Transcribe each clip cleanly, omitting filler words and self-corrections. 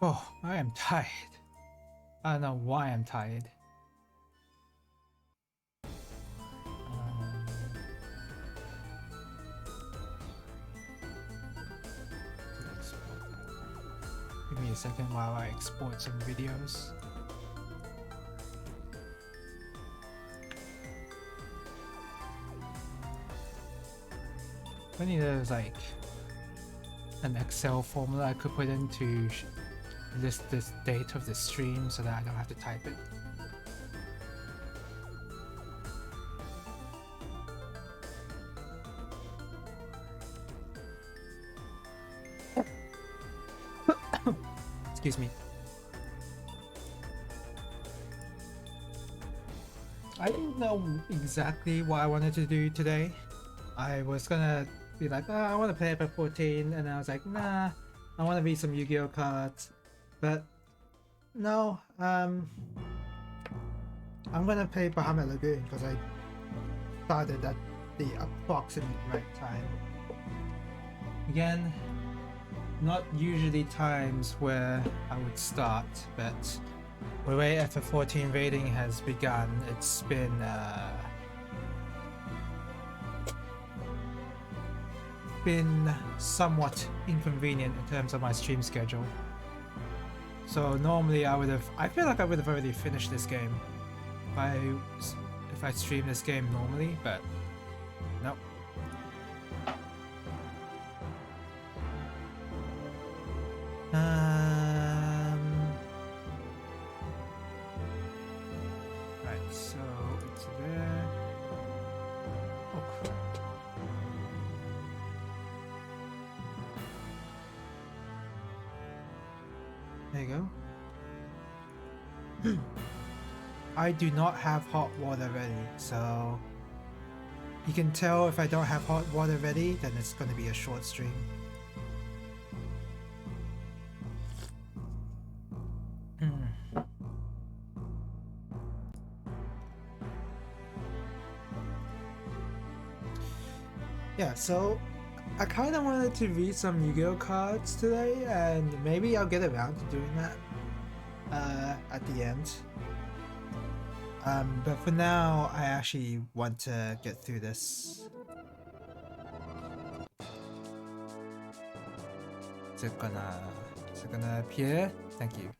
Oh, I am tired. I don't know why I'm tired. Give me a second while I export some videos. I need like an Excel formula I could put in to list this date of the stream so that I don't have to type it. Excuse me. I didn't know exactly what I wanted to do today. I was gonna be like, oh, I want to play FF14, and I was like, nah, I want to read some Yu-Gi-Oh cards, but no, I'm gonna play Bahamut Lagoon because I started at the approximate right time. Again, not usually times where I would start, but the way FF14 raiding has begun, it's been somewhat inconvenient in terms of my stream schedule. So normally I feel like I would have already finished this game if I stream this game normally, but nope. Right, so it's there. Oh crap. There you go. I do not have hot water ready, so you can tell if I don't have hot water ready, then it's going to be a short stream. Yeah, so I kind of wanted to read some Yu-Gi-Oh cards today, and maybe I'll get around to doing that at the end. But for now, I actually want to get through this. Is it gonna appear? Thank you.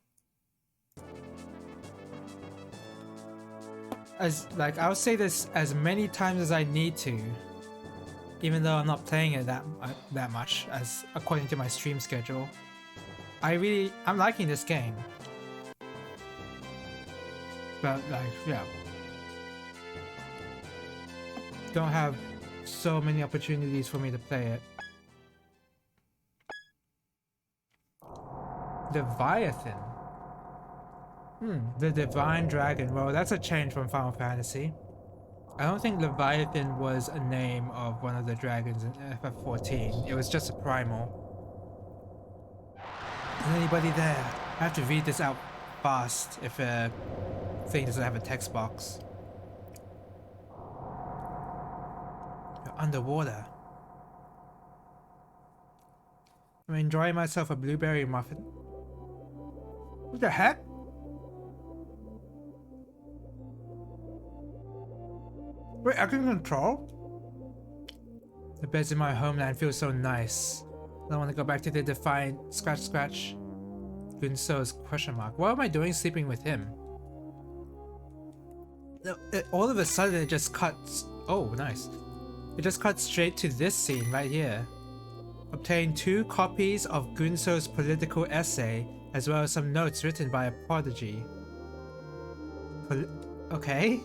I'll say this as many times as I need to, even though I'm not playing it that much as according to my stream schedule. I'm liking this game. But yeah. Don't have so many opportunities for me to play it. Leviathan. The Divine Dragon. Well, that's a change from Final Fantasy. I don't think Leviathan was a name of one of the dragons in FF14. It was just a primal. Is anybody there? I have to read this out fast if a thing doesn't have a text box. You're underwater. I'm enjoying myself a blueberry muffin. What the heck? Wait, I can control? The beds in my homeland feel so nice. I don't want to go back to the defiant scratch. Gunso's question mark. What am I doing sleeping with him? All of a sudden it just cuts. Oh, nice. It just cuts straight to this scene right here. Obtain 2 copies of Gunso's political essay, as well as some notes written by a prodigy. Okay.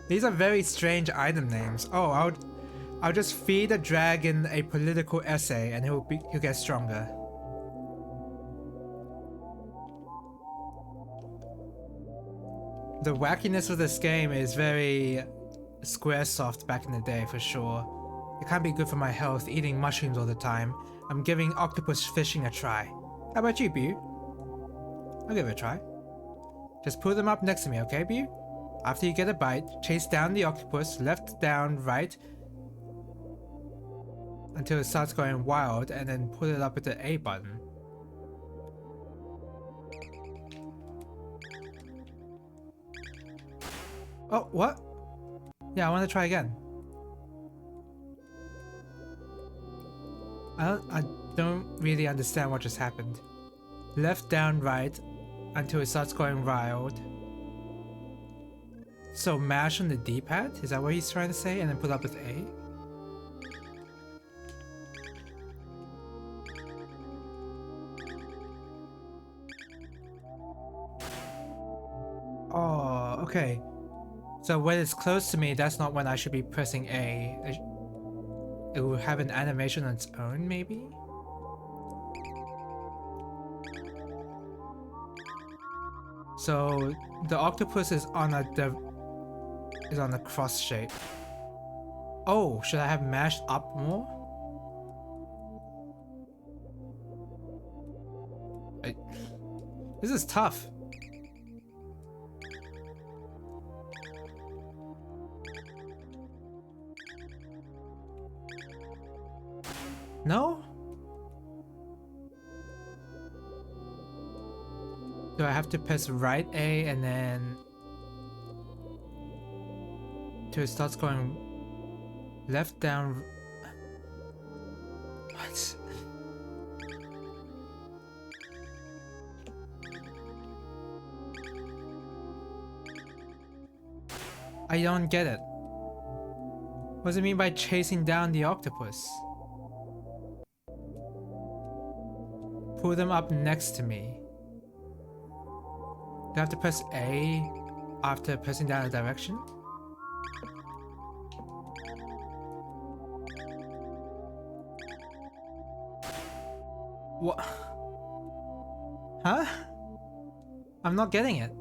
These are very strange item names. Oh, I'll just feed a dragon a political essay and he'll get stronger. The wackiness of this game is very Squaresoft back in the day for sure. It can't be good for my health eating mushrooms all the time. I'm giving Octopus Fishing a try. How about you, Bu? I'll give it a try. Just pull them up next to me, okay, Bu? After you get a bite, chase down the octopus, left, down, right, until it starts going wild, and then pull it up with the A button. Oh, what? Yeah, I want to try again. I don't really understand what just happened. Left, down, right, until it starts going wild. So mash on the D-pad? Is that what he's trying to say? And then put up with A? Oh, okay. So when it's close to me, that's not when I should be pressing A. It will have an animation on its own, maybe? So the octopus is on a cross shape. Oh, should I have mashed up more? This is tough. No? Do I have to press right A and then till it starts going left, down? What? I don't get it. What does it mean by chasing down the octopus? Pull them up next to me. Do I have to press A after pressing down a direction? What? Huh? I'm not getting it.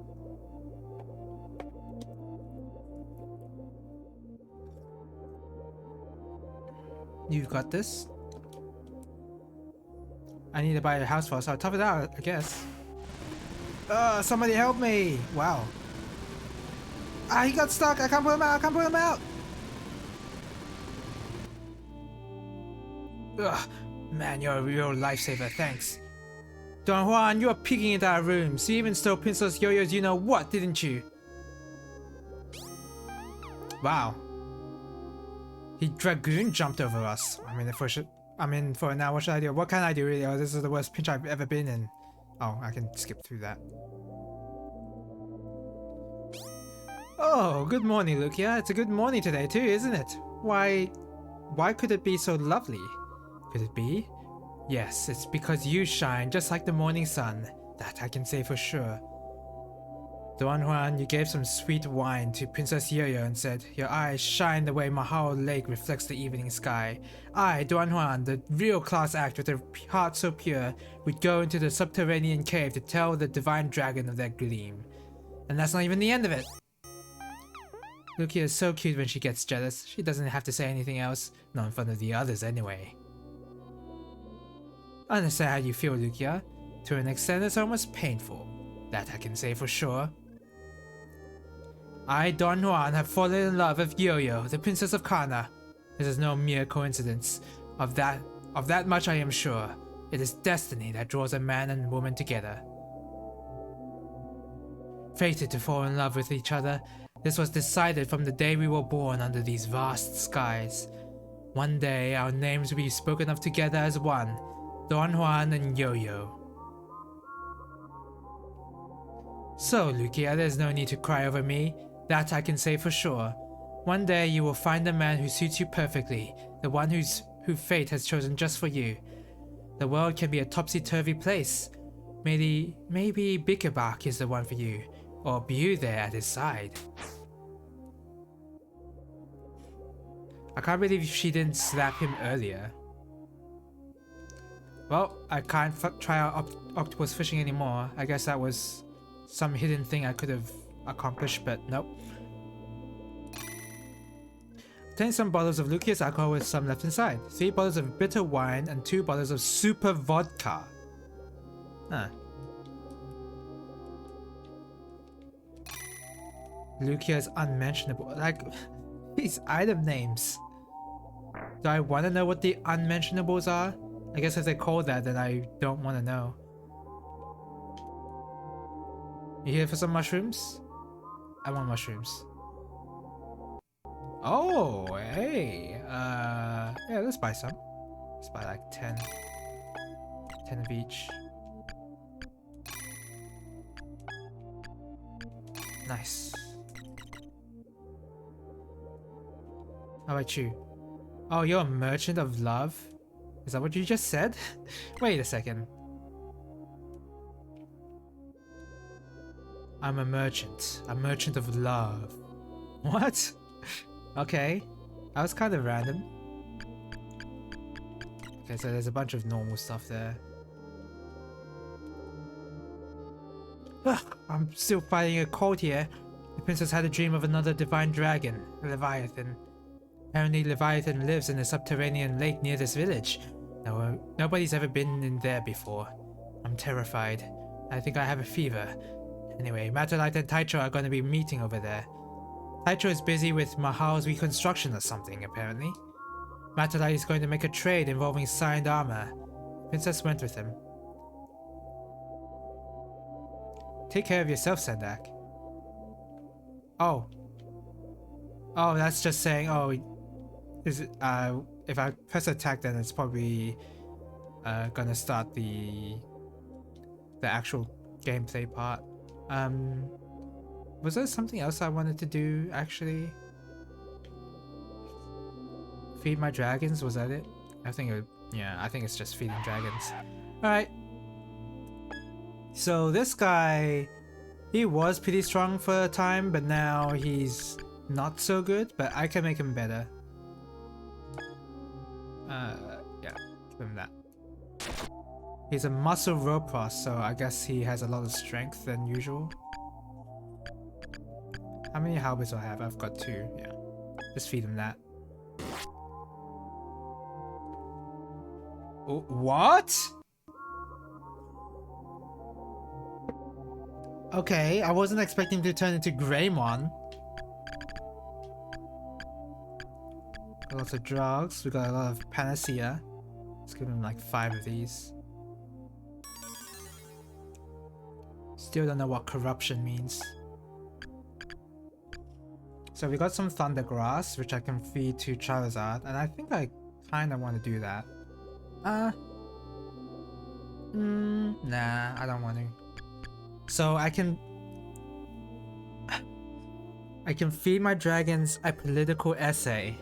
You've got this? I need to buy a house first, so I'll tough it out, I guess. Somebody help me! Wow. Ah, he got stuck! I can't pull him out! I can't pull him out! Ugh, man, you're a real lifesaver, thanks. Don Juan, you are peeking into our rooms. You even stole Princess Yo-Yo's you know what, didn't you? Wow. He dragoon jumped over us. I'm in for it now. What should I do? What can I do really? Oh, this is the worst pinch I've ever been in. Oh, I can skip through that. Oh, good morning, Lucia. It's a good morning today too, isn't it? Why could it be so lovely? Could it be? Yes, it's because you shine just like the morning sun. That I can say for sure. Don Juan, you gave some sweet wine to Princess Yo-Yo and said, your eyes shine the way Mahao Lake reflects the evening sky. I, Don Juan, the real class act with a heart so pure, would go into the subterranean cave to tell the divine dragon of their gleam. And that's not even the end of it. Lucia is so cute when she gets jealous. She doesn't have to say anything else, not in front of the others anyway. I understand how you feel, Lucia. To an extent, it's almost painful. That I can say for sure. I, Don Juan, have fallen in love with Yo-Yo, the Princess of Kana. This is no mere coincidence. Of that much I am sure. It is destiny that draws a man and woman together. Fated to fall in love with each other, this was decided from the day we were born under these vast skies. One day our names will be spoken of together as one, Don Juan and Yo-Yo. So, Lucia, there's no need to cry over me. That I can say for sure. One day you will find the man who suits you perfectly, the one who fate has chosen just for you. The world can be a topsy-turvy place. Maybe Bickerbach is the one for you, or Bew there at his side. I can't believe she didn't slap him earlier. Well, I can't try out octopus fishing anymore. I guess that was some hidden thing I could have accomplished, but nope. Obtain some bottles of Lucia's alcohol with some left inside. 3 bottles of bitter wine and 2 bottles of super vodka. Huh. Lucia's unmentionable. Like, these item names. Do I want to know what the unmentionables are? I guess if they call that, then I don't want to know. You here for some mushrooms? I want mushrooms. Oh, hey. Yeah, let's buy some. Let's buy like 10. 10 of each. Nice. How about you? Oh, you're a merchant of love? Is that what you just said? Wait a second. I'm a merchant of love. What? Okay, that was kind of random. Okay, so there's a bunch of normal stuff there. Ugh, I'm still fighting a cold here. The princess had a dream of another divine dragon, Leviathan. Apparently Leviathan lives in a subterranean lake near this village. Nobody's ever been in there before. I'm terrified. I think I have a fever. Anyway, Matterlight and Taicho are going to be meeting over there. Taicho is busy with Mahal's reconstruction or something, apparently. Matterlight is going to make a trade involving signed armor. Princess went with him. Take care of yourself, Sendak. Oh. Oh, that's just saying, oh, is it, if I press attack, then it's probably gonna start the actual gameplay part. Was there something else I wanted to do, actually? Feed my dragons, was that it? I think I think it's just feeding dragons. Alright. So this guy, he was pretty strong for a time, but now he's not so good, but I can make him better. Yeah, give him that. He's a muscle Ropros, so I guess he has a lot of strength than usual. How many halberds do I have? I've got 2, yeah. Just feed him that. Oh, what? Okay, I wasn't expecting to turn into Greymon. Lots of drugs, we got a lot of Panacea. Let's give him like 5 of these. Still don't know what corruption means. So we got some Thundergrass, which I can feed to Charizard, and I think I kinda want to do that. Nah, I don't want to. So I can feed my dragons a political essay.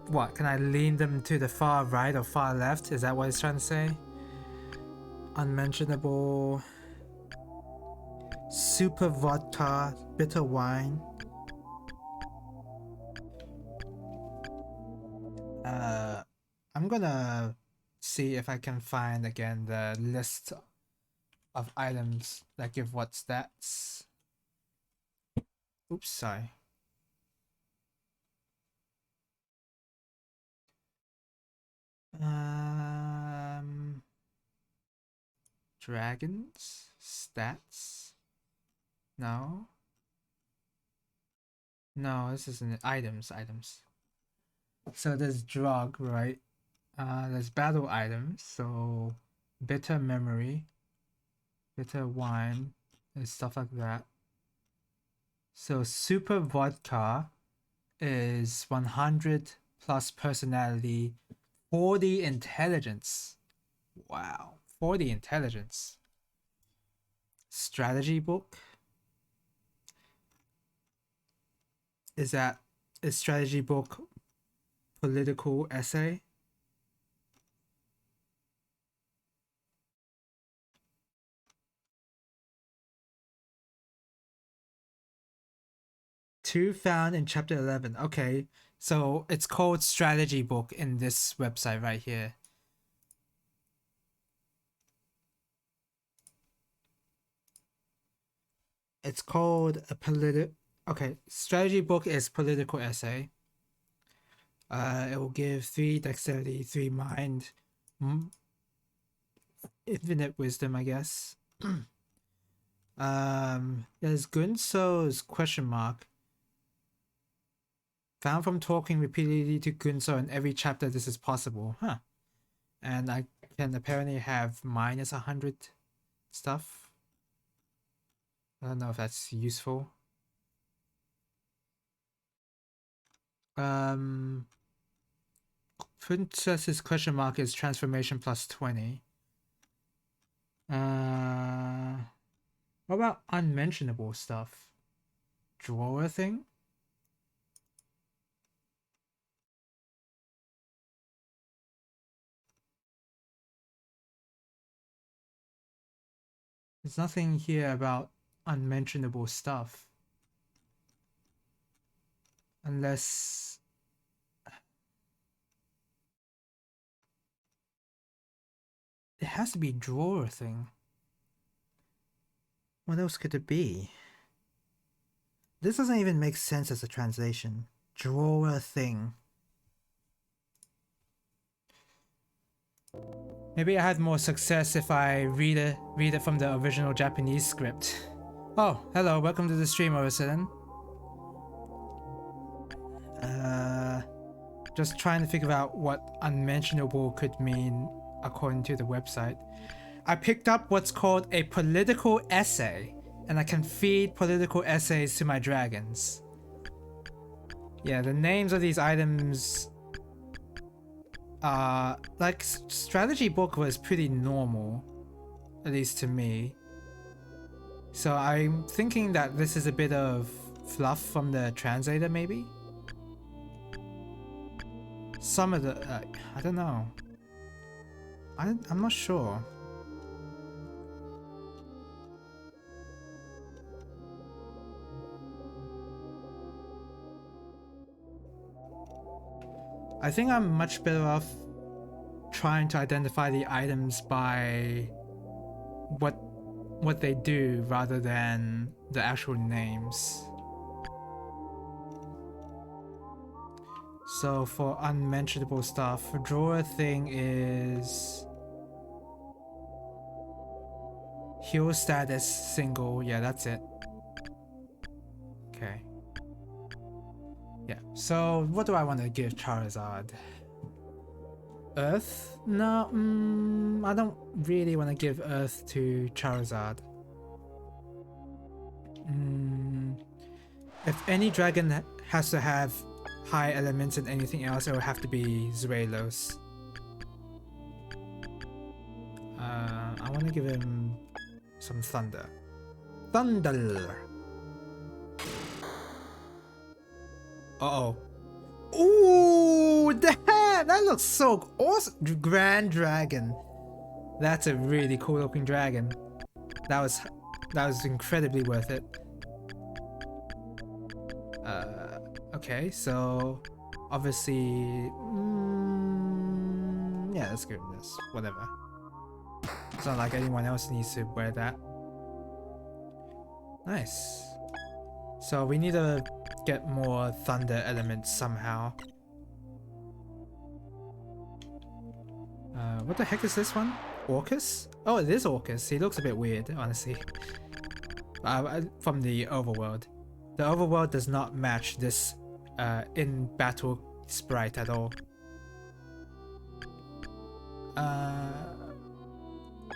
What, can I lean them to the far right or far left? Is that what it's trying to say? Unmentionable. Super vodka, bitter wine. I'm gonna see if I can find again the list of items that give what stats. Oops, sorry. Dragons stats. No. No, this isn't items. So there's drug, right? There's battle items. So bitter memory, bitter wine, and stuff like that. So super vodka is 100 plus personality, 40 intelligence. Wow, 40 intelligence. Strategy book. Is that a strategy book political essay? Two found in chapter 11. Okay, so it's called strategy book in this website right here. It's called a okay, strategy book is political essay. It will give 3 dexterity, 3 mind, infinite wisdom, I guess. There's Gunso's question mark. Found from talking repeatedly to Gunso in every chapter this is possible. Huh. And I can apparently have minus 100 stuff. I don't know if that's useful. Princess's question mark is transformation plus 20. What about unmentionable stuff? Drawer thing? There's nothing here about unmentionable stuff. Unless... It has to be drawer thing. What else could it be? This doesn't even make sense as a translation. Drawer thing. Maybe I had more success if I read it from the original Japanese script. Oh, hello, welcome to the stream, Orison. Just trying to figure out what unmentionable could mean according to the website. I picked up what's called a political essay, and I can feed political essays to my dragons. Yeah, the names of these items... like, strategy book was pretty normal, at least to me. So I'm thinking that this is a bit of fluff from the translator, maybe? Some of the... I don't know. I'm not sure. I think I'm much better off trying to identify the items by what they do rather than the actual names. So for unmentionable stuff, drawer thing is heal status single. Yeah, that's it. Okay. Yeah, so what do I want to give Charizard? Earth? No, I don't really want to give Earth to Charizard. If any dragon has to have high elements and anything else, it would have to be Zuelos. I want to give him some Thunder. Thunder! Uh-oh. Ooh, damn! That looks so awesome! Grand Dragon. That's a really cool looking dragon. That was incredibly worth it. Okay, so obviously, yeah, let's go with this. Whatever. It's not like anyone else needs to wear that. Nice. So we need to get more thunder elements somehow. What the heck is this one? Orcus? Oh, it is Orcus. He looks a bit weird, honestly. From the overworld. The overworld does not match this in-battle sprite at all.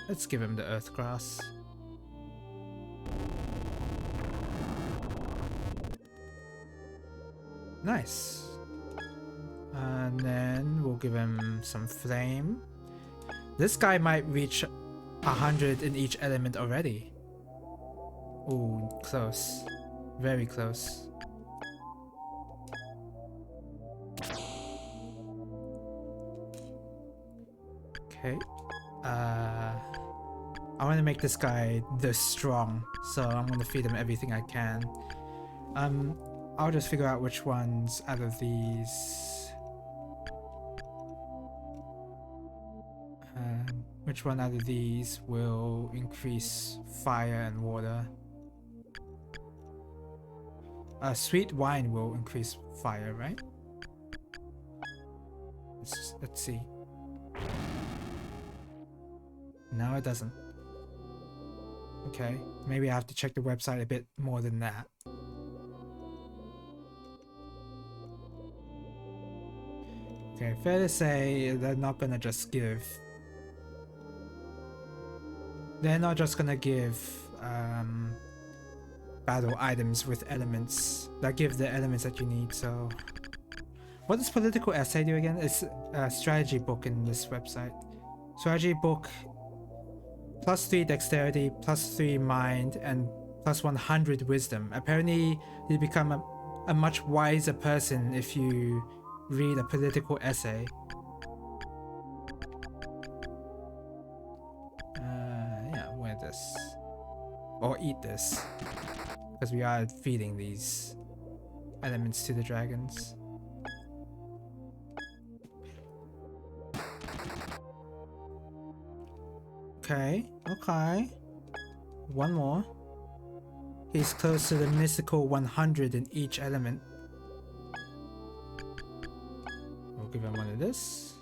Let's give him the earth grass. Nice. And then we'll give him some flame. This guy might reach 100 in each element already. Ooh, close. Very close. Okay. I want to make this guy this strong, so I'm going to feed him everything I can. I'll just figure out which ones out of these... which one out of these will increase fire and water. Sweet wine will increase fire, right? Let's see. No, it doesn't. Okay, maybe I have to check the website a bit more than that. Okay, fair to say they're not gonna just give... They're not just gonna give battle items with elements that give the elements that you need, so What does political essay do again? It's a strategy book in this website. Strategy book, +3 dexterity, +3 mind, and +100 wisdom. Apparently, you become a much wiser person if you read a political essay. Yeah, wear this. Or eat this. Because we are feeding these elements to the dragons. Okay, okay. One more. He's close to the mystical 100 in each element. We'll give him one of this.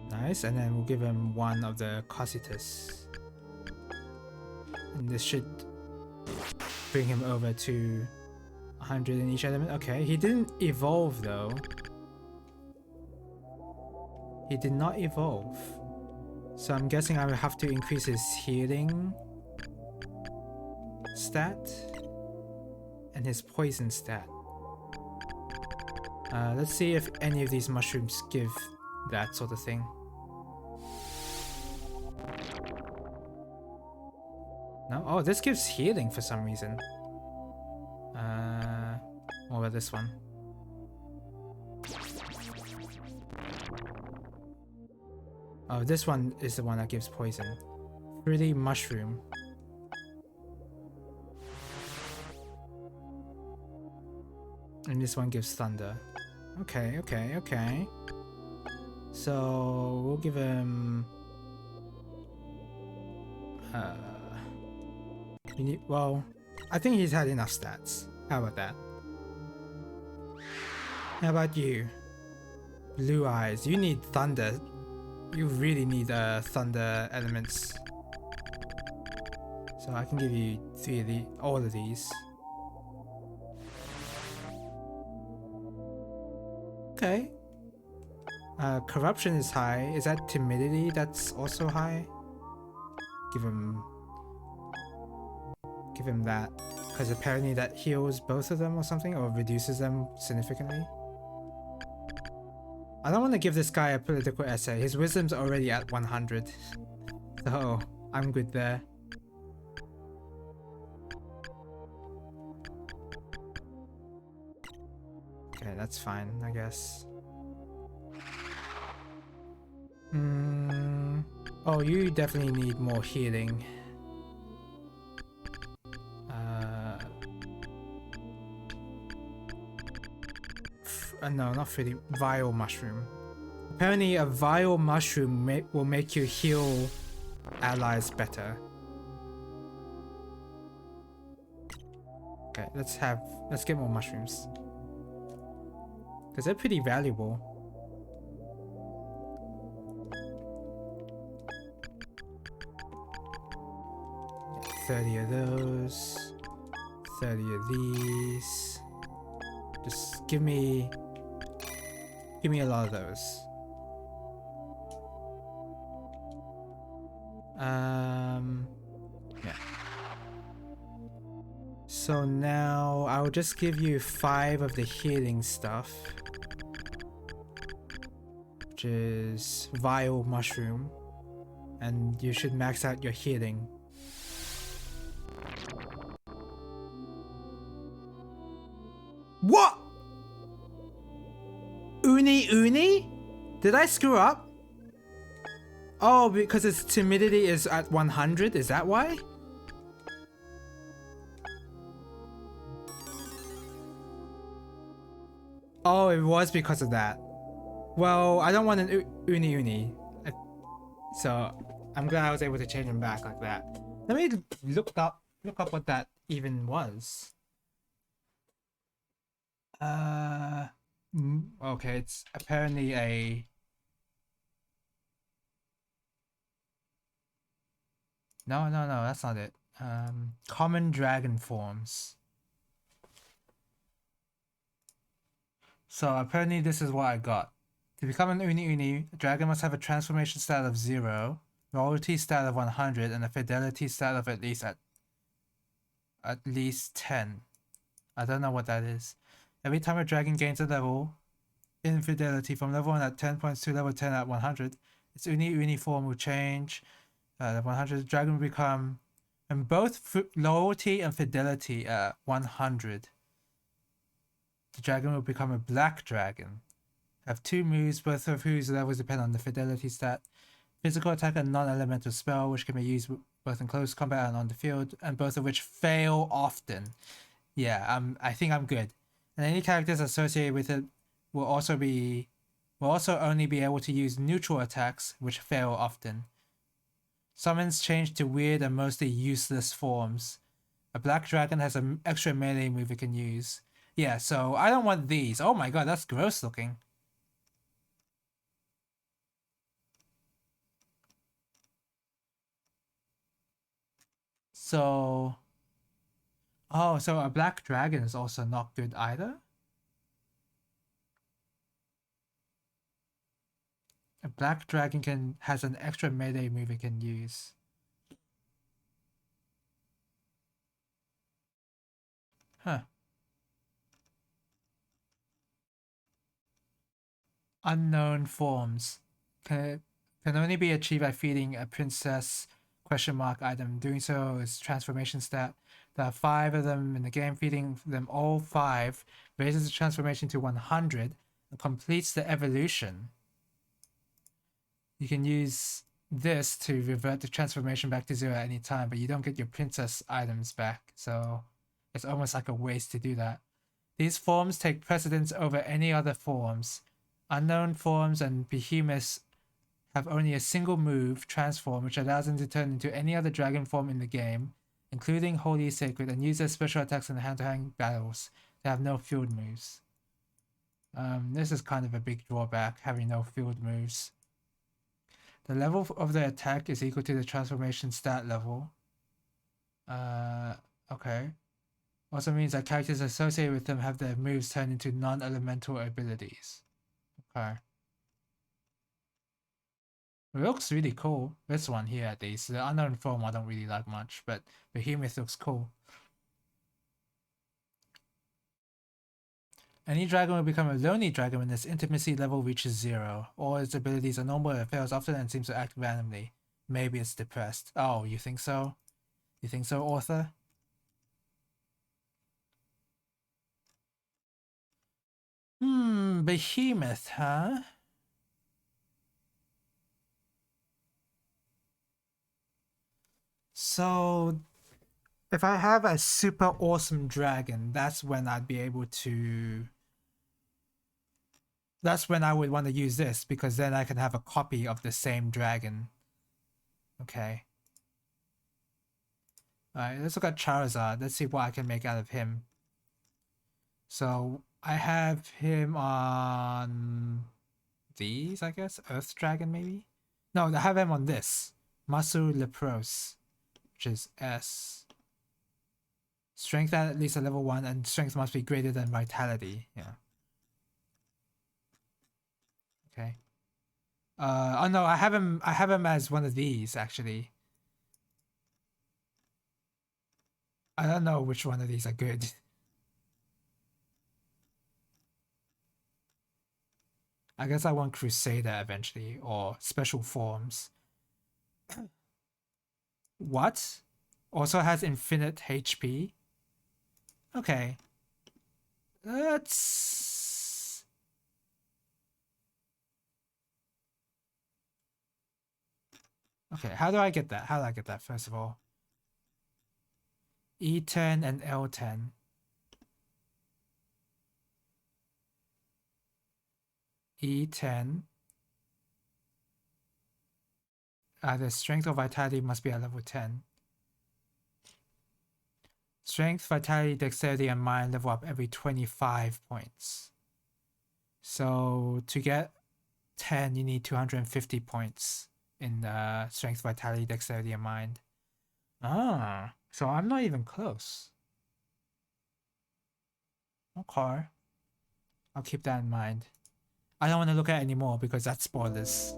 Nice, and then we'll give him one of the Cositus. And this should bring him over to 100 in each element. Okay, he didn't evolve though. He did not evolve. So I'm guessing I will have to increase his healing stat and his poison stat. Let's see if any of these mushrooms give that sort of thing. No? Oh, this gives healing for some reason. What about this one? Oh, this one is the one that gives poison. Fruity mushroom. And this one gives thunder. Okay, okay, okay. So we'll give him well, I think he's had enough stats. How about that? How about you? Blue eyes. You need thunder. You really need thunder elements. So I can give you all of these. Okay. Corruption is high. Is that timidity that's also high? Give him that. Because apparently that heals both of them or something, or reduces them significantly. I don't want to give this guy a political essay. His wisdom's already at 100. So I'm good there. Okay, that's fine, I guess. Oh, you definitely need more healing. No, not fruity. Vile mushroom. Apparently, a vile mushroom will make you heal allies better. Okay, let's get more mushrooms. Because they're pretty valuable. Yeah, 30 of those. 30 of these. Just give me a lot of those. Yeah. So now I'll just give you 5 of the healing stuff, which is vile mushroom, and you should max out your healing. What? Uni? Did I screw up? Oh, because its timidity is at 100, is that why? Oh, it was because of that. Well, I don't want an uni. So I'm glad I was able to change him back like that. Let me look up what that even was. Okay, it's apparently a... No, that's not it. Common dragon forms. So apparently this is what I got. To become an uni, a dragon must have a transformation stat of 0, loyalty stat of 100, and a fidelity stat of at least 10. I don't know what that is. Every time a dragon gains a level in fidelity from level 1 at 10 points to level 10 at 100, its uni form will change. At 100, dragon will become, and both loyalty and fidelity at 100. The dragon will become a black dragon. Have 2 moves, both of whose levels depend on the fidelity stat. Physical attack and non-elemental spell, which can be used both in close combat and on the field, and both of which fail often. Yeah, I think I'm good. And any characters associated with it will also only be able to use neutral attacks, which fail often. Summons change to weird and mostly useless forms. A black dragon has an extra melee move it can use. Yeah, so I don't want these. Oh my god, that's gross looking. So... Oh, so a black dragon is also not good either? A black dragon has an extra melee move it can use. Huh. Unknown forms can only be achieved by feeding a princess question mark item. Doing so is transformation stat. There are 5 of them in the game. Feeding them all 5 raises the transformation to 100 and completes the evolution. You can use this to revert the transformation back to 0 at any time, but you don't get your princess items back, so it's almost like a waste to do that. These forms take precedence over any other forms. Unknown forms and behemoths have only a single move, transform, which allows them to turn into any other dragon form in the game, including Holy Sacred, and use their special attacks in hand-to-hand battles. They have no field moves. This is kind of a big drawback, having no field moves. The level of the attack is equal to the transformation stat level. Okay. Also means that characters associated with them have their moves turned into non-elemental abilities. Okay. It looks really cool. This one here at least. The unknown form I don't really like much, but Behemoth looks cool. Any dragon will become a lonely dragon when its intimacy level reaches 0. All its abilities are normal, it fails often and seems to act randomly. Maybe it's depressed. Oh, you think so? You think so, author? Behemoth, huh? So, if I have a super awesome dragon, that's when I'd be able to... That's when I would want to use this, because then I can have a copy of the same dragon. Okay. Alright, let's look at Charizard. Let's see what I can make out of him. So, I have him on... these, I guess? Earth Dragon, maybe? No, I have him on this. Masu Leprose, which is S. Strength at least a level 1, and strength must be greater than vitality. Yeah. Okay. Oh no, I have him as one of these, actually. I don't know which one of these are good. I guess I want Crusader eventually, or special forms. What? Also has infinite HP? Okay. Let's... Okay, how do I get that? How do I get that, first of all? E10 and L10. E10. The strength or vitality must be at level 10. Strength, vitality, dexterity, and mind level up every 25 points. So to get 10, you need 250 points in strength, vitality, dexterity, and mind. Ah, so I'm not even close. Okay. I'll keep that in mind. I don't want to look at it anymore because that's spoilers.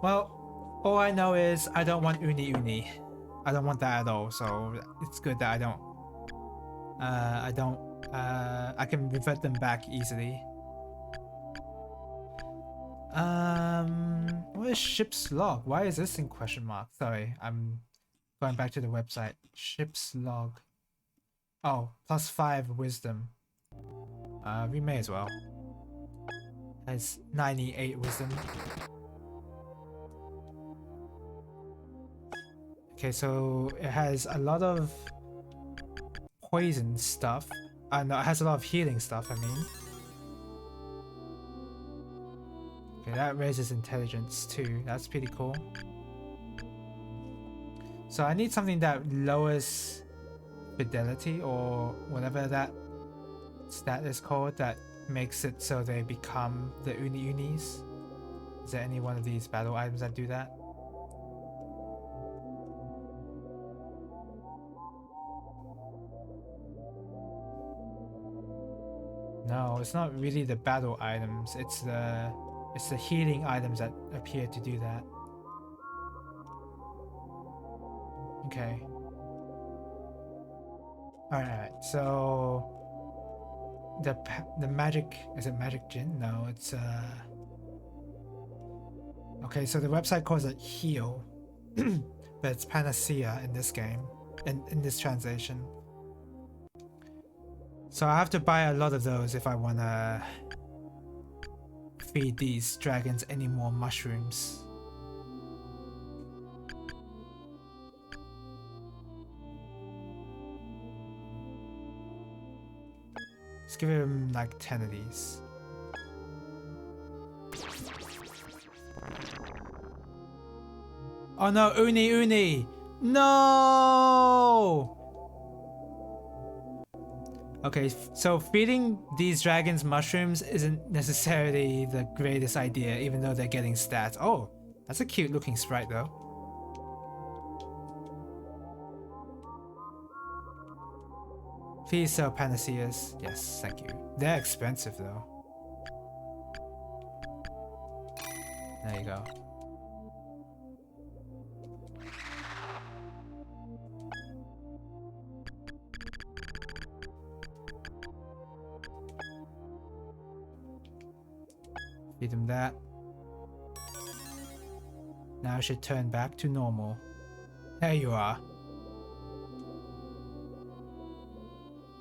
Well, all I know is I don't want Uni Uni. I don't want that at all, so it's good that I don't. I don't. I can revert them back easily. What is ship's log? Why is this in question mark? Sorry, I'm going back to the website. Ship's log. Oh, +5 wisdom. We may as well. Has 98 wisdom. Okay, so it has a lot of poison stuff. No, it has a lot of healing stuff, I mean. Okay, that raises intelligence too. That's pretty cool. So I need something that lowers fidelity or whatever that stat is called that makes it so they become the unis. Is there any one of these battle items that do that? No, it's not really the battle items. It's the healing items that appear to do that. Okay. Alright, so the magic, is it magic gin? No, it's okay, so the website calls it heal, but it's panacea in this game, in this translation. So I have to buy a lot of those if I wanna feed these dragons any more mushrooms. Let's give him like 10 of these. Oh no, Uni! No! Okay, so feeding these dragons mushrooms isn't necessarily the greatest idea, even though they're getting stats. Oh, that's a cute looking sprite though. Please sell panaceas. Yes, thank you. They're expensive though. There you go. Feed him that. Now I should turn back to normal. There you are.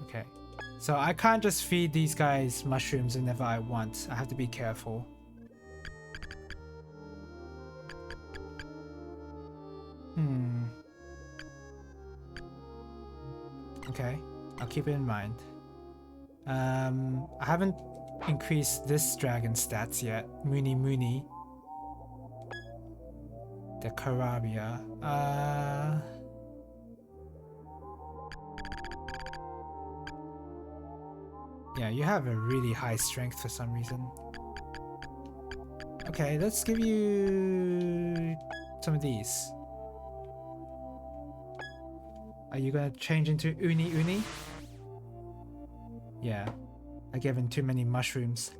Okay. So I can't just feed these guys mushrooms whenever I want. I have to be careful. Okay. I'll keep it in mind. I haven't increased this dragon stats yet. Muni. The Karabia. Yeah, you have a really high strength for some reason. Okay, let's give you some of these. Are you gonna change into Uni? Yeah, I gave him too many mushrooms.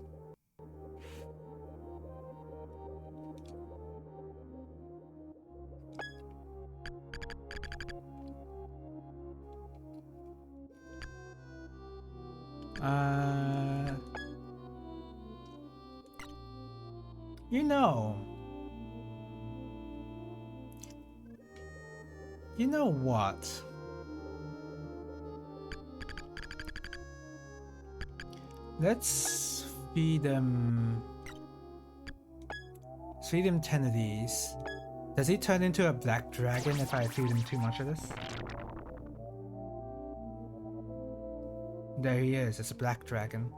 You know what? Let's feed him 10 of these. Does he turn into a black dragon if I feed him too much of this? There he is, it's a black dragon.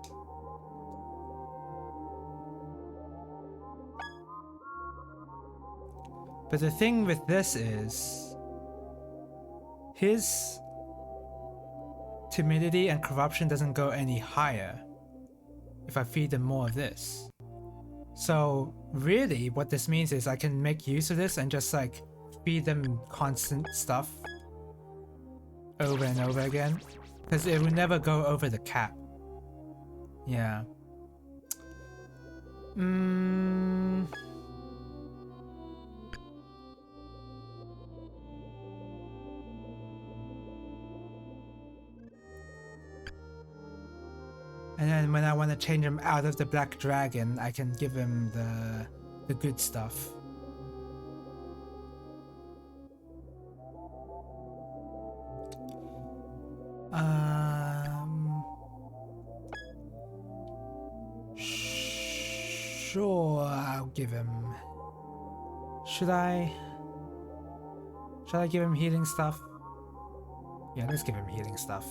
But the thing with this is, his timidity and corruption doesn't go any higher if I feed them more of this. So really what this means is I can make use of this and just like feed them constant stuff over and over again, because it will never go over the cap. Yeah. And then when I want to change him out of the black dragon, I can give him the good stuff. Sure, I'll give him. Should I give him healing stuff? Yeah, let's give him healing stuff.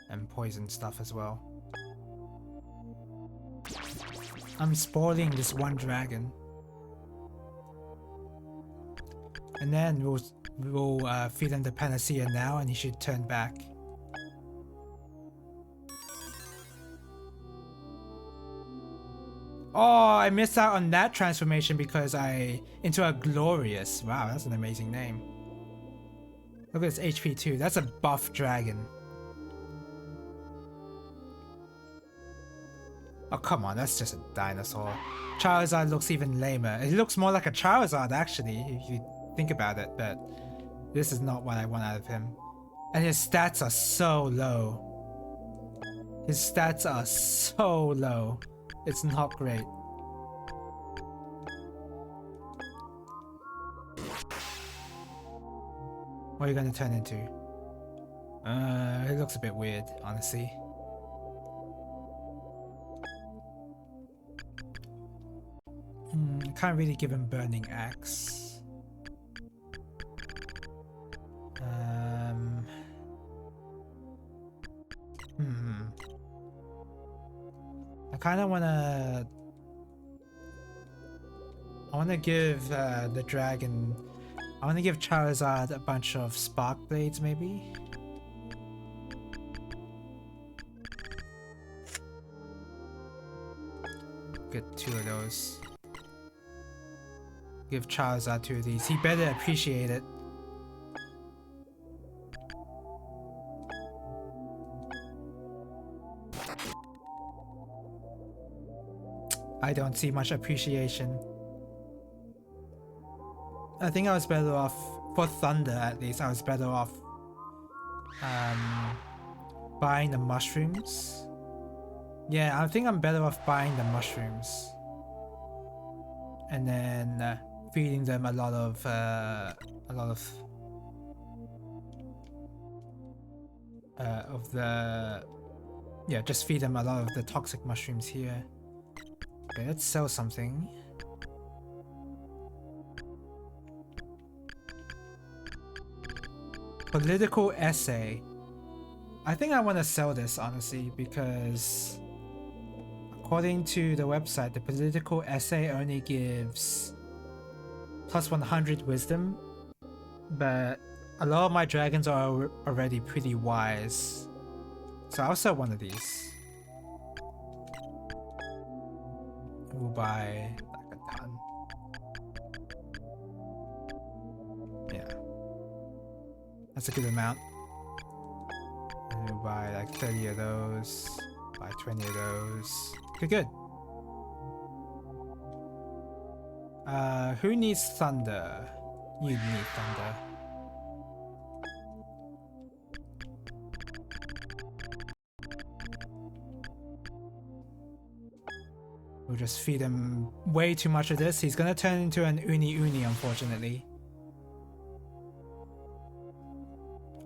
And poison stuff as well. I'm spoiling this one dragon. And then we'll feed him the panacea now and he should turn back. Oh, I missed out on that transformation because into a glorious. Wow, that's an amazing name. Look at this HP too. That's a buff dragon. Oh, come on, that's just a dinosaur. Charizard looks even lamer. It looks more like a Charizard actually, if you think about it, but this is not what I want out of him. And his stats are so low. His stats are so low. It's not great. What are you gonna turn into? It looks a bit weird, honestly. I can't really give him Burning Axe. I kind of wanna give the dragon. I wanna give Charizard a bunch of Spark Blades, maybe. Get 2 of those. Give Charizard 2 of these. He better appreciate it. I don't see much appreciation. I think I was better off, for Thunder at least, I was better off buying the mushrooms. Yeah, I think I'm better off buying the mushrooms. And then feeding them a lot of the... Yeah, just feed them a lot of the toxic mushrooms here. Okay, let's sell something. Political essay. I think I want to sell this, honestly, because according to the website, the political essay only gives plus 100 wisdom, but a lot of my dragons are already pretty wise. So I'll sell one of these. We'll buy like a ton. Yeah. That's a good amount. And we'll buy like 30 of those. Buy 20 of those. Okay, good. Who needs thunder? You need thunder. We'll just feed him way too much of this. He's gonna turn into an Uni, unfortunately.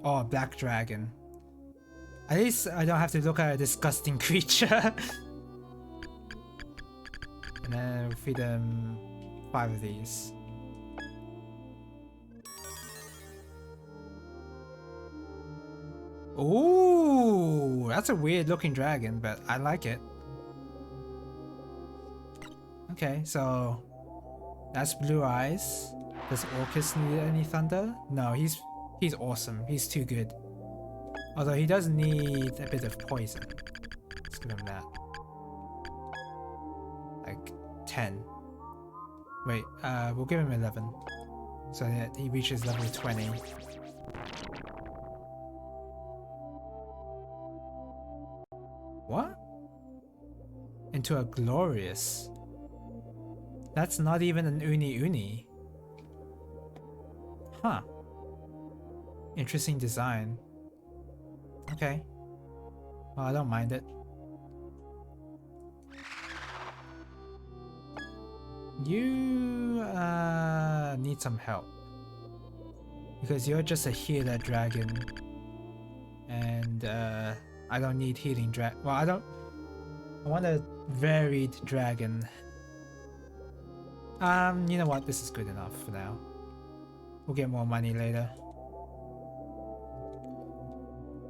Oh, Black Dragon. At least I don't have to look at a disgusting creature. And then we'll feed him 5 of these. Ooh, that's a weird looking dragon, but I like it. Okay, so that's Blue Eyes. Does Orcus need any thunder? No, he's awesome. He's too good. Although he does need a bit of poison. Let's give him that. Like 10. Wait, we'll give him 11. So that he reaches level 20. What? Into a glorious. That's not even an Uni. Huh. Huh. Interesting design. Okay. Well, I don't mind it. You need some help. Because you're just a healer dragon. And I don't need healing dragon. Well, I want a varied dragon. You know what? This is good enough for now. We'll get more money later.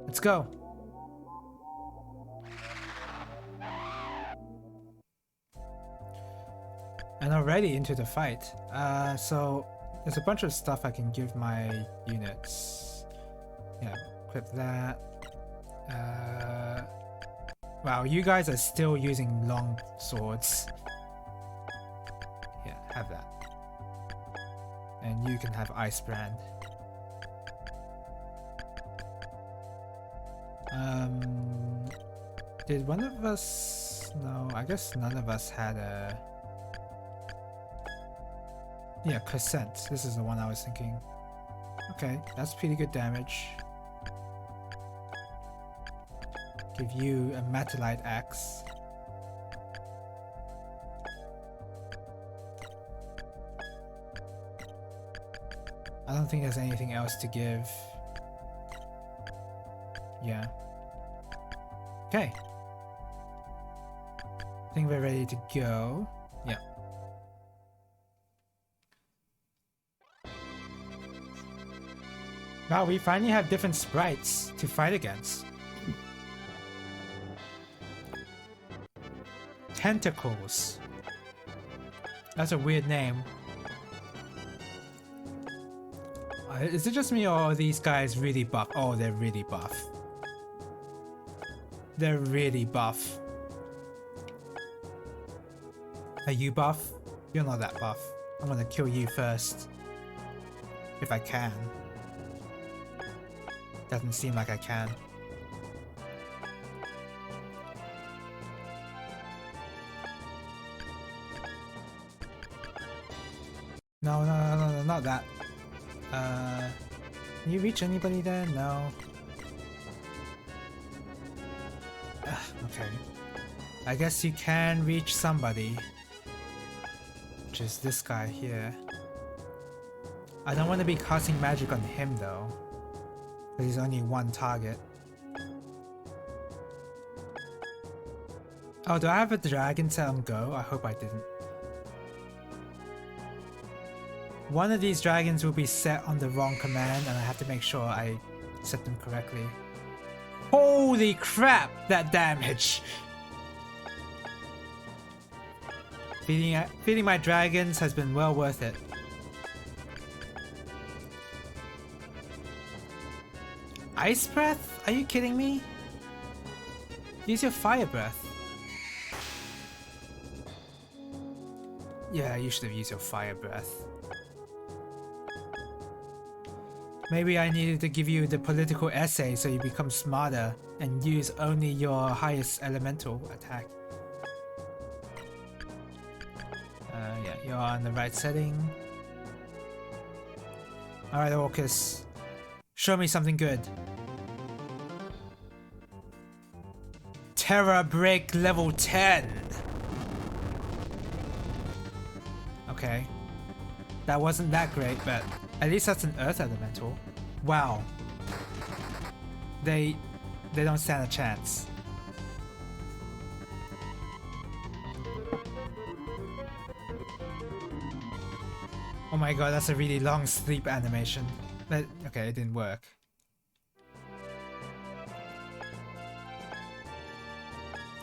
Let's go. And already into the fight. So there's a bunch of stuff I can give my units. Yeah, equip that. Wow, you guys are still using long swords. Yeah, have that. And you can have Ice Brand. Did one of us... No, I guess none of us had a... Yeah, Crescent. This is the one I was thinking. Okay, that's pretty good damage. Give you a Metallite Axe. I don't think there's anything else to give. Yeah. Okay. I think we're ready to go. Yeah. Wow, we finally have different sprites to fight against. Tentacles. That's a weird name. Is it just me or are these guys really buff? Oh, they're really buff. They're really buff. Are you buff? You're not that buff. I'm gonna kill you first. If I can. Doesn't seem like I can. No, not that. Can you reach anybody there? No. Okay. I guess you can reach somebody. Which is this guy here. I don't want to be casting magic on him though. Because he's only one target. Oh, do I have a dragon set on go? I hope I didn't. One of these dragons will be set on the wrong command and I have to make sure I set them correctly. Holy crap, that damage! Feeding my dragons has been well worth it. Ice breath? Are you kidding me? Use your fire breath. Yeah, you should have used your fire breath. Maybe I needed to give you the political essay so you become smarter and use only your highest elemental attack. Yeah, you're on the right setting. Alright, Orcus. Show me something good. Terra Break level 10! Okay. That wasn't that great, but at least that's an earth elemental. Wow. They don't stand a chance. Oh my god, that's a really long sleep animation. But okay, it didn't work.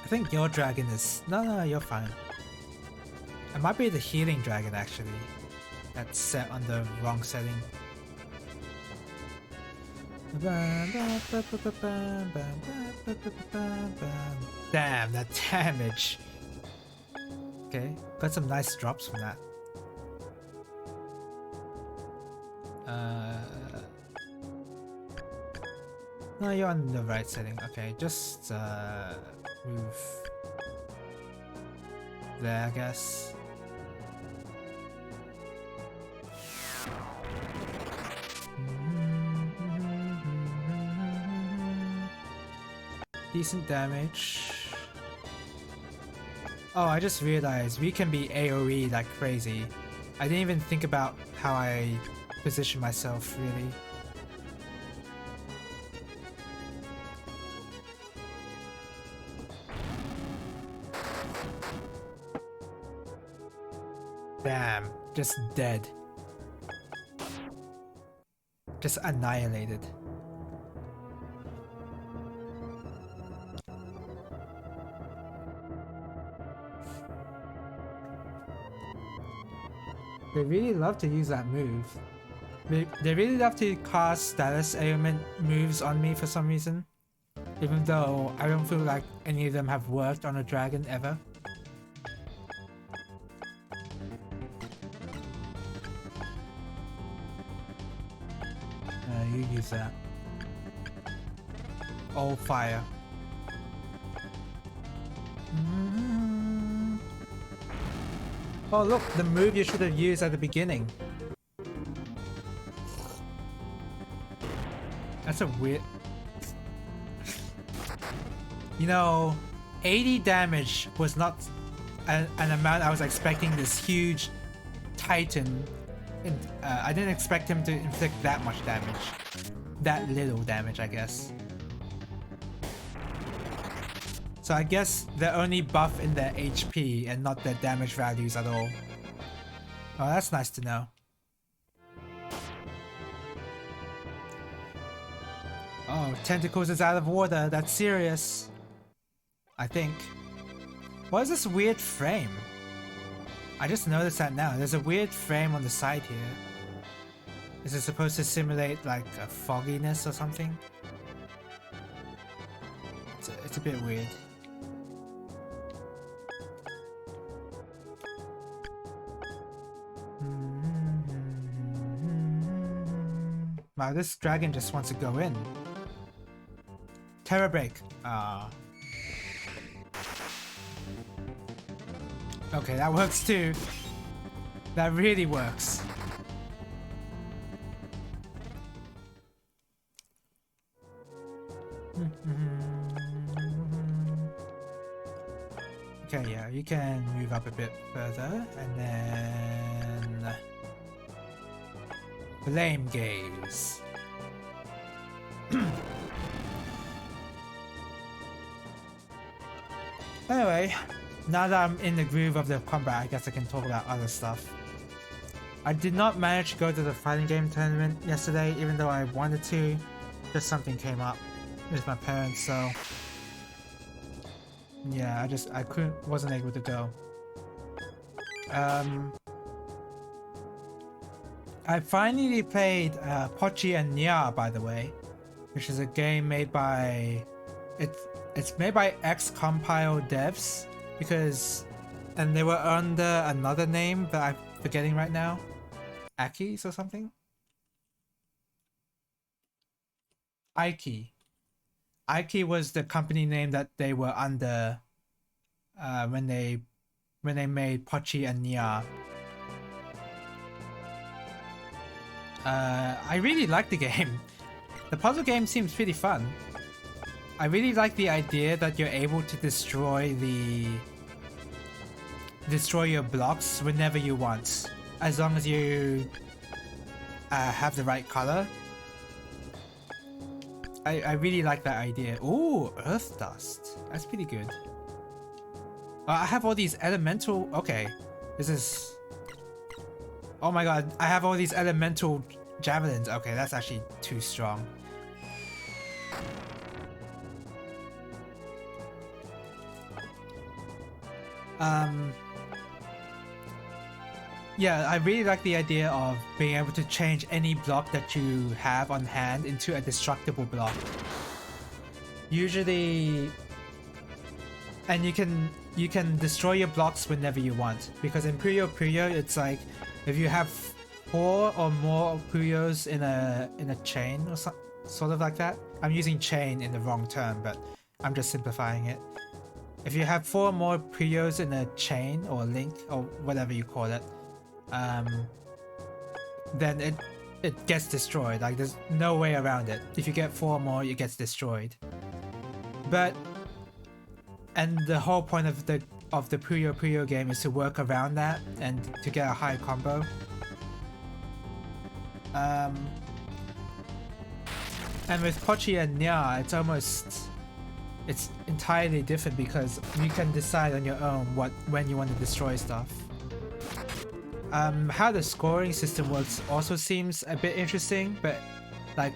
I think your dragon is... No, you're fine. It might be the healing dragon actually. That's set on the wrong setting. Damn, that damage. Okay, got some nice drops from that. No, you're on the right setting. Okay, just move there, I guess. Decent damage. Oh, I just realized we can be AoE like crazy. I didn't even think about how I position myself, really. Bam. Just dead. Just annihilated. They really love to use that move. They really love to cast status ailment moves on me for some reason. Even though I don't feel like any of them have worked on a dragon ever. You use that. All fire. Oh look, the move you should have used at the beginning. That's a weird... You know, 80 damage was not an amount I was expecting this huge titan. I didn't expect him to inflict that much damage. That little damage, I guess. So I guess they're only buff in their HP and not their damage values at all. Oh, that's nice to know. Oh, Tentacles is out of water. That's serious. I think. What is this weird frame? I just noticed that now. There's a weird frame on the side here. Is it supposed to simulate like a fogginess or something? It's a bit weird. Wow, this dragon just wants to go in. Terror break. Ah. Okay, that works too. That really works. Okay, yeah, you can move up a bit further and then Flame Gaze. Anyway, now that I'm in the groove of the combat, I guess I can talk about other stuff. I did not manage to go to the fighting game tournament yesterday, even though I wanted to. Just something came up with my parents, so yeah, I wasn't able to go. I finally played Pochi and Nya, by the way, which is a game made by it's made by X-Compile devs and they were under another name that I'm forgetting right now, Aki's or something. Aiki was the company name that they were under when they made Pochi and Nya. I really like the game. The puzzle game seems pretty fun. I really like the idea that you're able to destroy your blocks whenever you want, as long as you have the right color. I really like that idea. Ooh, earth dust. That's pretty good. I have all these elemental... Okay, this is... Oh my god, I have all these elemental javelins. Okay, that's actually too strong. Yeah, I really like the idea of being able to change any block that you have on hand into a destructible block. Usually... And you can destroy your blocks whenever you want, because in Puyo Puyo it's like if you have 4 or more Puyos in a chain or sort of like that. I'm using chain in the wrong term, but I'm just simplifying it. If you have 4 more Puyos in a chain or link or whatever you call it, then it gets destroyed. Like there's no way around it. If you get 4 more, it gets destroyed. But and the whole point of the Puyo Puyo game is to work around that and to get a high combo. And with Pochi and Nya, it's entirely different because you can decide on your own when you want to destroy stuff. How the scoring system works also seems a bit interesting, but like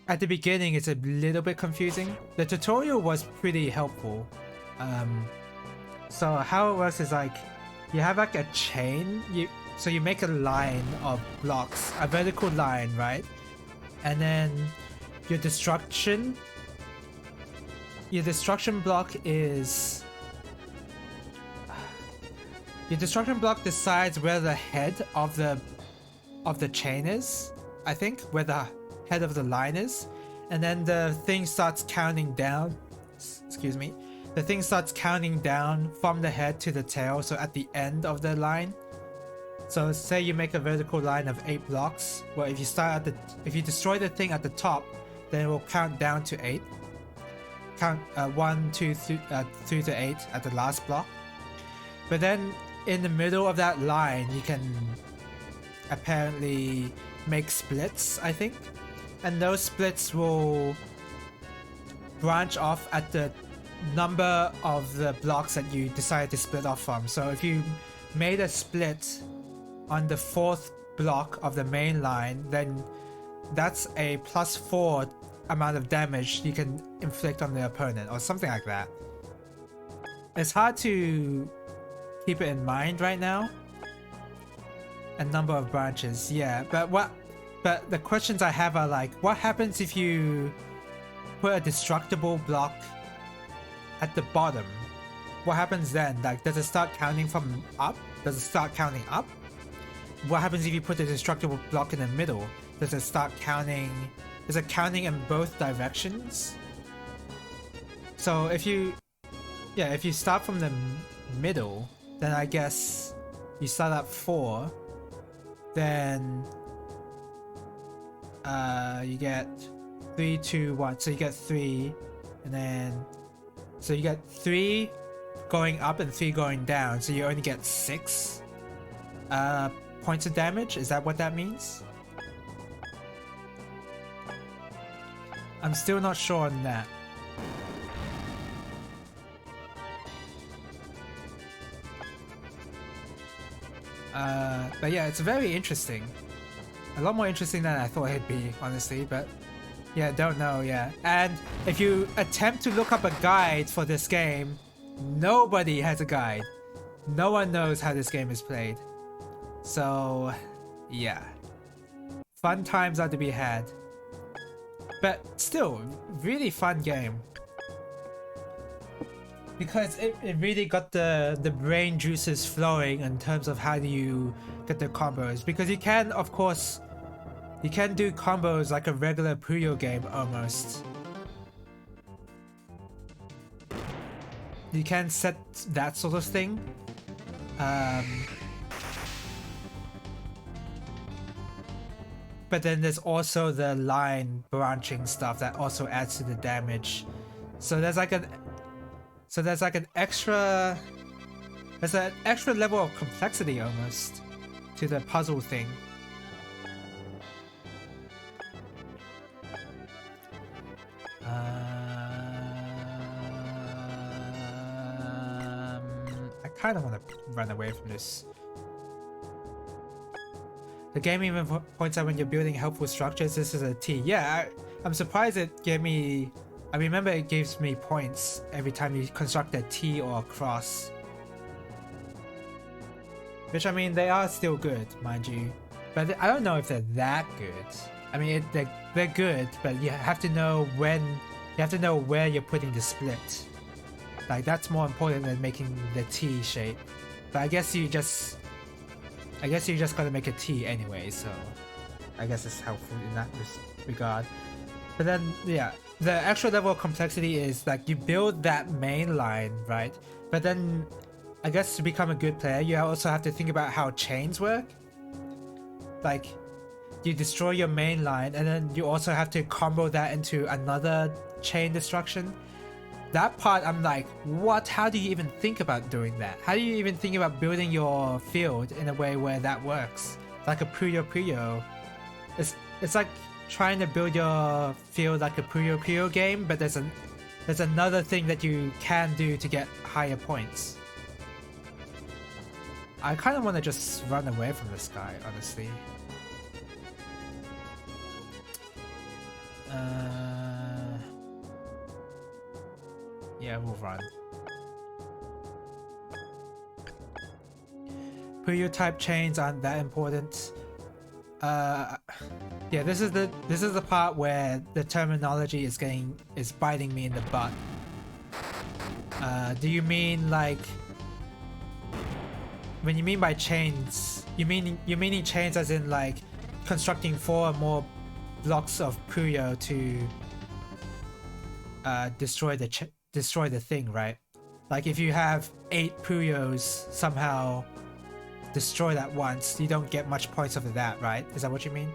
at the beginning it's a little bit confusing. The tutorial was pretty helpful. So how it works is like you have like a chain. So you make a line of blocks, a vertical line, right? And then your destruction block is... Your destruction block decides where the head of the chain is, I think, where the head of the line is. And then the thing starts counting down. Excuse me. The thing starts counting down from the head to the tail, so at the end of the line. So say you make a vertical line of 8 blocks. Well, if you destroy the thing at the top, then it will count down to 8. Count 1, 2, 3 to 8 at the last block. But then in the middle of that line, you can apparently make splits, I think. And those splits will branch off at the number of the blocks that you decide to split off from. So if you made a split on the 4th block of the main line, then that's a +4 amount of damage you can inflict on the opponent or something like that. It's hard to keep it in mind right now. A number of branches, yeah, but the questions I have are like, what happens if you put a destructible block at the bottom? What happens then? Like, does it start counting from up? Does it start counting up? What happens if you put the destructible block in the middle? Does it start counting? Is it counting in both directions? So if you start from the middle, then I guess you start at 4. Then you get 3, 2, 1. So you get 3, and then so you get 3 going up and 3 going down. So you only get 6 points of damage. Is that what that means? I'm still not sure on that. But yeah, it's very interesting. A lot more interesting than I thought it'd be, honestly, but yeah, don't know, yeah. And if you attempt to look up a guide for this game, nobody has a guide. No one knows how this game is played. So, yeah. Fun times are to be had. But still, really fun game. Because it really got the brain juices flowing in terms of how do you get the combos. Because you can, of course, you can do combos like a regular Puyo game almost. You can set that sort of thing. But then there's also the line branching stuff that also adds to the damage. So there's like an extra level of complexity almost to the puzzle thing. I kind of want to run away from this. The game even points out when you're building helpful structures, this is a T. Yeah, I'm surprised it gave me... I remember it gives me points every time you construct a T or a cross. Which, I mean, they are still good, mind you. But I don't know if they're that good. I mean, they're good, but you have to know when... You have to know where you're putting the split. Like, that's more important than making the T shape. But I guess you just gotta make a T anyway, so... I guess it's helpful in that regard. But then, yeah, the extra level of complexity is like you build that main line, right? But then, I guess to become a good player, you also have to think about how chains work. Like, you destroy your main line, and then you also have to combo that into another chain destruction. That part, I'm like, what? How do you even think about doing that? How do you even think about building your field in a way where that works? Like a Puyo Puyo. It's like trying to build your field like a Puyo Puyo game, but there's another thing that you can do to get higher points. I kind of want to just run away from this guy, honestly. Yeah, we'll run. Puyo type chains aren't that important. Yeah, this is the part where the terminology is biting me in the butt. Do you mean like when you mean by chains, you're meaning chains as in like constructing 4 or more blocks of Puyo to destroy the thing, right? Like if you have 8 Puyos somehow destroy that once, you don't get much points of that, right? Is that what you mean?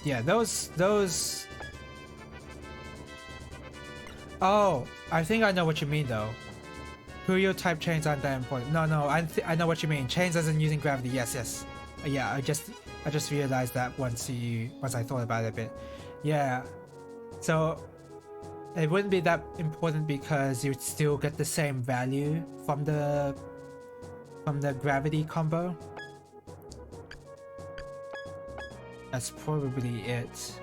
Yeah, those. Oh, I think I know what you mean though. Puyo type chains aren't that important. No, I know what you mean. Chains as in using gravity. Yes. Yeah, I just realized that once I thought about it a bit. Yeah. So it wouldn't be that important because you'd still get the same value from the gravity combo. That's probably it.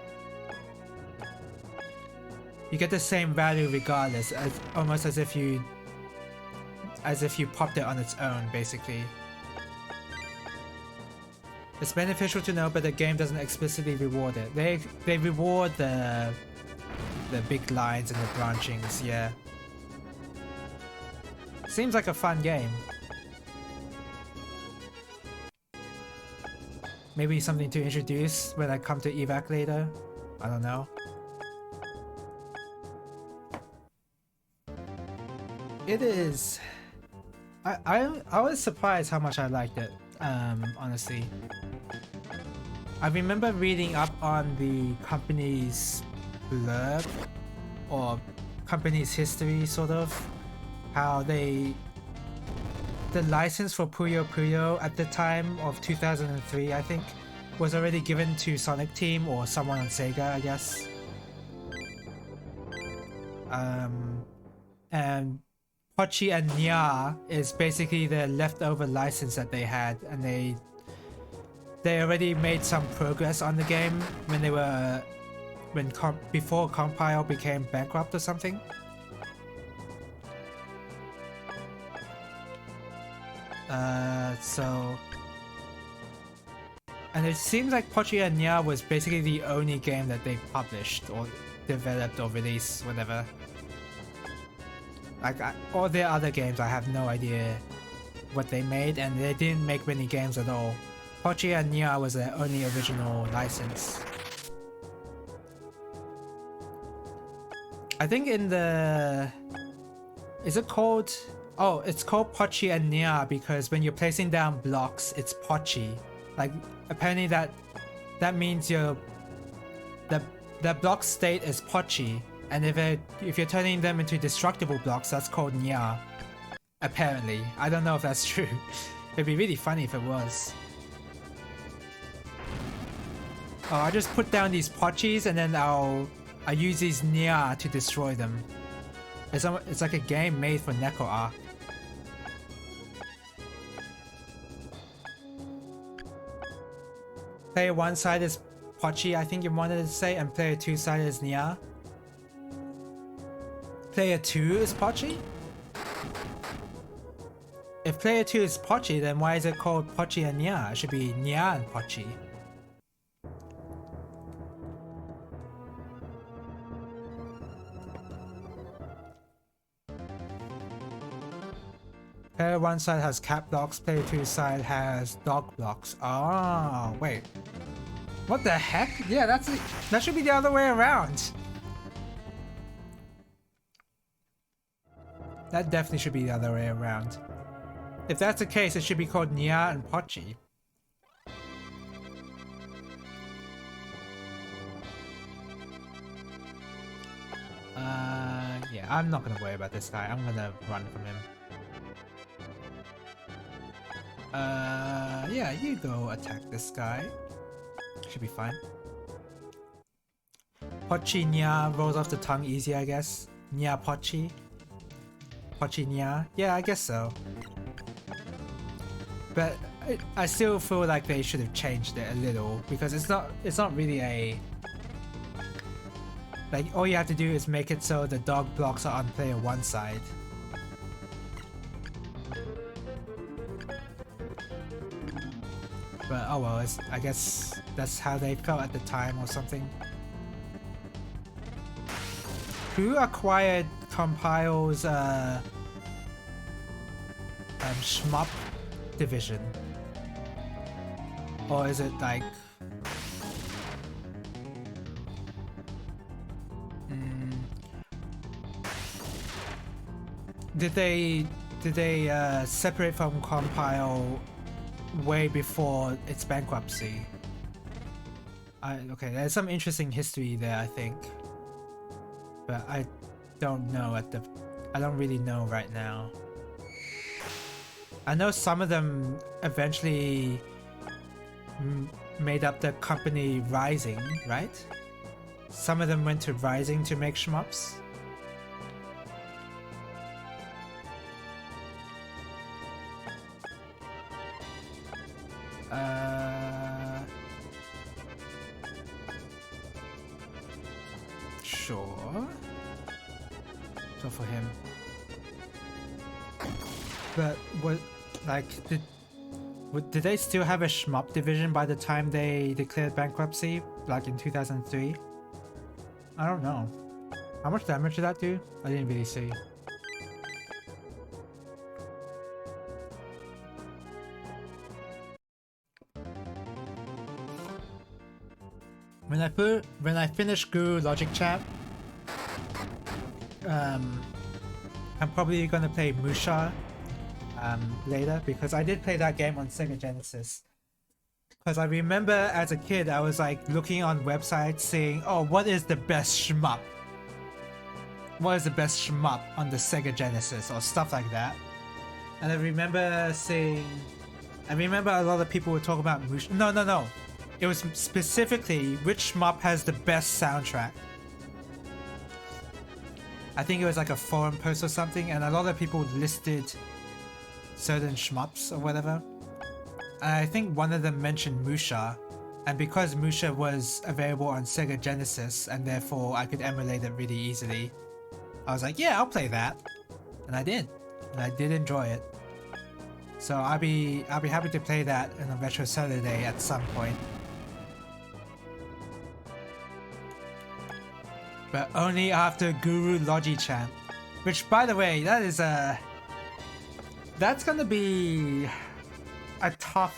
You get the same value regardless, almost as if you popped it on its own, basically. It's beneficial to know, but the game doesn't explicitly reward it. They reward the big lines and the branchings, yeah. Seems like a fun game. Maybe something to introduce when I come to evac later. I don't know. It is. I was surprised how much I liked it. Honestly. I remember reading up on the company's blurb or company's history, sort of, how the license for Puyo Puyo at the time of 2003, I think, was already given to Sonic Team or someone on Sega, I guess. And Pochi and Nya is basically the leftover license that they had, and they already made some progress on the game before Compile became bankrupt or something. And it seems like Pochi and Nya was basically the only game that they published or developed or released, whatever. Like all their other games, I have no idea what they made, and they didn't make many games at all. Pochi and Nya was their only original license. I think in the... Is it called... Oh, it's called Pochi and Nya because when you're placing down blocks, it's Pochi. Like, apparently that means the block state is Pochi. And if you're turning them into destructible blocks, that's called Nya. Apparently. I don't know if that's true. It'd be really funny if it was. Oh, I just put down these Pochis and then I use these Nya to destroy them. It's like a game made for Neko Arc. Player 1 side is Pochi, I think you wanted to say, and player 2 side is Nya. Player 2 is Pochi? If player 2 is Pochi, then why is it called Pochi and Nya? It should be Nya and Pochi. Player 1 side has cat blocks, player 2 side has dog blocks. Oh, wait. What the heck? Yeah, that should be the other way around. That definitely should be the other way around. If that's the case, it should be called Nya and Pochi. Yeah, I'm not gonna worry about this guy. I'm gonna run from him. Yeah, you go attack this guy. Should be fine. Pochi Nya rolls off the tongue easy, I guess. Nya Pochi. Pochi Nya. Yeah, I guess so. But I still feel like they should have changed it a little because it's not really a, like, all you have to do is make it so the dog blocks are on player 1 side. But oh well, I guess that's how they felt at the time or something. Who acquired Compile's shmup division? Or is it like... Did they separate from Compile way before its bankruptcy? Okay, there's some interesting history there, I think. But I don't know I don't really know right now. I know some of them eventually made up the company Rising, right? Some of them went to Rising to make shmups. Sure. So for him. But what, like, did they still have a shmup division by the time they declared bankruptcy, like in 2003? I don't know. How much damage did that do? I didn't really see. When I finish Guru Logic Chat, I'm probably gonna play Musha later, because I did play that game on Sega Genesis. Because I remember as a kid, I was like looking on websites saying, oh, what is the best shmup? What is the best shmup on the Sega Genesis or stuff like that? And I remember saying, I remember a lot of people were talking about Musha. No. It was specifically which shmup has the best soundtrack. I think it was like a forum post or something, and a lot of people listed certain shmups or whatever. And I think one of them mentioned Musha, and because Musha was available on Sega Genesis and therefore I could emulate it really easily, I was like, yeah, I'll play that. And I did. And I did enjoy it. So I'll be happy to play that in a Retro Saturday at some point. But only after Guru Logi Chan. Which, by the way, that is that's gonna be a tough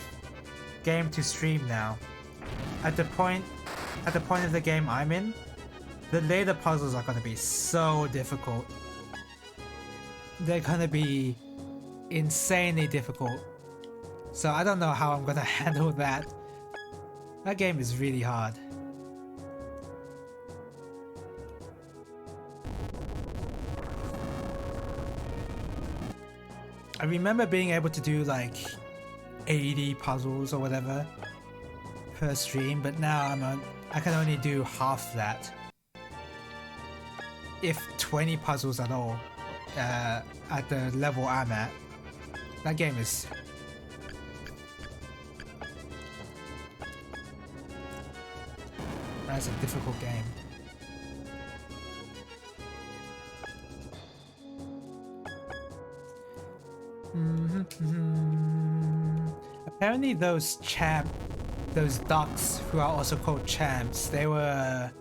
game to stream now. At the point of the game I'm in, the later puzzles are gonna be so difficult. They're gonna be insanely difficult. So I don't know how I'm gonna handle that. That game is really hard. I remember being able to do like 80 puzzles or whatever per stream, but now I can only do half that. If 20 puzzles at all, at the level I'm at. That game is... That's a difficult game. Apparently those ducks who are also called champs, they were...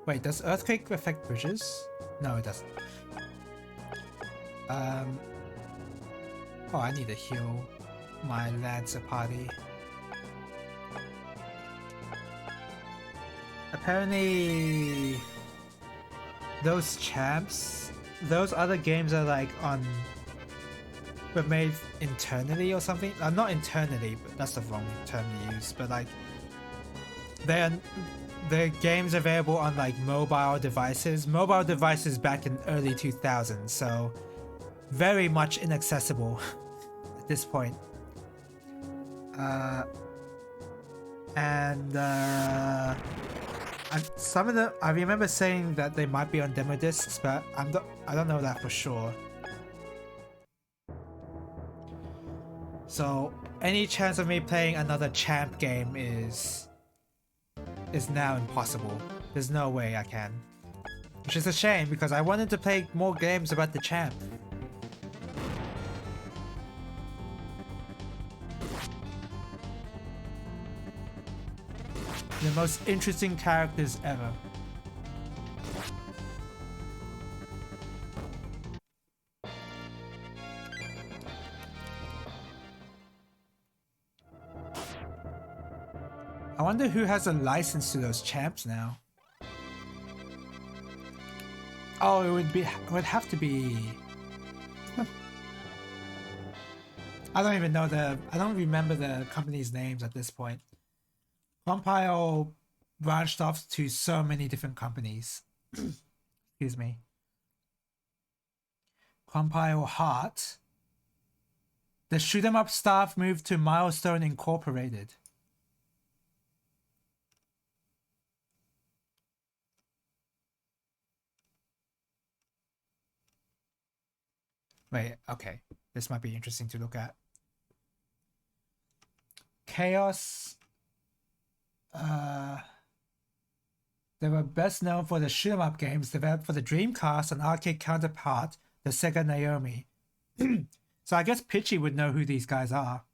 Wait, does earthquake affect bridges? No, it doesn't. Oh, I need to heal my Lancer party. Apparently those champs, those other games are like on were made internally or something. Not internally, but that's the wrong term to use. But like, they're the games available on like mobile devices back in early 2000s, so very much inaccessible at this point. And some of them, I remember saying that they might be on demo discs, but I don't know that for sure. So any chance of me playing another Champ game is now impossible. There's no way I can. Which is a shame because I wanted to play more games about the Champ. The most interesting characters ever. I wonder who has a license to those champs now. Oh, it would have to be. I don't even know I don't remember the company's names at this point. Compile branched off to so many different companies. Excuse me. Compile Heart. The shoot 'em up staff moved to Milestone Incorporated. Wait, okay. This might be interesting to look at. Chaos. They were best known for the shoot 'em up games developed for the Dreamcast and arcade counterpart, the Sega Naomi. So I guess Pitchy would know who these guys are.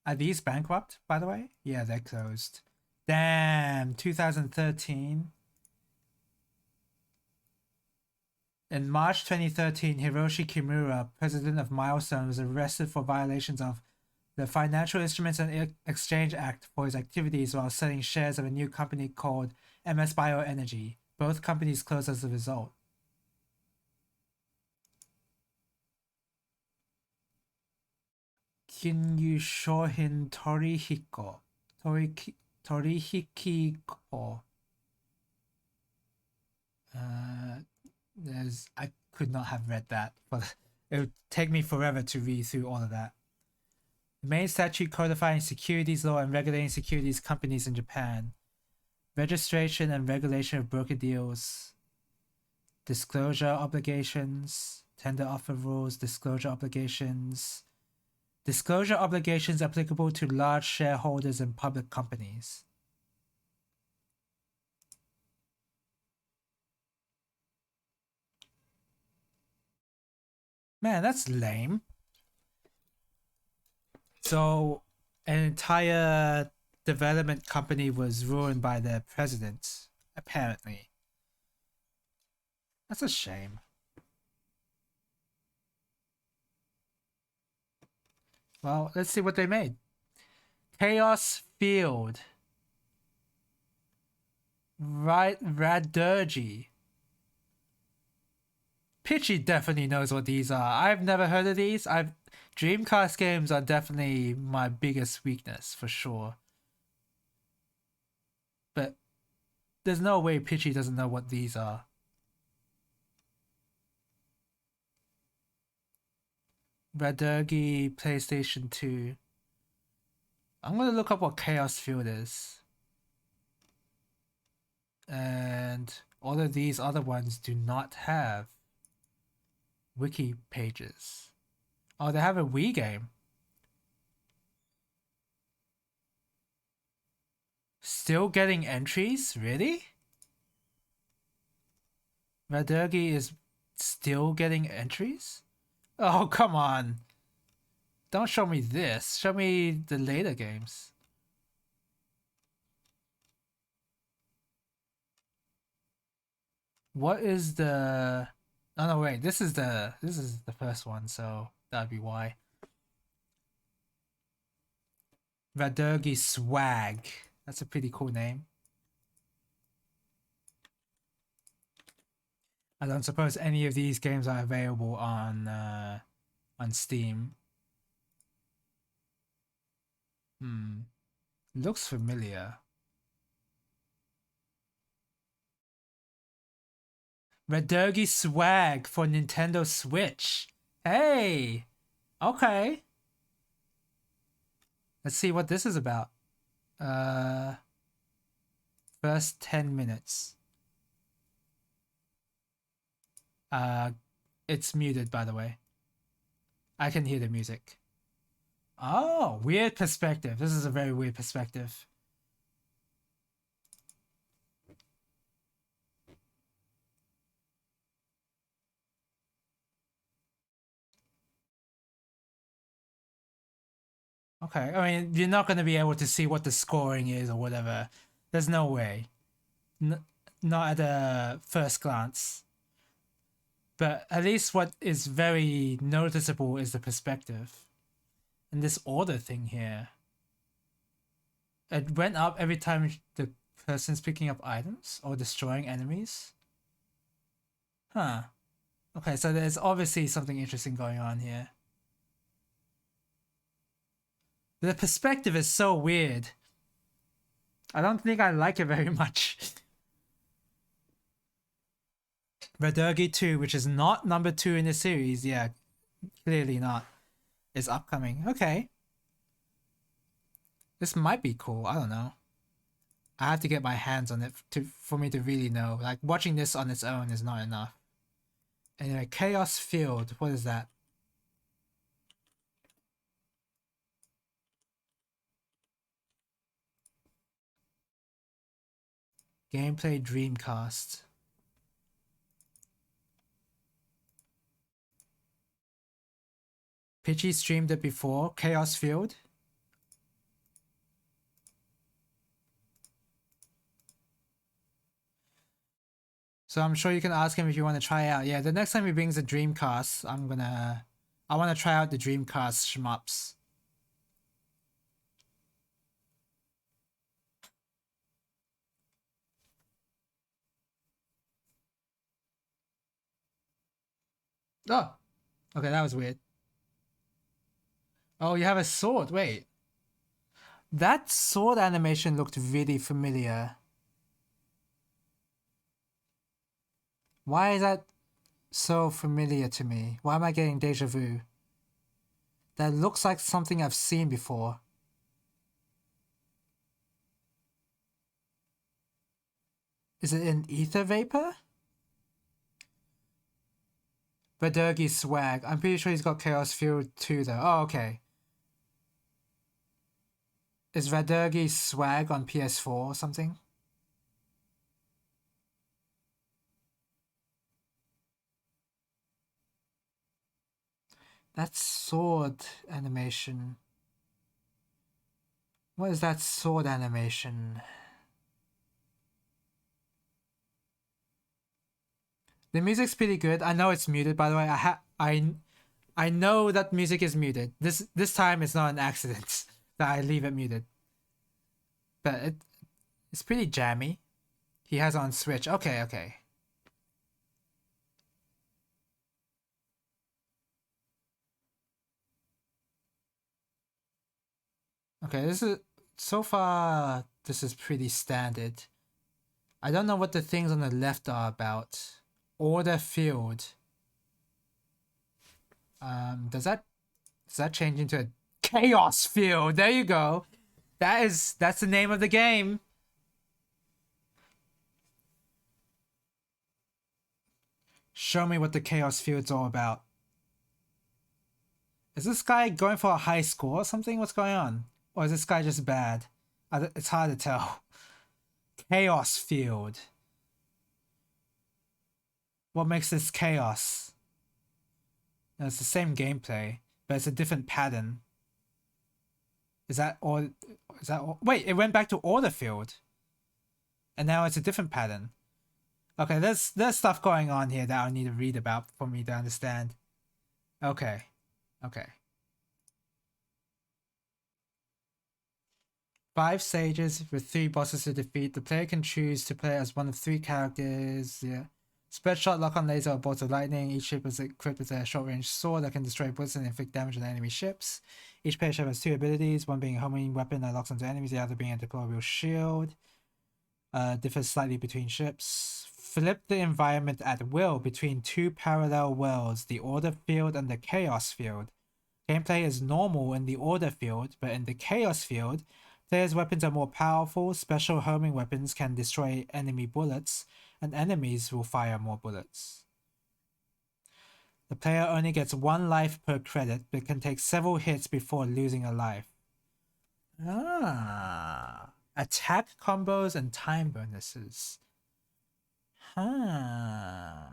Are these bankrupt, by the way? Yeah, they're closed. Damn, 2013. In March 2013, Hiroshi Kimura, president of Milestone, was arrested for violations of the Financial Instruments and Exchange Act for his activities while selling shares of a new company called MS Bioenergy. Both companies closed as a result. Kinyu Shohin Torihiko. Torihiko. I could not have read that, but it would take me forever to read through all of that. The main statute codifying securities law and regulating securities companies in Japan. Registration and regulation of broker deals. Disclosure obligations. Tender offer rules. Disclosure obligations. Disclosure obligations applicable to large shareholders in public companies. Man, that's lame. So, an entire development company was ruined by the president, apparently. That's a shame. Well, let's see what they made. Chaos Field. Radurgy. Pitchy definitely knows what these are. I've never heard of these. Dreamcast games are definitely my biggest weakness, for sure. But there's no way Pitchy doesn't know what these are. Radurgy, PlayStation 2. I'm gonna look up what Chaos Field is. And all of these other ones do not have wiki pages. Oh, they have a Wii game. Still getting entries? Really? Radurgy is still getting entries? Oh, come on. Don't show me this. Show me the later games. What is the... Oh, no, wait. This is the first one, so that'd be why. Radurgy Swag. That's a pretty cool name. I don't suppose any of these games are available on on Steam. Looks familiar. Radogi swag for Nintendo Switch. Hey! Okay. Let's see what this is about. First 10 minutes. It's muted, by the way. I can hear the music. Oh, weird perspective. This is a very weird perspective. Okay, I mean, you're not going to be able to see what the scoring is or whatever. There's no way. Not at a first glance. But at least what is very noticeable is the perspective. And this order thing here. It went up every time the person's picking up items or destroying enemies. Huh. Okay, so there's obviously something interesting going on here. The perspective is so weird. I don't think I like it very much. Radogi 2, which is not number 2 in the series, yeah, clearly not, is upcoming. Okay. This might be cool, I don't know. I have to get my hands on it for me to really know. Like, watching this on its own is not enough. Anyway, Chaos Field, what is that? Gameplay Dreamcast. Pidgey streamed it before, Chaos Field. So I'm sure you can ask him if you want to try out. Yeah, the next time he brings a Dreamcast, I want to try out the Dreamcast shmups. Oh, okay, that was weird. Oh, you have a sword. Wait. That sword animation looked really familiar. Why is that so familiar to me? Why am I getting deja vu? That looks like something I've seen before. Is it an ether vapor? Badergi swag. I'm pretty sure he's got Chaos Field too though. Oh, okay. Is Radergi swag on PS4 or something? That sword animation. What is that sword animation? The music's pretty good. I know it's muted, by the way. I know that music is muted. This time it's not an accident that I leave it muted. But it's pretty jammy. He has on Switch. Okay, okay. Okay, this is so far this is pretty standard. I don't know what the things on the left are about. Order field. Does that change into a chaos field? There you go. That's the name of the game. Show me what the chaos field's all about. Is this guy going for a high score or something? What's going on? Or is this guy just bad? It's hard to tell. Chaos field. What makes this chaos? No, it's the same gameplay, but it's a different pattern. Is that all? Is that all? Wait, it went back to order field, and now it's a different pattern. Okay, there's stuff going on here that I need to read about for me to understand. Okay, okay. 5 stages with 3 bosses to defeat. The player can choose to play as one of 3 characters. Yeah. Spread shot, lock on laser, or bolts of lightning. Each ship is equipped with a short range sword that can destroy bullets and inflict damage on enemy ships. Each player ship has 2 abilities, one being a homing weapon that locks onto enemies, the other being a deployable shield. Differs slightly between ships. Flip the environment at will between 2 parallel worlds, the order field and the chaos field. Gameplay is normal in the order field, but in the chaos field, players' weapons are more powerful, special homing weapons can destroy enemy bullets, and enemies will fire more bullets. The player only gets 1 life per credit, but can take several hits before losing a life. Ah. Attack combos and time bonuses. Huh.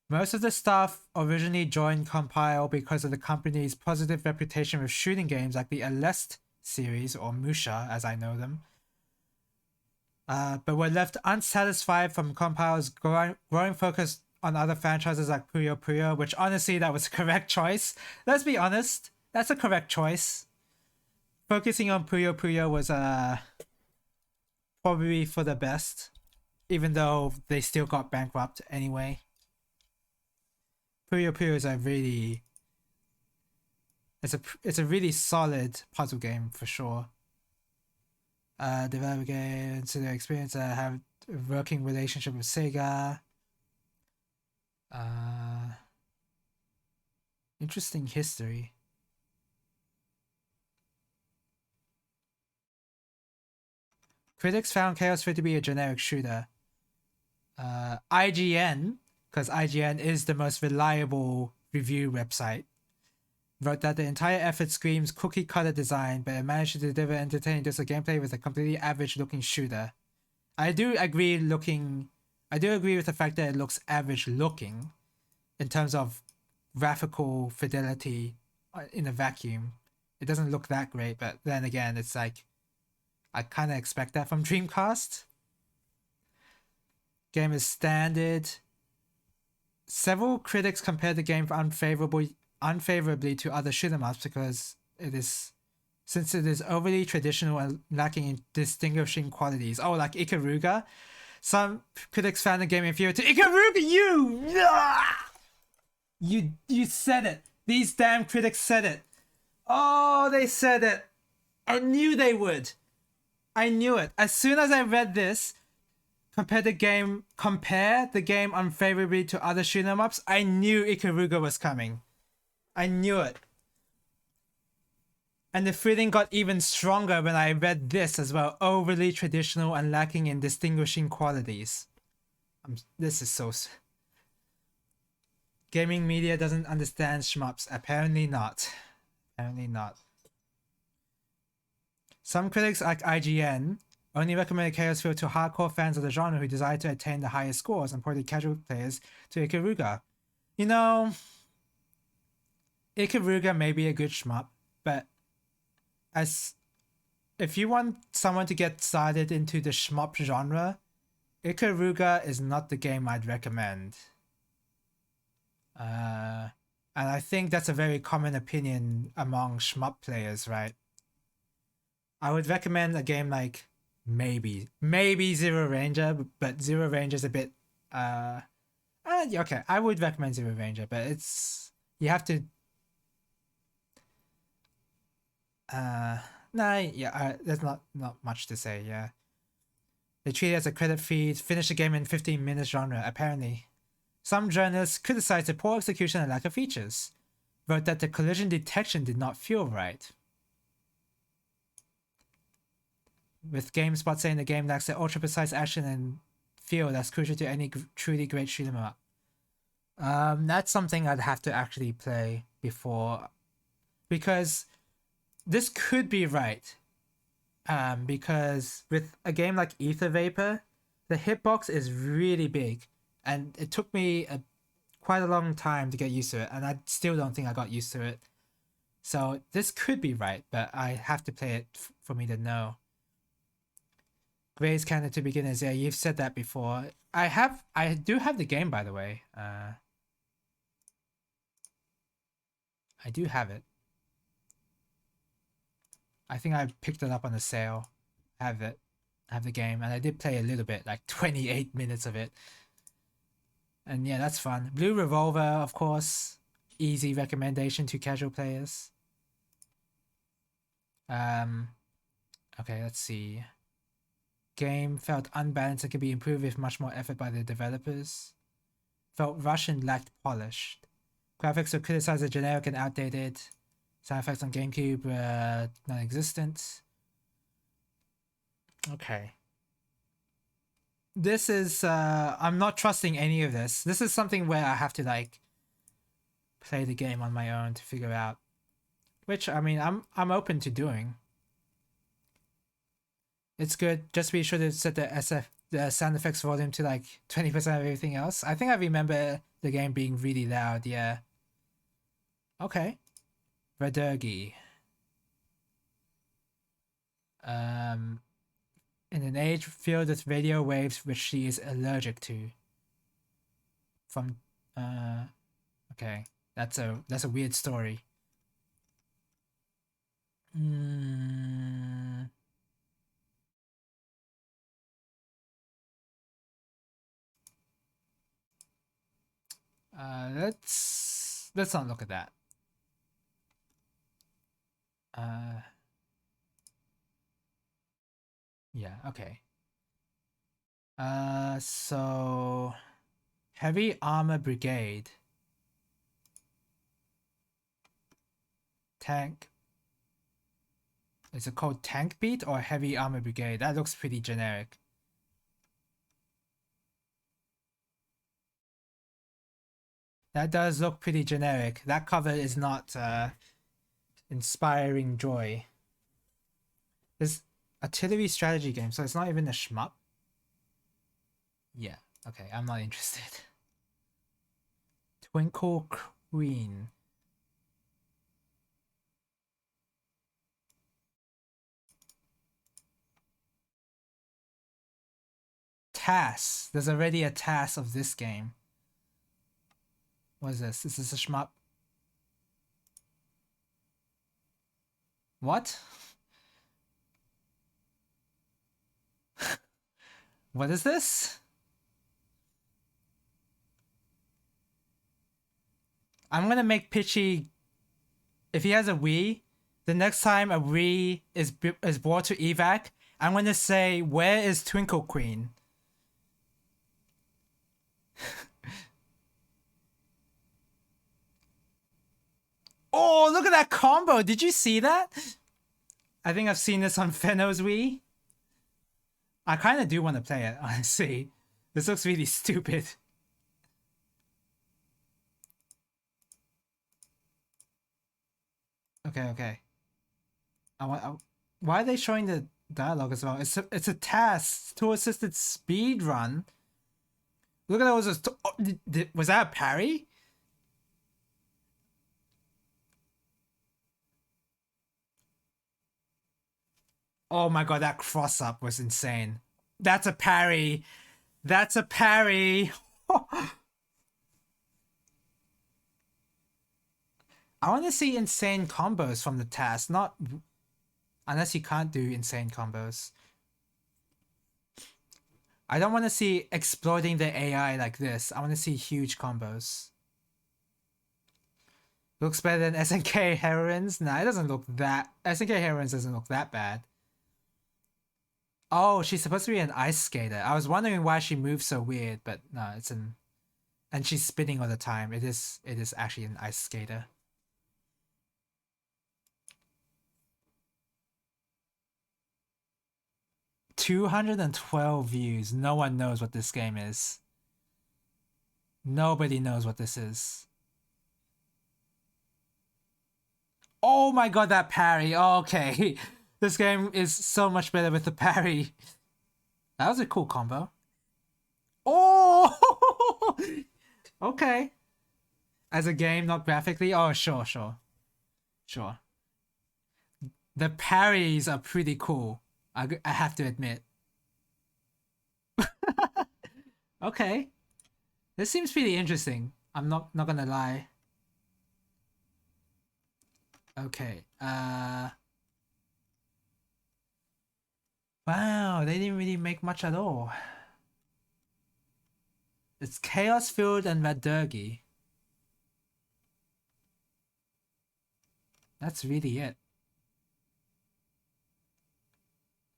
Most of the staff originally joined Compile because of the company's positive reputation with shooting games like the Aleste series, or Musha as I know them. But were left unsatisfied from Compile's growing focus on other franchises like Puyo Puyo, which honestly, that was a correct choice. Let's be honest, that's a correct choice. Focusing on Puyo Puyo was probably for the best, even though they still got bankrupt anyway. Puyo Puyo is a really... It's a really solid puzzle game for sure. Developer games to their experience have a working relationship with Sega. Interesting history. Critics found Chaos Fear to be a generic shooter. IGN, because IGN is the most reliable review website, wrote that the entire effort screams cookie-cutter design, but it managed to deliver entertaining dose of gameplay with a completely average-looking shooter. I do agree with the fact that it looks average-looking in terms of graphical fidelity in a vacuum. It doesn't look that great, but then again, it's like I kind of expect that from Dreamcast. Game is standard. Several critics compared the game unfavorably to other shoot 'em ups because since it is overly traditional and lacking in distinguishing qualities. Oh, like Ikaruga. Some critics found the game inferior to Ikaruga. You said it. These damn critics said it. Oh, they said it. I knew they would. I knew it. As soon as I read this, compare the game unfavorably to other shoot 'em ups, I knew Ikaruga was coming. I knew it. And the feeling got even stronger when I read this as well. Overly traditional and lacking in distinguishing qualities. This is so... Gaming media doesn't understand shmups. Apparently not. Apparently not. Some critics like IGN only recommended Chaos Field to hardcore fans of the genre who desire to attain the highest scores and pointed casual players to Ikaruga. You know, Ikaruga may be a good shmup, but if you want someone to get started into the shmup genre, Ikaruga is not the game I'd recommend. And I think that's a very common opinion among shmup players, right? I would recommend a game like maybe Zero Ranger, but Zero Ranger is a bit okay, I would recommend Zero Ranger, but you have to there's not much to say. Yeah, they treat it as a credit feed, finish the game in 15 minutes genre. Apparently, some journalists criticized the poor execution and lack of features, wrote that the collision detection did not feel right, with GameSpot saying the game lacks the ultra precise action and feel that's crucial to any truly great shoot 'em up. That's something I'd have to actually play before, because this could be right. Because with a game like Ether Vapor, the hitbox is really big, and it took me quite a long time to get used to it, and I still don't think I got used to it. So this could be right, but I have to play it for me to know. Gray's Canon to beginners. Yeah, you've said that before. I do have the game, by the way. I do have it. I think I picked it up on a sale. I have it. have the game, and I did play a little bit, like 28 minutes of it. And yeah, that's fun. Blue Revolver, of course, easy recommendation to casual players. Okay, let's see. Game felt unbalanced and could be improved with much more effort by the developers. Felt rushed and lacked polish. Graphics were criticized as generic and outdated. Sound effects on GameCube were non-existent. Okay. This is I'm not trusting any of this. This is something where I have to like play the game on my own to figure out. Which I mean I'm open to doing. It's good. Just be sure to set the sound effects volume to like 20% of everything else. I think I remember the game being really loud, yeah. Okay. Radurgi. In an age filled with radio waves which she is allergic to. From okay. That's a weird story. Let's not look at that. Yeah, okay. So Heavy Armor Brigade. Tank. Is it called Tank Beat or Heavy Armor Brigade? That looks pretty generic. That does look pretty generic. That cover is not inspiring joy. This artillery strategy game, so it's not even a shmup. Yeah, okay, I'm not interested. Twinkle Queen. TAS. There's already a TAS of this game. What is this? Is this a shmup? What? What is this? I'm gonna make Pitchy. If he has a Wii, the next time a Wii is brought to evac, I'm gonna say, "Where is Twinkle Queen?" Oh, look at that combo! Did you see that? I think I've seen this on Fenno's Wii. I kind of do want to play it, honestly. This looks really stupid. Okay. Why are they showing the dialogue as well? It's a task, tool-assisted speed run. Look at those. Was that a parry? Oh my god, that cross up was insane. That's a parry. That's a parry. I want to see insane combos from the task, not unless you can't do insane combos. I don't want to see exploiting the AI like this. I want to see huge combos. Looks better than SNK Heroines? Nah, it doesn't look that... SNK Heroines doesn't look that bad. Oh, she's supposed to be an ice skater. I was wondering why she moves so weird, but no, it's an... And she's spinning all the time. It is actually an ice skater. $212 views. No one knows what this game is. Nobody knows what this is. Oh my god, that parry. Oh, okay. This game is so much better with the parry. That was a cool combo. Oh! Okay. As a game, not graphically. Oh, sure. The parries are pretty cool. I have to admit. Okay. This seems pretty interesting. I'm not gonna lie. Okay. Wow, they didn't really make much at all. It's Chaos Field and Vadurgi. That's really it.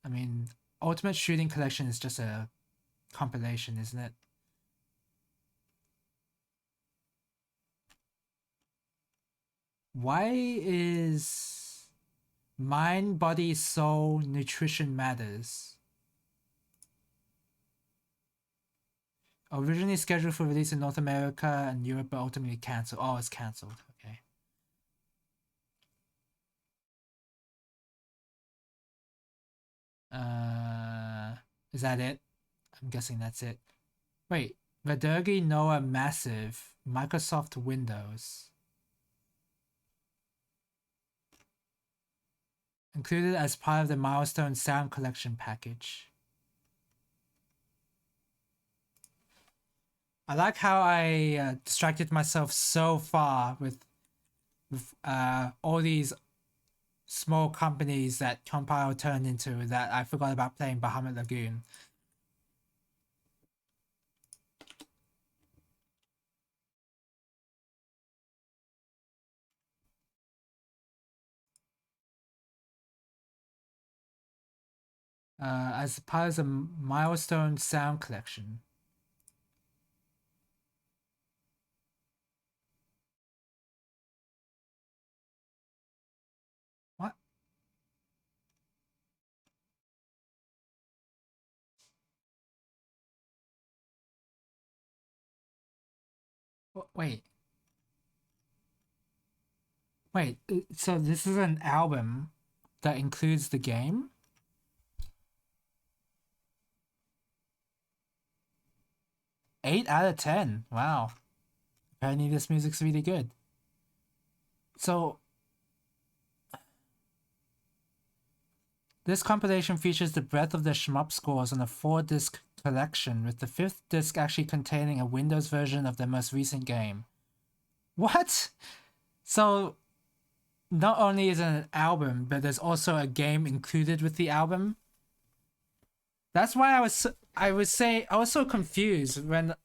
I mean, Ultimate Shooting Collection is just a compilation, isn't it? Why is Mind, Body, Soul, Nutrition Matters? Originally scheduled for release in North America and Europe, but ultimately cancelled. Oh, it's cancelled. Okay. Is that it? I'm guessing that's it. Wait, Vadurgi Noah Massive, Microsoft Windows. Included as part of the Milestone Sound Collection package. I like how I distracted myself so far with all these small companies that Compile turned into that I forgot about playing Bahamut Lagoon. As part of the Milestone Sound Collection. What? Wait. Wait, so this is an album that includes the game? Eight out of 10. Wow. Apparently this music's really good. So this compilation features the breadth of the shmup scores on a 4-disc collection, with the 5th disc actually containing a Windows version of the most recent game. What? So not only is it an album, but there's also a game included with the album. That's why I was so confused when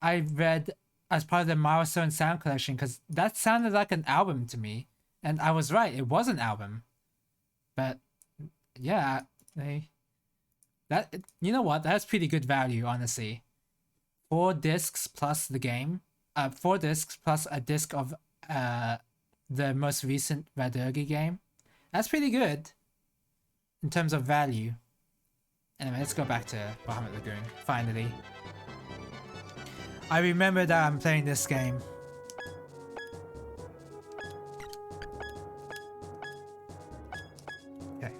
I read as part of the Milestone Sound Collection, because that sounded like an album to me, and I was right, it was an album. But yeah, you know what? That's pretty good value, honestly. 4 discs plus the game, 4 discs plus a disc of the most recent Vadurgi game. That's pretty good in terms of value. Anyway, let's go back to Bahamut Lagoon, finally. I remember that I'm playing this game. Okay.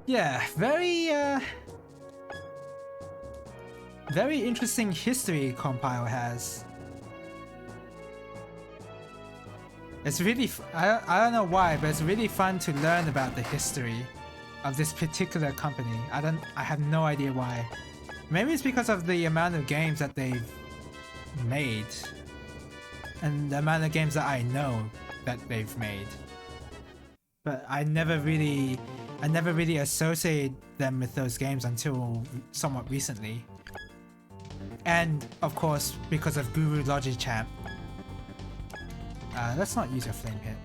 Yeah, very interesting history Compile has. It's really, I don't know why, but it's really fun to learn about the history of this particular company. I have no idea why. Maybe it's because of the amount of games that they've made and the amount of games that I know that they've made. But I never really associated them with those games until somewhat recently. And of course, because of Guru Logichamp. Let's not use your flame hit.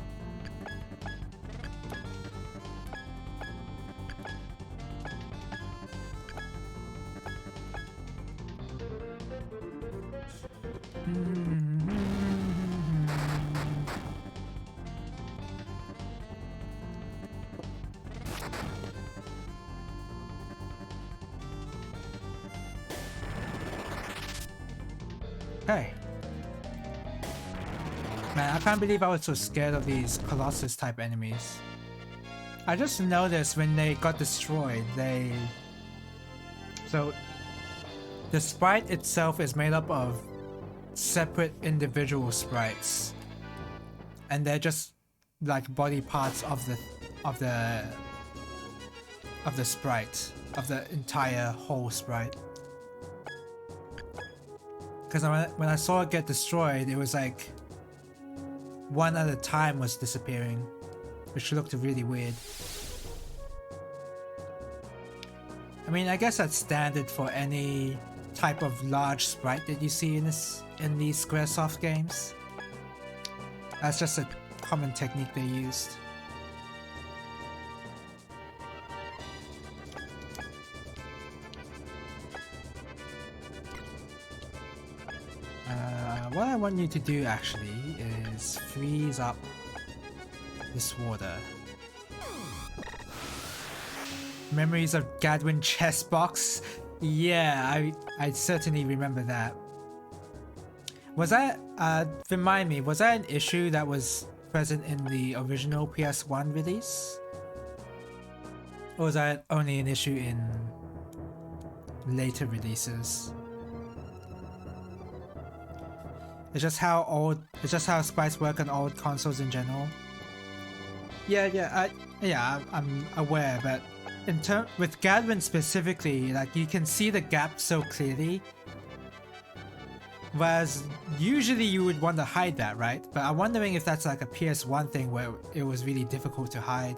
Okay. Man, I can't believe I was so scared of these Colossus type enemies. I just noticed when they got destroyed, so the sprite itself is made up of separate individual sprites. And they're just like body parts of the sprite, of the entire whole sprite. Because when I saw it get destroyed, it was like one at a time was disappearing, which looked really weird. mean, I guess that's standard for any type of large sprite that you see in these Squaresoft games. That's just a common technique they used. What I want you to do actually is freeze up this water. Memories of Gadwin chess box? Yeah, I certainly remember that. Was that, remind me, was that an issue that was present in the original PS1 release? Or was that only an issue in later releases? It's just how sprites work on old consoles in general. I'm aware, but with Gadwin specifically, like you can see the gap so clearly. Whereas usually you would want to hide that, right? But I'm wondering if that's like a PS1 thing where it was really difficult to hide.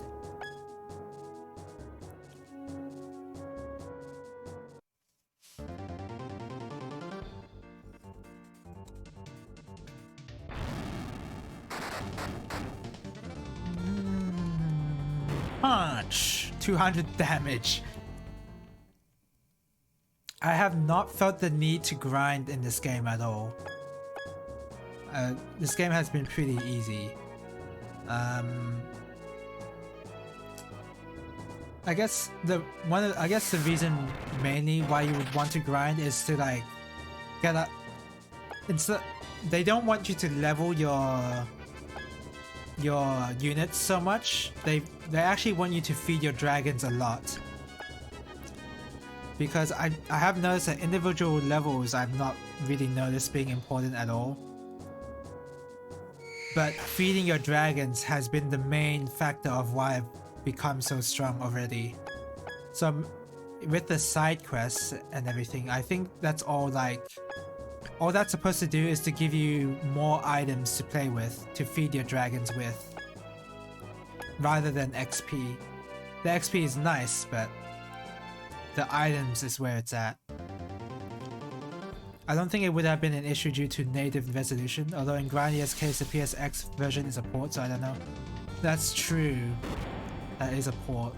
Punch! 200 damage. I have not felt the need to grind in this game at all. This game has been pretty easy. I guess the reason mainly why you would want to grind is to like get a. They don't want you to level your units so much. They actually want you to feed your dragons a lot. Because I have noticed that individual levels I've not really noticed being important at all. But feeding your dragons has been the main factor of why I've become so strong already. So with the side quests and everything, I think that's all that's supposed to do is to give you more items to play with, to feed your dragons with. Rather than XP. The XP is nice, but the items is where it's at. I don't think it would have been an issue due to native resolution, although in Grandia's case the PSX version is a port, so I don't know. That's true. That is a port.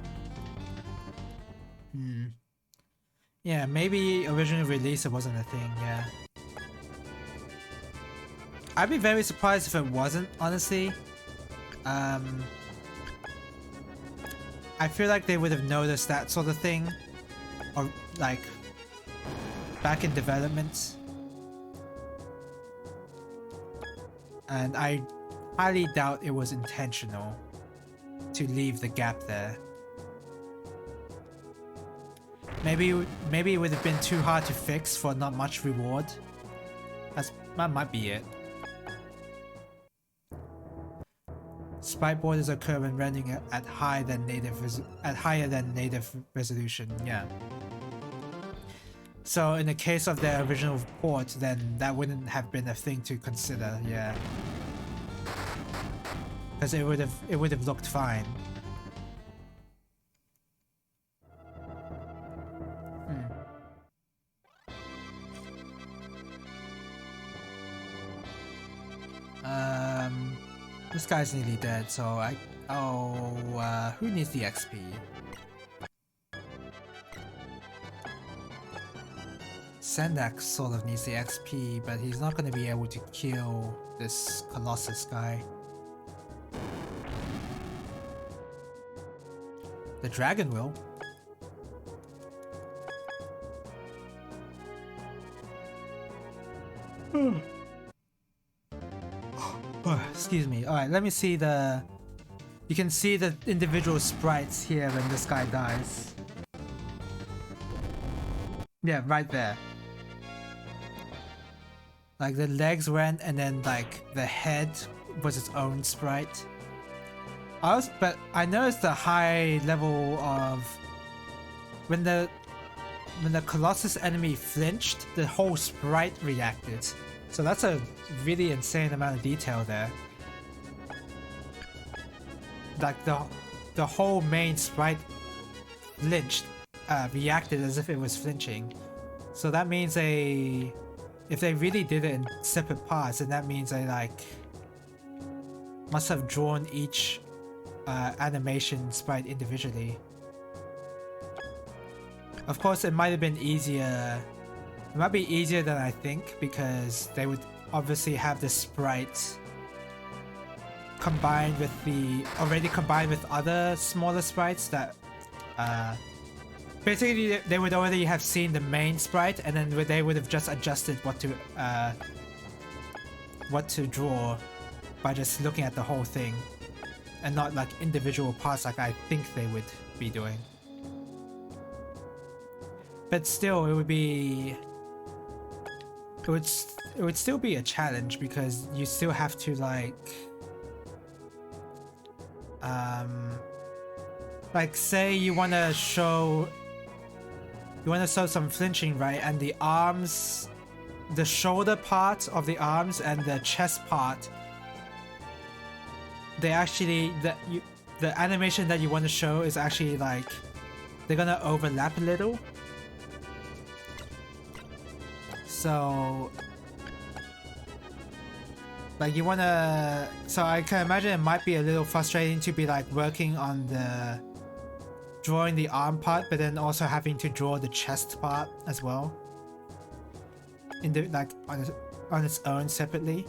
Yeah, maybe original release it wasn't a thing, yeah. I'd be very surprised if it wasn't, honestly. I feel like they would have noticed that sort of thing. Or like back in development, and I highly doubt it was intentional to leave the gap there. Maybe it would have been too hard to fix for not much reward. That might be it. Sprite borders occur when rendering at higher than native resolution. Yeah. So in the case of the original port, then that wouldn't have been a thing to consider. Yeah. Because it would have looked fine. This guy's nearly dead, so who needs the XP? Sendak sort of needs the XP, but he's not going to be able to kill this Colossus guy. The dragon will. Excuse me. Alright, let me see the... You can see the individual sprites here when this guy dies. Yeah, right there. Like the legs went and then like the head was its own sprite. But I noticed the high level of... When the Colossus enemy flinched, the whole sprite reacted. So that's a really insane amount of detail there. Like the whole main sprite flinched reacted as if it was flinching. So that means if they really did it in separate parts, then that means they like must have drawn each animation sprite individually. Of course, it might have been easier. It might be easier than I think because they would obviously have the sprite combined with other smaller sprites that basically they would already have seen the main sprite, and then they would have just adjusted what to draw by just looking at the whole thing and not like individual parts like I think they would be doing. But still, it would still be a challenge because you still have to like say you want to show some flinching, right? And the arms, the shoulder part of the arms and the chest part, they actually the animation that you want to show is actually like they're gonna overlap a little. So like you wanna, so I can imagine it might be a little frustrating to be like working on drawing the arm part, but then also having to draw the chest part as well, on its own separately,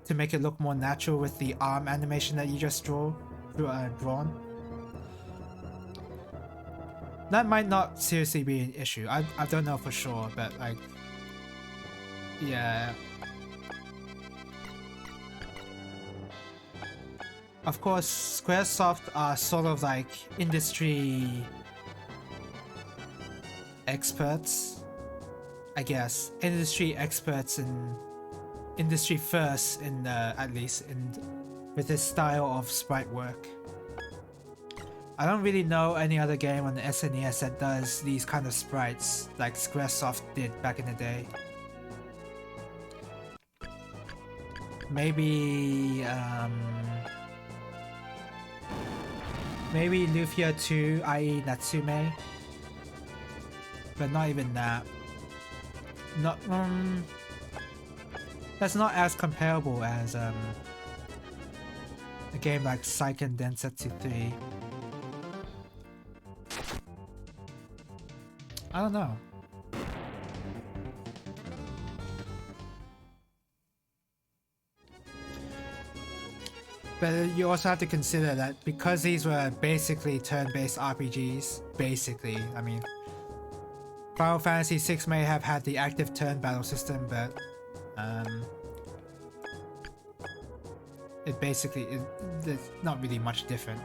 to make it look more natural with the arm animation that you just drawn. That might not seriously be an issue. I don't know for sure, but like, yeah. Of course, Squaresoft are sort of like industry experts, I guess. Industry experts and industry first in at least with this style of sprite work. I don't really know any other game on the SNES that does these kind of sprites like Squaresoft did back in the day. Maybe maybe Lufia 2, i.e. Natsume, but not even that. Not that's not as comparable as a game like Seiken Densetsu 3. I don't know. But you also have to consider that because these were basically turn-based RPGs, basically, I mean, Final Fantasy VI may have had the active turn battle system, but it's not really much different.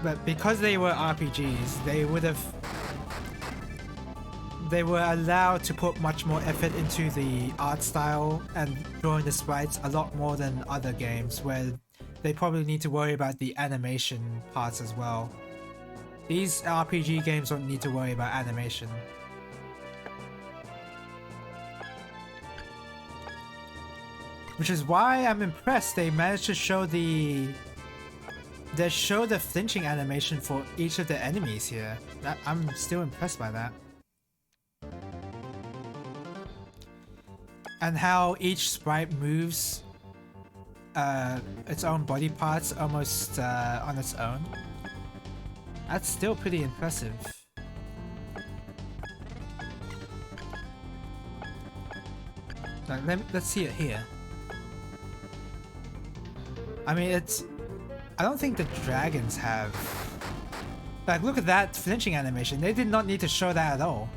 But because they were RPGs, they were allowed to put much more effort into the art style and drawing the sprites a lot more than other games where they probably need to worry about the animation parts as well. These RPG games don't need to worry about animation. Which is why I'm impressed they managed to show the flinching animation for each of the enemies here. I'm still impressed by that. And how each sprite moves its own body parts almost on its own. That's still pretty impressive. Let's see it here. I mean, I don't think the dragons have... Like, look at that flinching animation. They did not need to show that at all.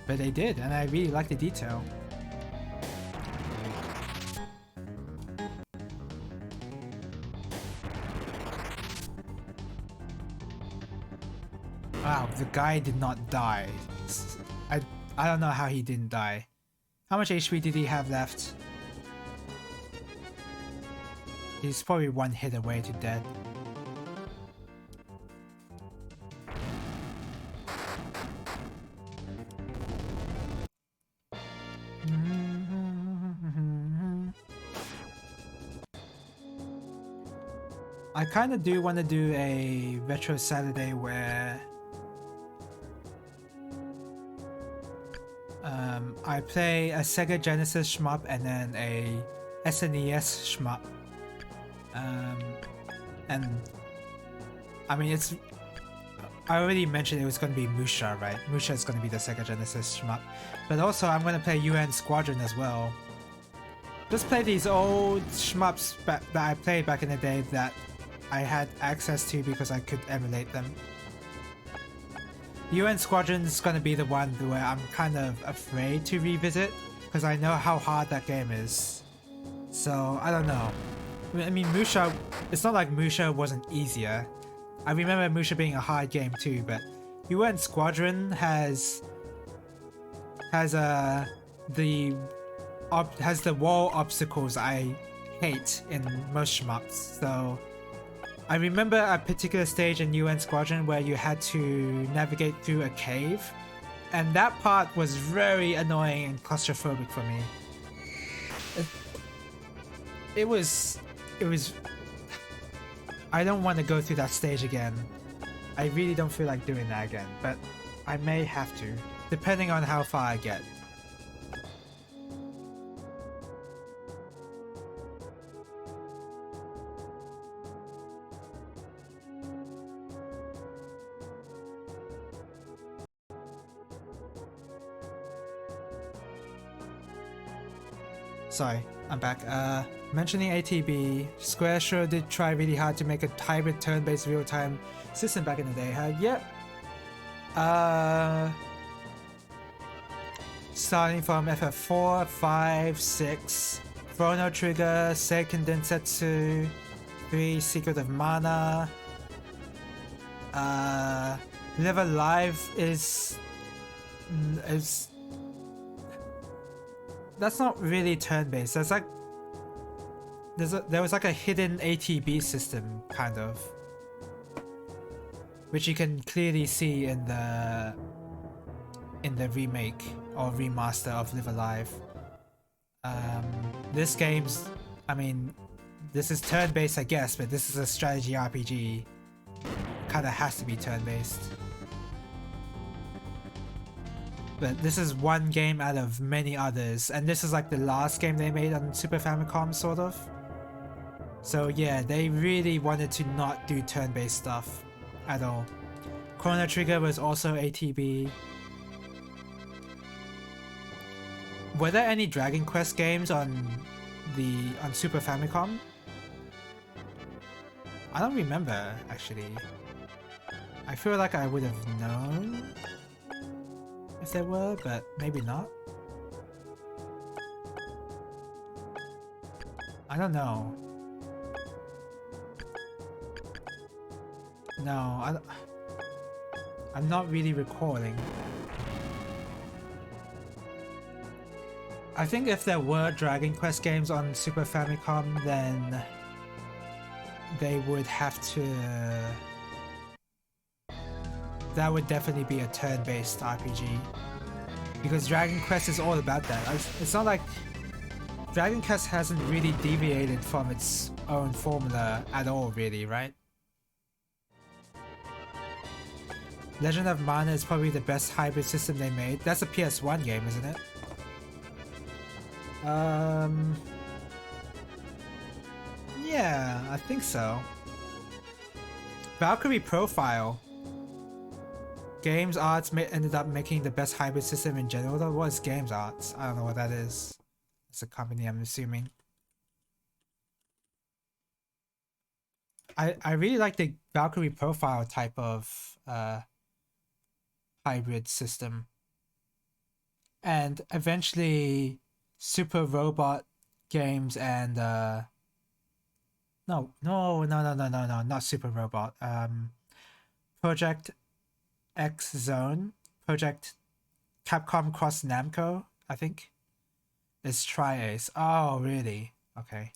But they did, and I really like the detail. Wow, the guy did not die. I don't know how he didn't die. How much HP did he have left? He's probably one hit away to dead. I kind of do want to do a retro Saturday where I play a Sega Genesis shmup and then a SNES shmup. And I mean, I already mentioned it was going to be Musha, right? Musha is going to be the Sega Genesis shmup. But also I'm going to play UN Squadron as well. Just play these old shmups that I played back in the day that I had access to because I could emulate them. UN Squadron is going to be the one where I'm kind of afraid to revisit because I know how hard that game is. So, I don't know. I mean, Musha, it's not like Musha wasn't easier. I remember Musha being a hard game too, but UN Squadron has the wall obstacles I hate in most shmups. So I remember a particular stage in UN Squadron where you had to navigate through a cave, and that part was very annoying and claustrophobic for me. It was I don't want to go through that stage again. I really don't feel like doing that again, but I may have to, depending on how far I get. Sorry, I'm back. Mentioning ATB, Square sure did try really hard to make a hybrid turn-based real-time system back in the day. Yep. Starting from FF4, 5, 6, Chrono Trigger, Seiken Densetsu, 3, Secret of Mana. Live Alive is that's not really turn-based. There's like there was like a hidden ATB system, kind of, which you can clearly see in the remake or remaster of Live Alive. This game's, I mean, this is turn-based, I guess, but this is a strategy RPG. Kinda has to be turn-based. But this is one game out of many others, and this is like the last game they made on Super Famicom, sort of. So yeah, they really wanted to not do turn-based stuff at all. Chrono Trigger was also ATB. Were there any Dragon Quest games on Super Famicom? I don't remember, actually. I feel like I would have known if there were, but maybe not. I don't know. No, I'm not really recalling. I think if there were Dragon Quest games on Super Famicom, then they would have to... That would definitely be a turn-based RPG. Because Dragon Quest is all about that. It's not like... Dragon Quest hasn't really deviated from its own formula at all, really, right? Legend of Mana is probably the best hybrid system they made. That's a PS1 game, isn't it? Yeah, I think so. Valkyrie Profile. Games Arts ended up making the best hybrid system in general. That was Games Arts. I don't know what that is. It's a company, I'm assuming. I really like the Valkyrie Profile type of hybrid system. And eventually Super Robot games and no, not Super Robot. Project X Zone, Project Capcom Cross Namco, I think, is Tri-Ace. Oh, really? Okay.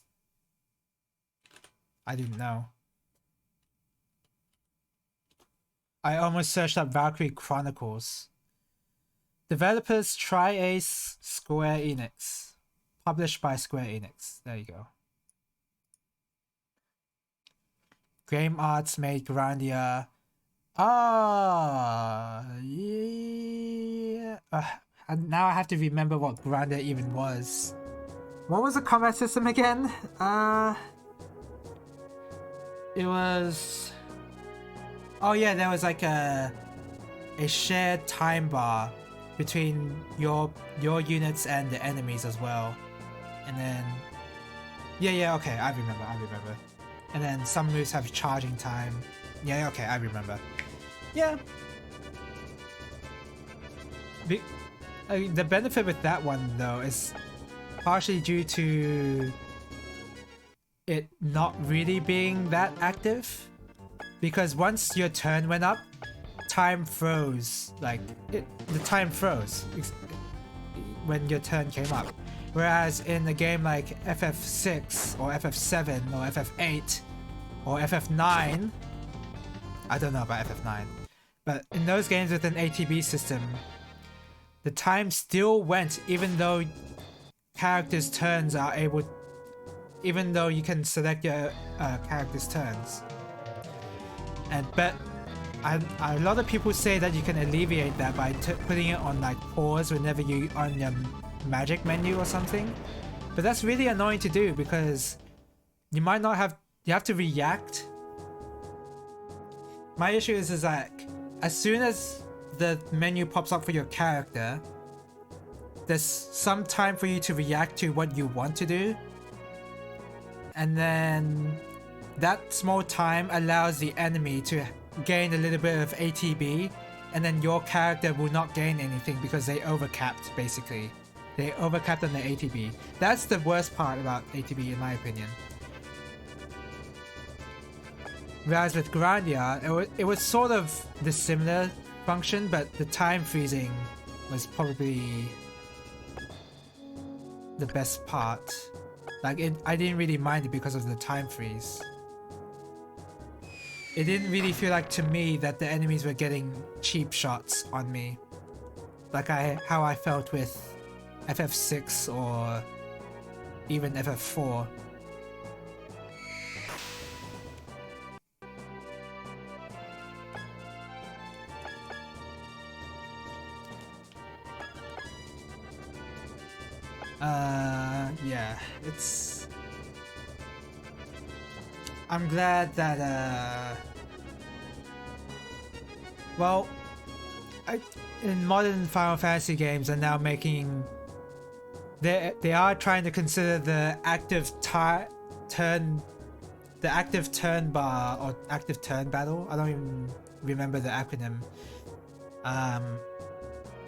I didn't know. I almost searched up Valkyrie Chronicles. Developers Tri-Ace, Square Enix. Published by Square Enix. There you go. Game Arts made Grandia. Ah, yeah. And now I have to remember what Grandia even was. What was the combat system again? It was. Oh yeah, there was like a shared time bar between your units and the enemies as well, and then yeah, okay, I remember. And then some moves have charging time. Yeah, okay, I remember. Yeah. The benefit with that one though is partially due to it not really being that active, because once your turn went up, time froze. Like the time froze when your turn came up. Whereas in a game like FF6 or FF7 or FF8 or FF9, I don't know about FF9, but in those games with an ATB system, the time still went even though characters' turns are able, even though you can select your character's turns. But a lot of people say that you can alleviate that by putting it on like pause whenever you on your magic menu or something. But that's really annoying to do because you might not have, you have to react. My issue is that as soon as the menu pops up for your character, there's some time for you to react to what you want to do, and then that small time allows the enemy to gain a little bit of ATB, and then your character will not gain anything because they overcapped, basically. They overcapped on the ATB. That's the worst part about ATB in my opinion. Whereas with Grandia, it was sort of the similar function, but the time freezing was probably the best part. Like I didn't really mind it because of the time freeze. It didn't really feel like to me that the enemies were getting cheap shots on me, like how I felt with FF6 or even FF4. Yeah, it's... I'm glad that, well, in modern Final Fantasy games are now making... They are trying to consider the active turn bar or active turn battle. I don't even remember the acronym.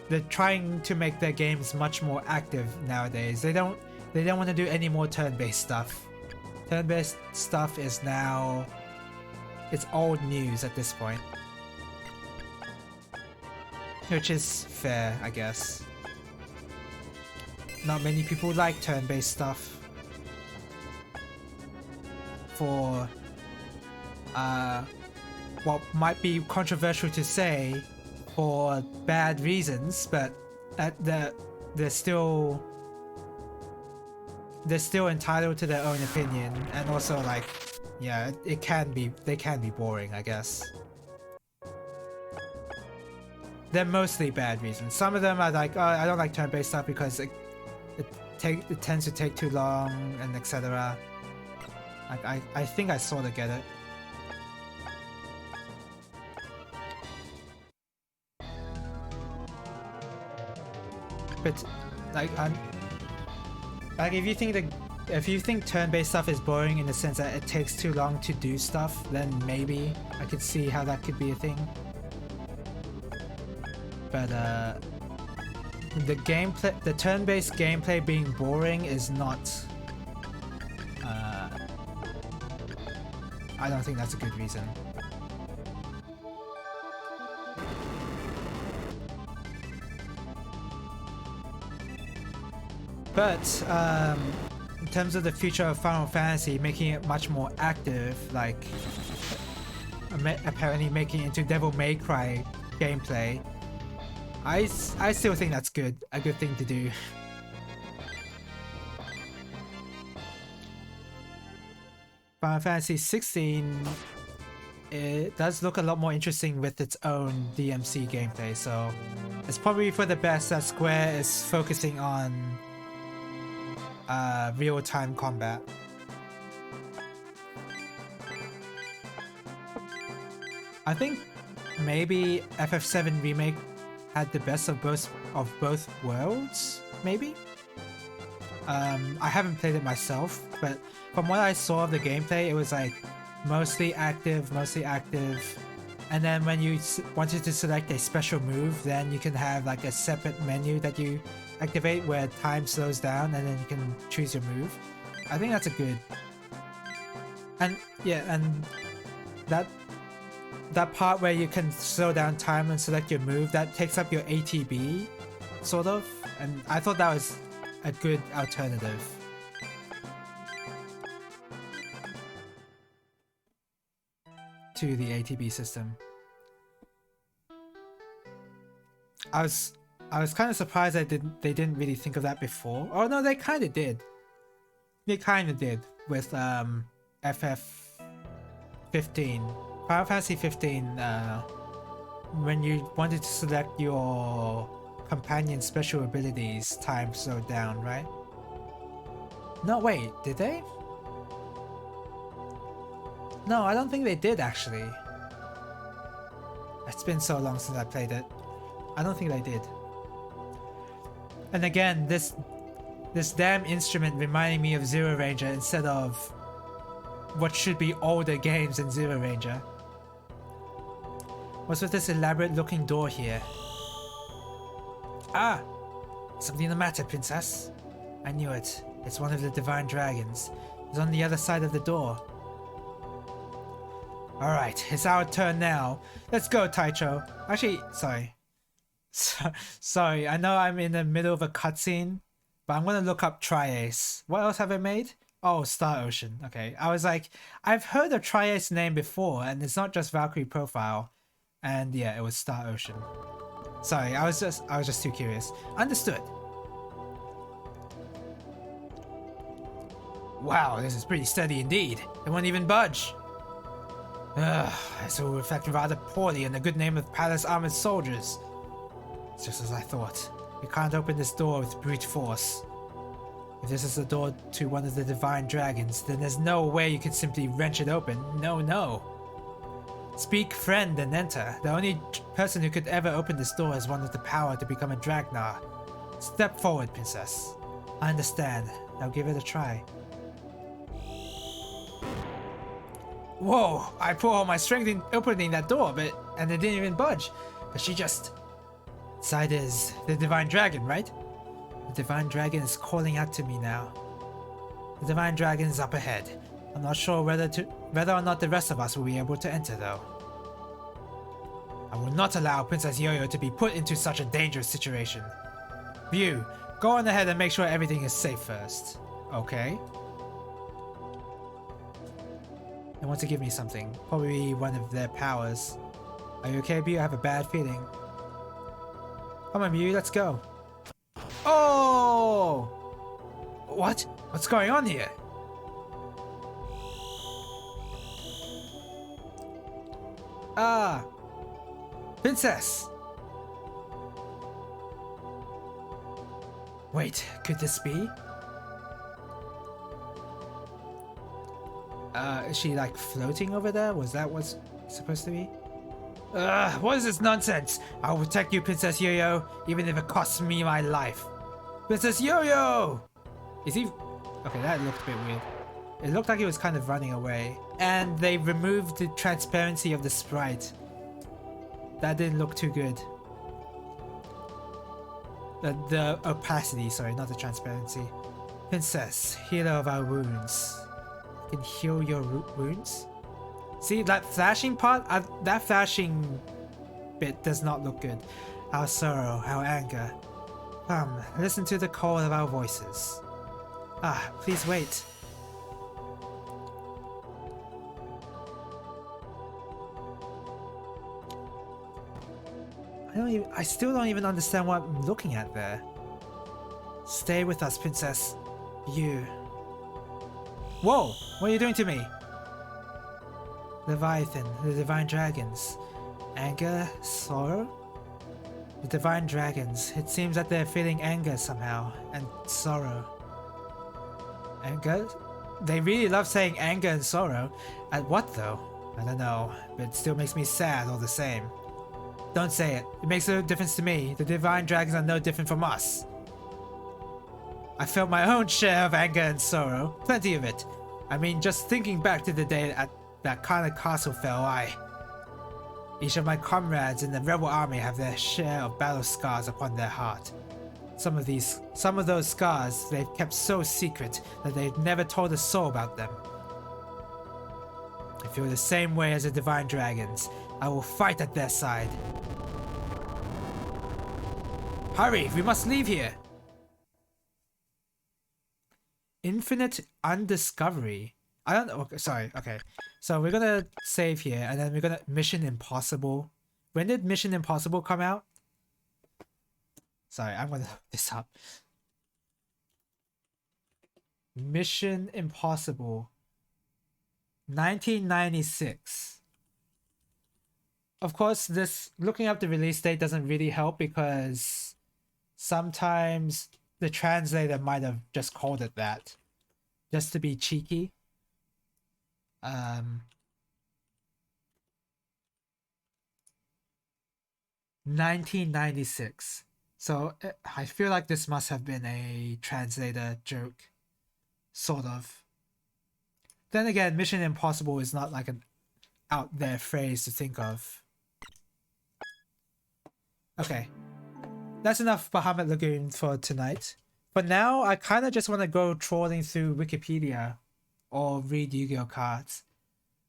They're trying to make their games much more active nowadays. They don't want to do any more turn-based stuff. Turn-based stuff is now... it's old news at this point. Which is fair, I guess. Not many people like turn-based stuff. For... what might be controversial to say, for bad reasons, but they're still entitled to their own opinion, and also like, yeah, they can be boring, I guess. They're mostly bad reasons. Some of them are like, oh, I don't like turn-based stuff because it tends to take too long and etc. Like I think I sort of get it. But like if you think turn-based stuff is boring in the sense that it takes too long to do stuff, then maybe I could see how that could be a thing. But the turn-based gameplay being boring is not. I don't think that's a good reason. But in terms of the future of Final Fantasy, making it much more active, like apparently making it into Devil May Cry gameplay, I still think that's good, a good thing to do. Final Fantasy 16 it does look a lot more interesting with its own DMC gameplay, so it's probably for the best that Square is focusing on real-time combat. I think maybe FF7 Remake had the best of both worlds, maybe? I haven't played it myself, but from what I saw of the gameplay, it was like mostly active, and then when you wanted to select a special move, then you can have like a separate menu that you activate where time slows down, and then you can choose your move. I think that's a good... And yeah, and that part where you can slow down time and select your move, that takes up your ATB, sort of, and I thought that was a good alternative. To the ATB system. I was kind of surprised they didn't really think of that before. Oh no, they kind of did. They kind of did with FF15, Final Fantasy 15. When you wanted to select your companion special abilities, time slowed down, right? No, wait, did they? No, I don't think they did actually. It's been so long since I played it. I don't think they did. And again, this damn instrument reminding me of Zero Ranger instead of what should be older games in Zero Ranger. What's with this elaborate looking door here? Ah! Something the matter, princess? I knew it. It's one of the divine dragons. It's on the other side of the door. Alright, it's our turn now. Let's go, Taicho. Actually, sorry. Sorry, I know I'm in the middle of a cutscene, but I'm gonna look up Tri-Ace. What else have I made? Oh, Star Ocean. Okay, I was like, I've heard of Tri-Ace name before, and it's not just Valkyrie Profile. And yeah, it was Star Ocean. Sorry, I was just too curious. Understood. Wow, this is pretty steady indeed. It won't even budge. Ugh, this will reflect rather poorly on the good name of Palace Armored Soldiers. It's just as I thought. We can't open this door with brute force. If this is the door to one of the divine dragons, then there's no way you can simply wrench it open. No. Speak, friend, and enter. The only person who could ever open this door has one with the power to become a Dragnar. Step forward, princess. I understand. I'll give it a try. Whoa! I put all my strength in opening that door, and it didn't even budge. But she just... Inside is the divine dragon, right? The divine dragon is calling out to me now. The divine dragon is up ahead. I'm not sure whether or not the rest of us will be able to enter, though. I will not allow Princess Yo-Yo to be put into such a dangerous situation. View, go on ahead and make sure everything is safe first. Okay. They want to give me something. Probably one of their powers. Are you okay, View? I have a bad feeling. Come on, View, let's go. Oh! What? What's going on here? Ah! Princess! Wait, could this be? Is she like floating over there? Was that what's supposed to be? What is this nonsense? I will protect you, Princess Yo-Yo, even if it costs me my life. Princess Yo-Yo! Is he... Okay, that looked a bit weird. It looked like he was kind of running away. And they removed the transparency of the sprite. That didn't look too good. The opacity, sorry, not the transparency. Princess, healer of our wounds. I can heal your wounds? See, that flashing part? That flashing bit does not look good. Our sorrow, our anger. Come, listen to the call of our voices. Ah, please wait. I still don't even understand what I'm looking at there. Stay with us, princess. You. Whoa! What are you doing to me? Leviathan, the Divine Dragons. Anger? Sorrow? The Divine Dragons. It seems that they're feeling anger somehow, and sorrow. Anger? They really love saying anger and sorrow. At what though? I don't know, but it still makes me sad all the same. Don't say it. It makes no difference to me. The Divine Dragons are no different from us. I felt my own share of anger and sorrow. Plenty of it. I mean, just thinking back to the day at that kind of castle fell, each of my comrades in the rebel army have their share of battle scars upon their heart. Some of those scars they've kept so secret that they've never told a soul about them. I feel the same way as the Divine Dragons. I will fight at their side. Hurry, we must leave here. Infinite Undiscovery. I don't know. Okay, sorry. Okay. So we're gonna save here and then we're gonna Mission Impossible. When did Mission Impossible come out? Sorry, I'm gonna look this up. Mission Impossible 1996. Of course, this looking up the release date doesn't really help because sometimes the translator might have just called it that just to be cheeky. 1996. So I feel like this must have been a translator joke, sort of. Then again, Mission Impossible is not like an out there phrase to think of. Okay, that's enough Bahamut Lagoon for tonight. For now, I kind of just want to go trawling through Wikipedia or read Yu-Gi-Oh cards.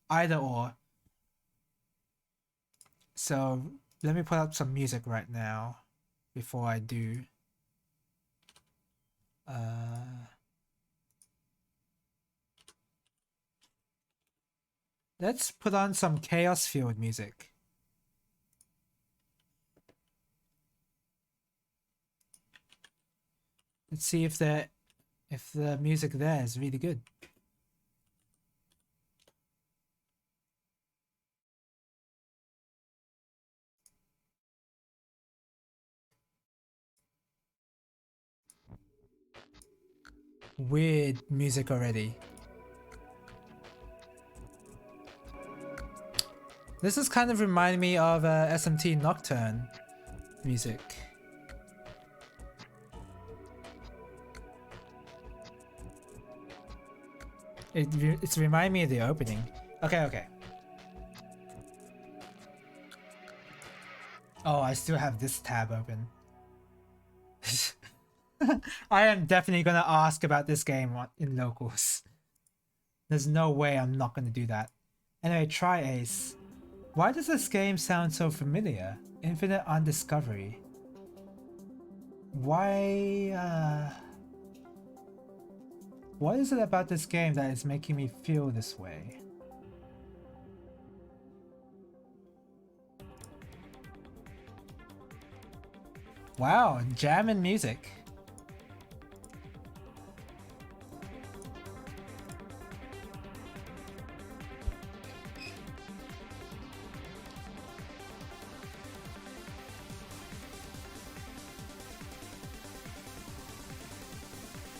Either or. So let me put up some music right now before I do. Let's put on some Chaos Field music. Let's see if the music there is really good. Weird music already. This is kind of reminding me of SMT Nocturne music. It's reminding me of the opening. Okay. Oh, I still have this tab open. I am definitely gonna ask about this game in locals. There's no way I'm not gonna do that. Anyway, try Ace. Why does this game sound so familiar? Infinite Undiscovery. Why, what is it about this game that is making me feel this way? Wow, jamming music.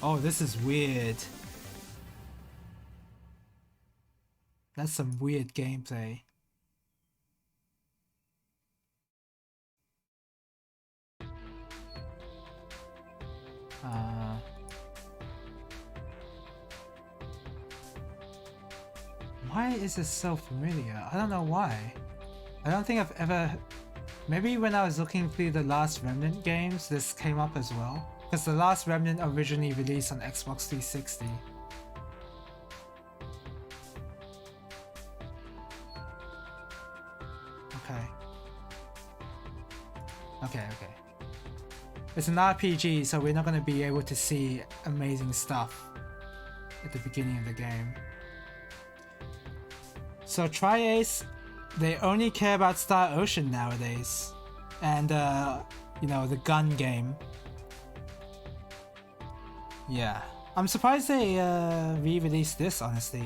Oh, this is weird. That's some weird gameplay. Why is this so familiar? I don't know why. I don't think I've ever... Maybe when I was looking through the Last Remnant games, this came up as well. Because the Last Remnant originally released on Xbox 360. Okay. It's an RPG, so we're not going to be able to see amazing stuff at the beginning of the game. So Tri-Ace, they only care about Star Ocean nowadays. And, you know, the gun game. Yeah. I'm surprised they re-released this, honestly.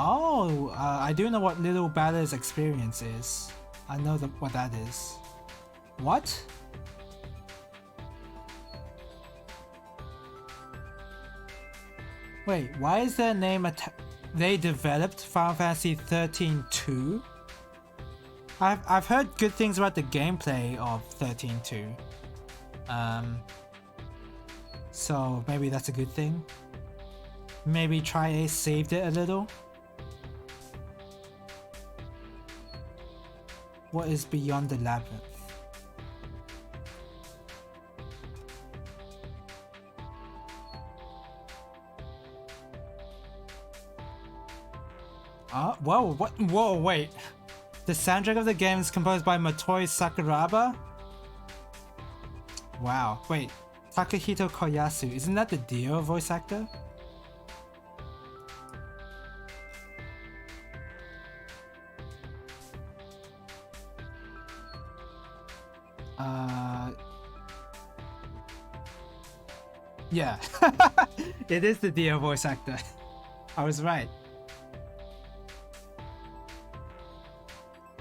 Oh, I do know what Little Baller's experience is. I know what that is. What? Wait, why is their name they developed Final Fantasy 13-2? I've heard good things about the gameplay of 13-2. So maybe that's a good thing. Maybe Tri-Ace saved it a little. What is beyond the labyrinth? Whoa, what? Whoa, wait. The soundtrack of the game is composed by Motoi Sakuraba? Wow, wait. Takahito Koyasu, isn't that the Dio voice actor? Yeah. It is the Dio voice actor. I was right.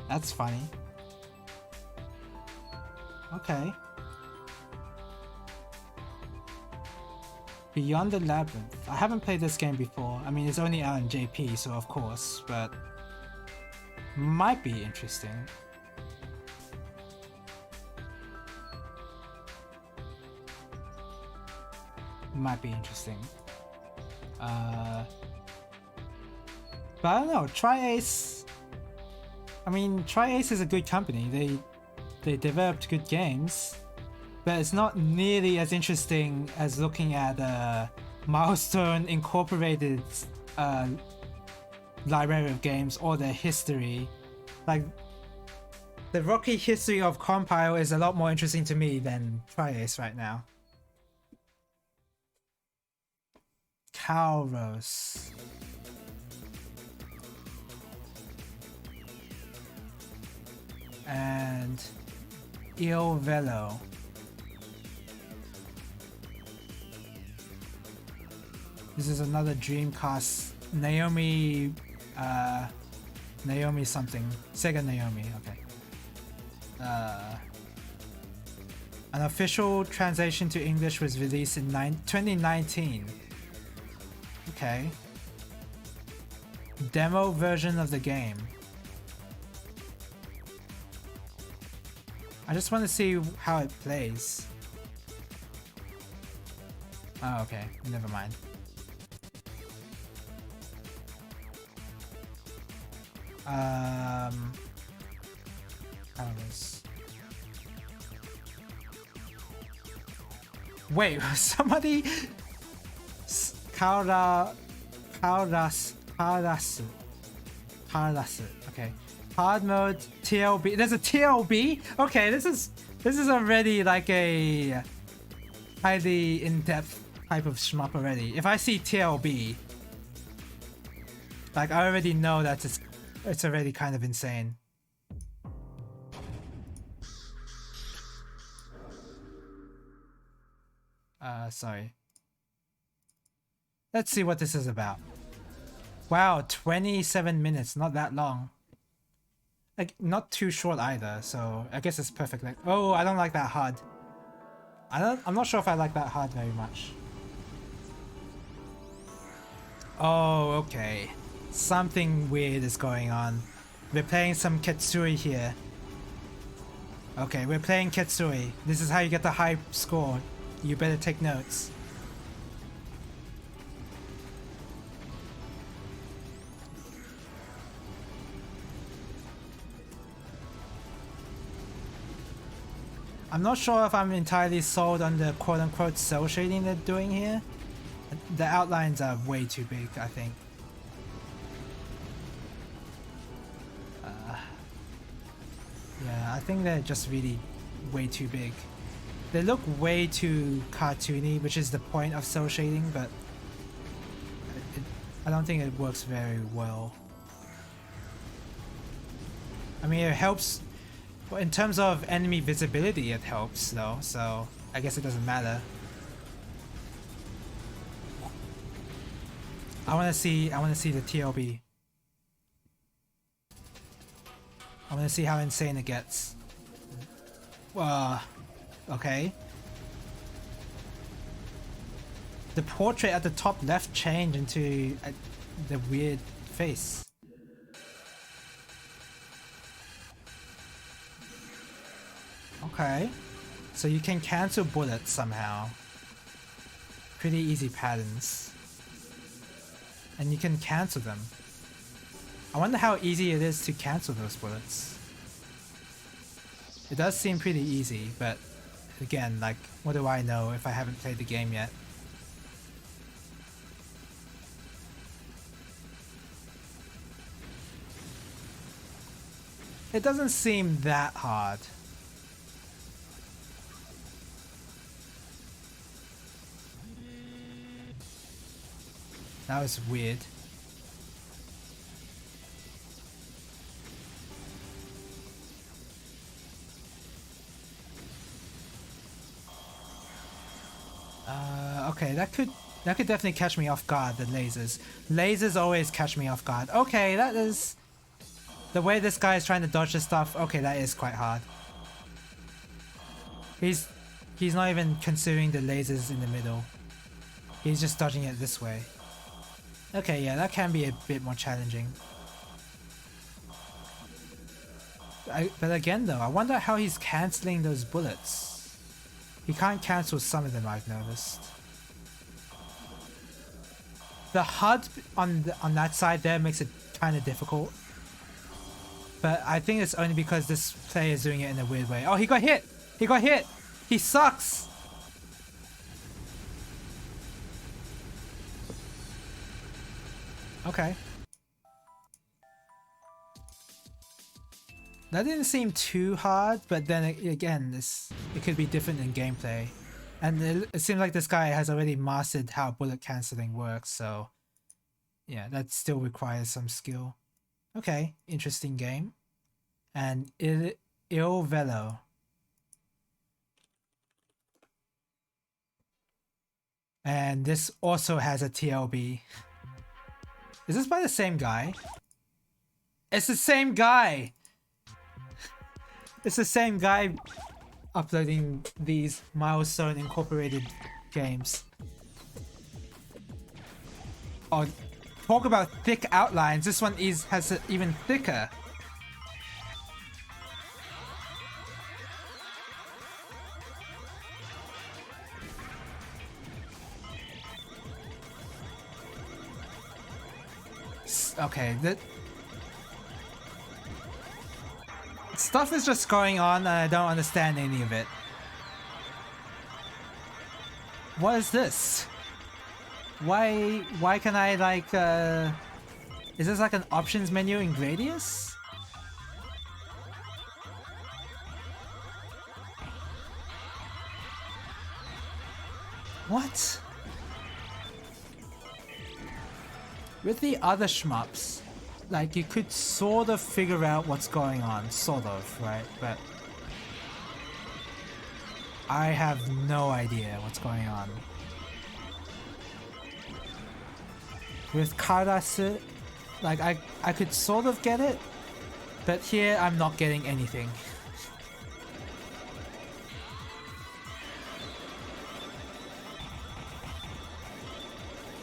That's funny. Okay. Beyond the Labyrinth. I haven't played this game before. I mean, it's only out in JP, so of course, but might be interesting. Might be interesting. But I don't know. Tri-Ace. I mean, Tri-Ace is a good company. They developed good games, but it's not nearly as interesting as looking at Milestone Incorporated library of games or their history. Like, the rocky history of Compile is a lot more interesting to me than Tri-Ace right now. Calros. And Il Velo. This is another Dreamcast Naomi Naomi something. Sega Naomi, okay. An official translation to English was released in 2019. Okay. Demo version of the game. I just want to see how it plays. Oh, okay. Never mind. Wait, somebody... Karasu. Okay. Hard mode, TLB. There's a TLB? Okay, this is already like a highly in-depth type of shmup already. If I see TLB, like I already know that it's already kind of insane. Sorry. Let's see what this is about. Wow, 27 minutes, not that long. Like, not too short either, so I guess it's perfect. Like, oh, I don't like that HUD. I'm not sure if I like that HUD very much. Oh, okay. Something weird is going on. We're playing some Ketsui here. Okay, we're playing Ketsui. This is how you get the high score. You better take notes. I'm not sure if I'm entirely sold on the quote-unquote cell shading they're doing here. The outlines are way too big, I think. Yeah, I think they're just really way too big. They look way too cartoony, which is the point of cell shading, but I don't think it works very well. I mean, it helps. Well, in terms of enemy visibility, it helps though, so I guess it doesn't matter. I want to see the TLB. I want to see how insane it gets. Okay. The portrait at the top left changed into the weird face. Okay. So you can cancel bullets somehow. Pretty easy patterns. And you can cancel them. I wonder how easy it is to cancel those bullets. It does seem pretty easy, but again, like, what do I know if I haven't played the game yet? It doesn't seem that hard. That was weird. Okay, that could definitely catch me off guard, the lasers. Lasers always catch me off guard. Okay, that is... The way this guy is trying to dodge the stuff, okay, that is quite hard. He's not even considering the lasers in the middle. He's just dodging it this way. Okay, yeah, that can be a bit more challenging. But again though, I wonder how he's cancelling those bullets. He can't cancel some of them, I've noticed. The HUD on that side there makes it kind of difficult. But I think it's only because this player is doing it in a weird way. Oh, he got hit! He got hit! He sucks! Okay. That didn't seem too hard, but then again, it could be different in gameplay. And it seems like this guy has already mastered how bullet cancelling works, so yeah, that still requires some skill. Okay, interesting game. And Il Velo. And this also has a TLB. Is this by the same guy? It's the same guy! It's the same guy uploading these Milestone Incorporated games. Oh, talk about thick outlines. This one has even thicker. Okay, that stuff is just going on and I don't understand any of it. What is this? Why can I like is this like an options menu in Gradius? What? With the other shmups, like you could sort of figure out what's going on, sort of, right? But I have no idea what's going on. With Karasu, like I could sort of get it, but here I'm not getting anything.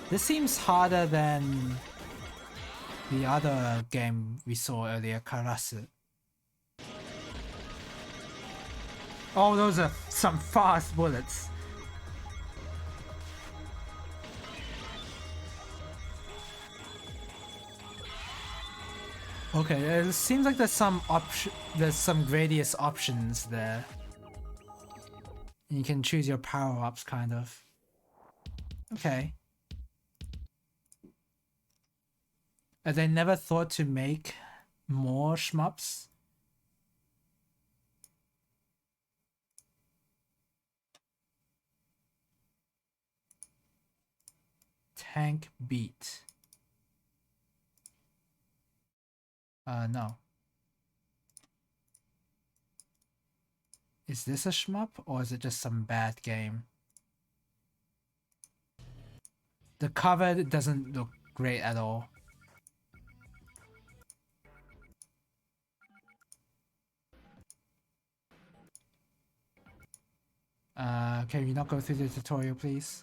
This seems harder than the other game we saw earlier, Karasu. Oh, those are some fast bullets. Okay, it seems like there's some Gradius options there. You can choose your power-ups, kind of. Okay. They never thought to make more shmups? Tank Beat. No. Is this a shmup or is it just some bad game? The cover doesn't look great at all. Can you not go through the tutorial, please?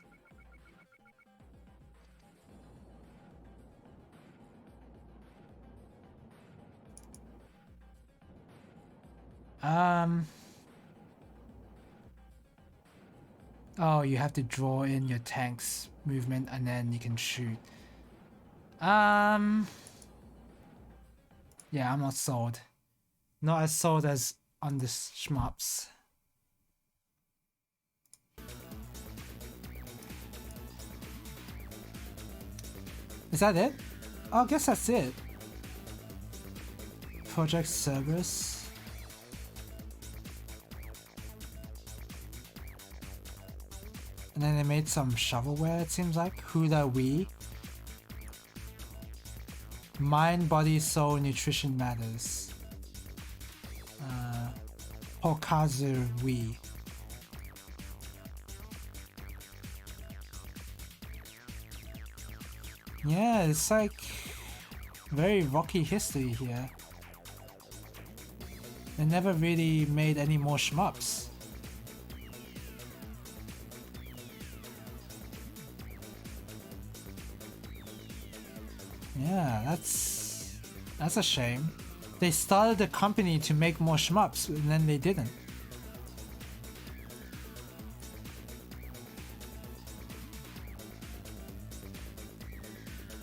Oh, you have to draw in your tank's movement and then you can shoot. Yeah, I'm not sold. Not as sold as on the shmups. Is that it? Oh, I guess that's it. Project Cerberus. And then they made some shovelware, it seems like. Hula Wii. Mind, body, soul, nutrition matters. Pokazu Wii. Yeah, it's like very rocky history here. They never really made any more shmups. Yeah, that's a shame. They started the company to make more shmups and then they didn't.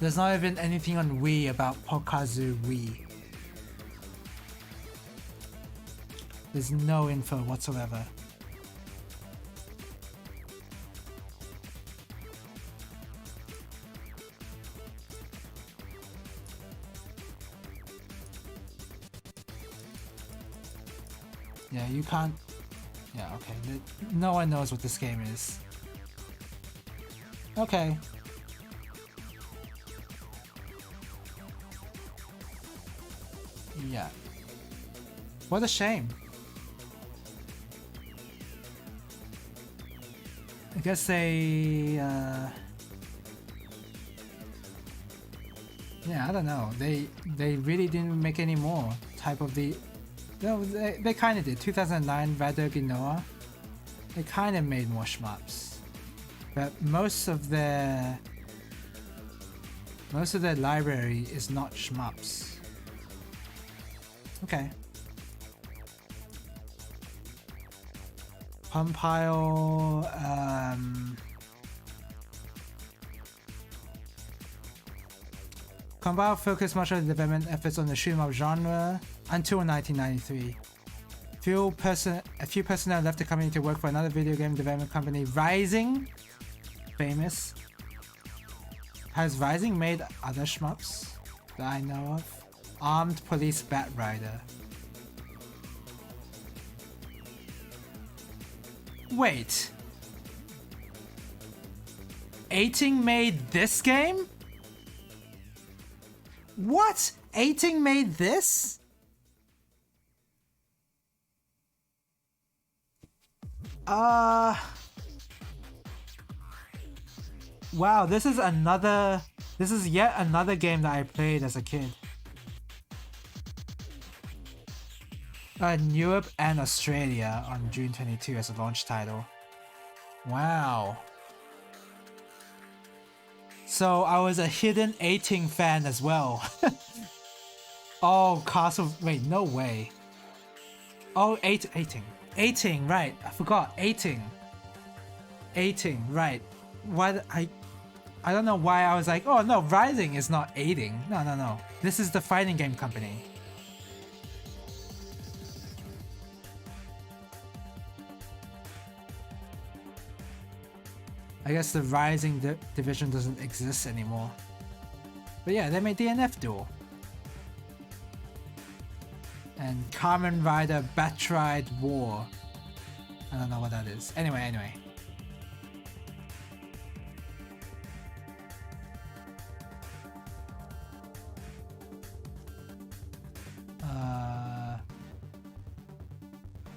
There's not even anything on Wii about Pokazu Wii. There's no info whatsoever. Yeah, you can't... Yeah, okay. No one knows what this game is. Okay. Yeah. What a shame. I guess they... Yeah, I don't know. They really didn't make any more type of the... No, they kind of did. 2009 Radar Ginoa. They kind of made more shmups, but most of their library is not shmups. Okay. Compile. Compile focused much of the development efforts on the shoot 'em up genre until 1993. A few personnel left the company to work for another video game development company, Rising. Famous. Has Rising made other shmups that I know of? Armed Police Bat Rider. Wait. 18 made this game? What? 18 made this? Wow, this is yet another game that I played as a kid. In Europe and Australia on June 22 as a launch title. Wow. So I was a hidden 18 fan as well. Oh, Castle... Wait, no way. Oh, 18. 18, right. I forgot. 18. 18, right. What I don't know why I was like, oh no, Rising is not aiding. No. This is the fighting game company. I guess the Rising division doesn't exist anymore. But yeah, they made DNF Duel. And Kamen Rider Batride War. I don't know what that is. Anyway.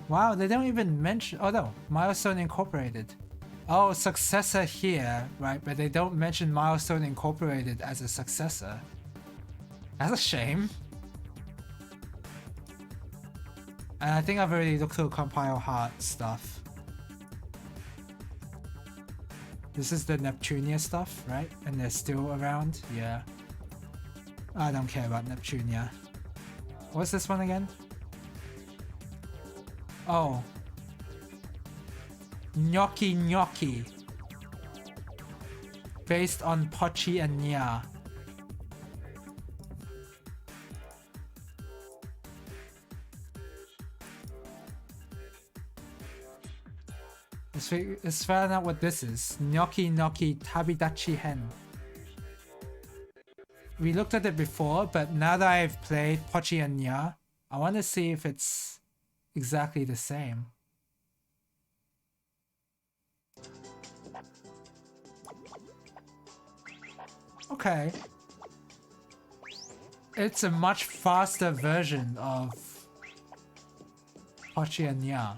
Wow, they don't even mention... Oh no, Milestone Incorporated. Oh, successor here, right? But they don't mention Milestone Incorporated as a successor. That's a shame. And I think I've already looked through Compile Heart stuff. This is the Neptunia stuff, right? And they're still around? Yeah. I don't care about Neptunia. What's this one again? Oh. Gnocchi Gnocchi. Based on Pochi and Nya. Let's find out what this is. Gnocchi Gnocchi Tabidachi Hen. We looked at it before, but now that I've played Pochi and Nya, I want to see if it's exactly the same. Okay. It's a much faster version of Pochi and Nya.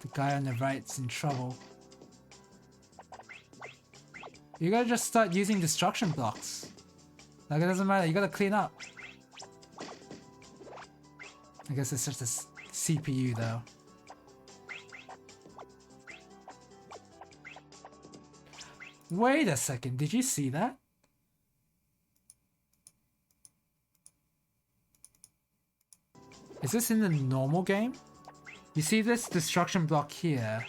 The guy on the right's in trouble. You gotta just start using destruction blocks. Like, it doesn't matter, you gotta clean up. I guess it's just a CPU though. Wait a second, did you see that? Is this in the normal game? You see this destruction block here?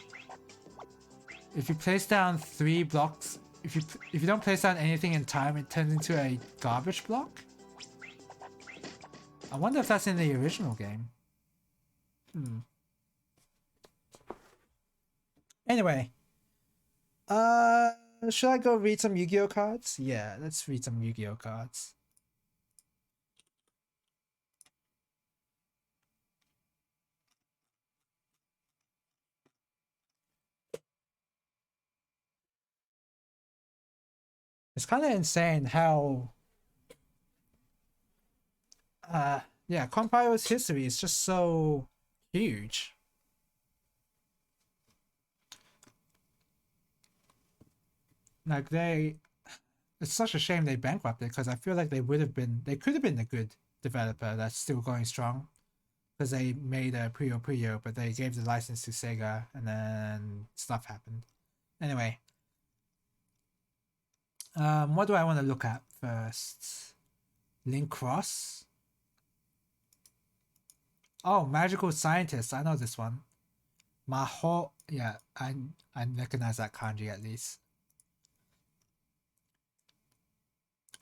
If you place down 3 blocks, if you don't place down anything in time, it turns into a garbage block? I wonder if that's in the original game. Anyway. Should I go read some Yu-Gi-Oh cards? Yeah, let's read some Yu-Gi-Oh cards. It's kind of insane how yeah, Compile's history is just so huge. Like it's such a shame they bankrupted, because I feel like they could have been a good developer that's still going strong, because they made a Puyo, but they gave the license to Sega and then stuff happened. Anyway, what do I want to look at first? Link Cross. Oh, Magical Scientist. I know this one. Maho. Yeah, I recognize that kanji at least.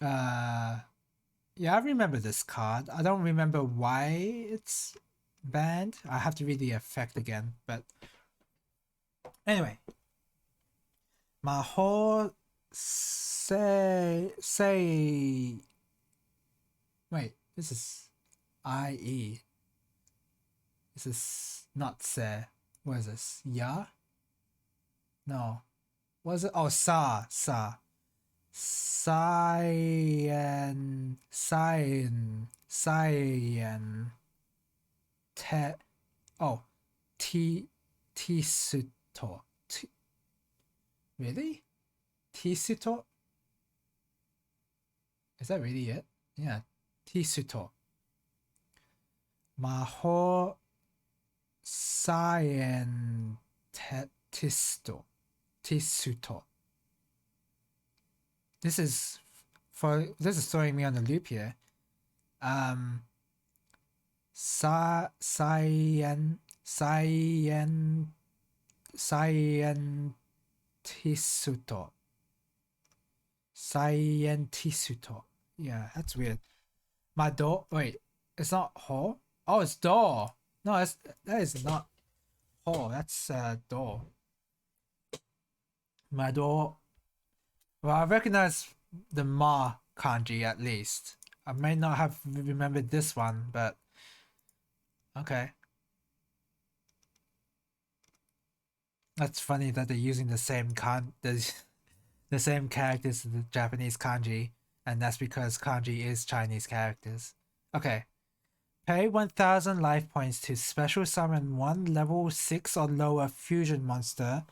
Yeah, I remember this card. I don't remember why it's banned. I have to read the effect again, but anyway. Maho say wait, this is IE. This is not se. What is this? Ya? No. What is it? Oh, sa. Cyan. Oh, Tisuto. Really? Tisuto? Is that really it? Yeah, Tisuto. Maho Scientisto. Tisuto. This is throwing me on the loop here. Scientisuto. Scientisuto. Yeah, that's weird. Wait, it's not ho? Oh, it's do. No, that is not ho. That's do. Mado. Well, I recognize the ma kanji at least. I may not have remembered this one, but okay. That's funny that they're using the same the same characters as the Japanese kanji, and that's because kanji is Chinese characters. Okay. Pay 1000 life points to special summon 1 level 6 or lower fusion monster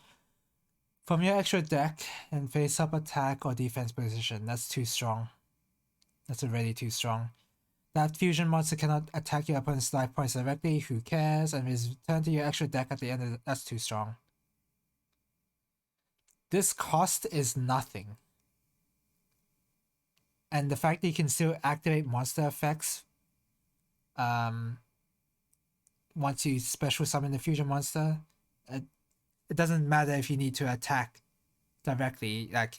from your extra deck and face up attack or defense position. That's too strong. That's already too strong. That fusion monster cannot attack your opponent's life points directly. Who cares? And is returned to your extra deck at the end of the, that's too strong. This cost is nothing. And the fact that you can still activate monster effects once you special summon the fusion monster, it doesn't matter if you need to attack directly. Like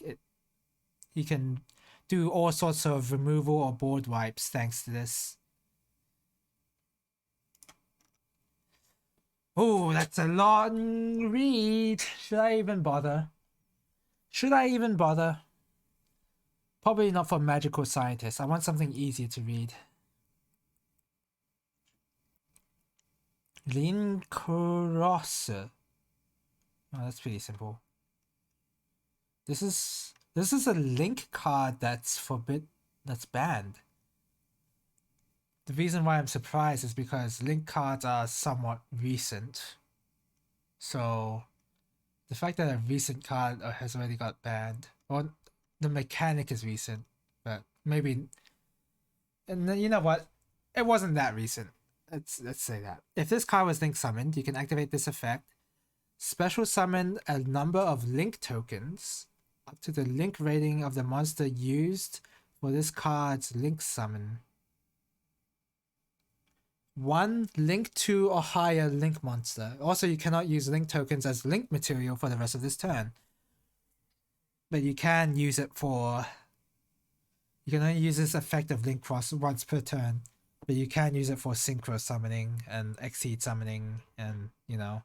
you can do all sorts of removal or board wipes thanks to this. Oh, that's a long read. Should I even bother? Should I even bother? Probably not for magical scientists. I want something easier to read. Lean Cross. Oh, that's pretty simple. This is a link card that's banned. The reason why I'm surprised is because link cards are somewhat recent. So the fact that a recent card has already got banned, or the mechanic is recent, but maybe, and then you know what? It wasn't that recent. Let's say that. If this card was link summoned, you can activate this effect. Special summon a number of link tokens up to the link rating of the monster used for this card's link summon. 1 link 2 or higher link monster. Also, you cannot use link tokens as link material for the rest of this turn. But you can use it for... You can only use this effect of link cross once per turn. But you can use it for synchro summoning and exceed summoning and, you know.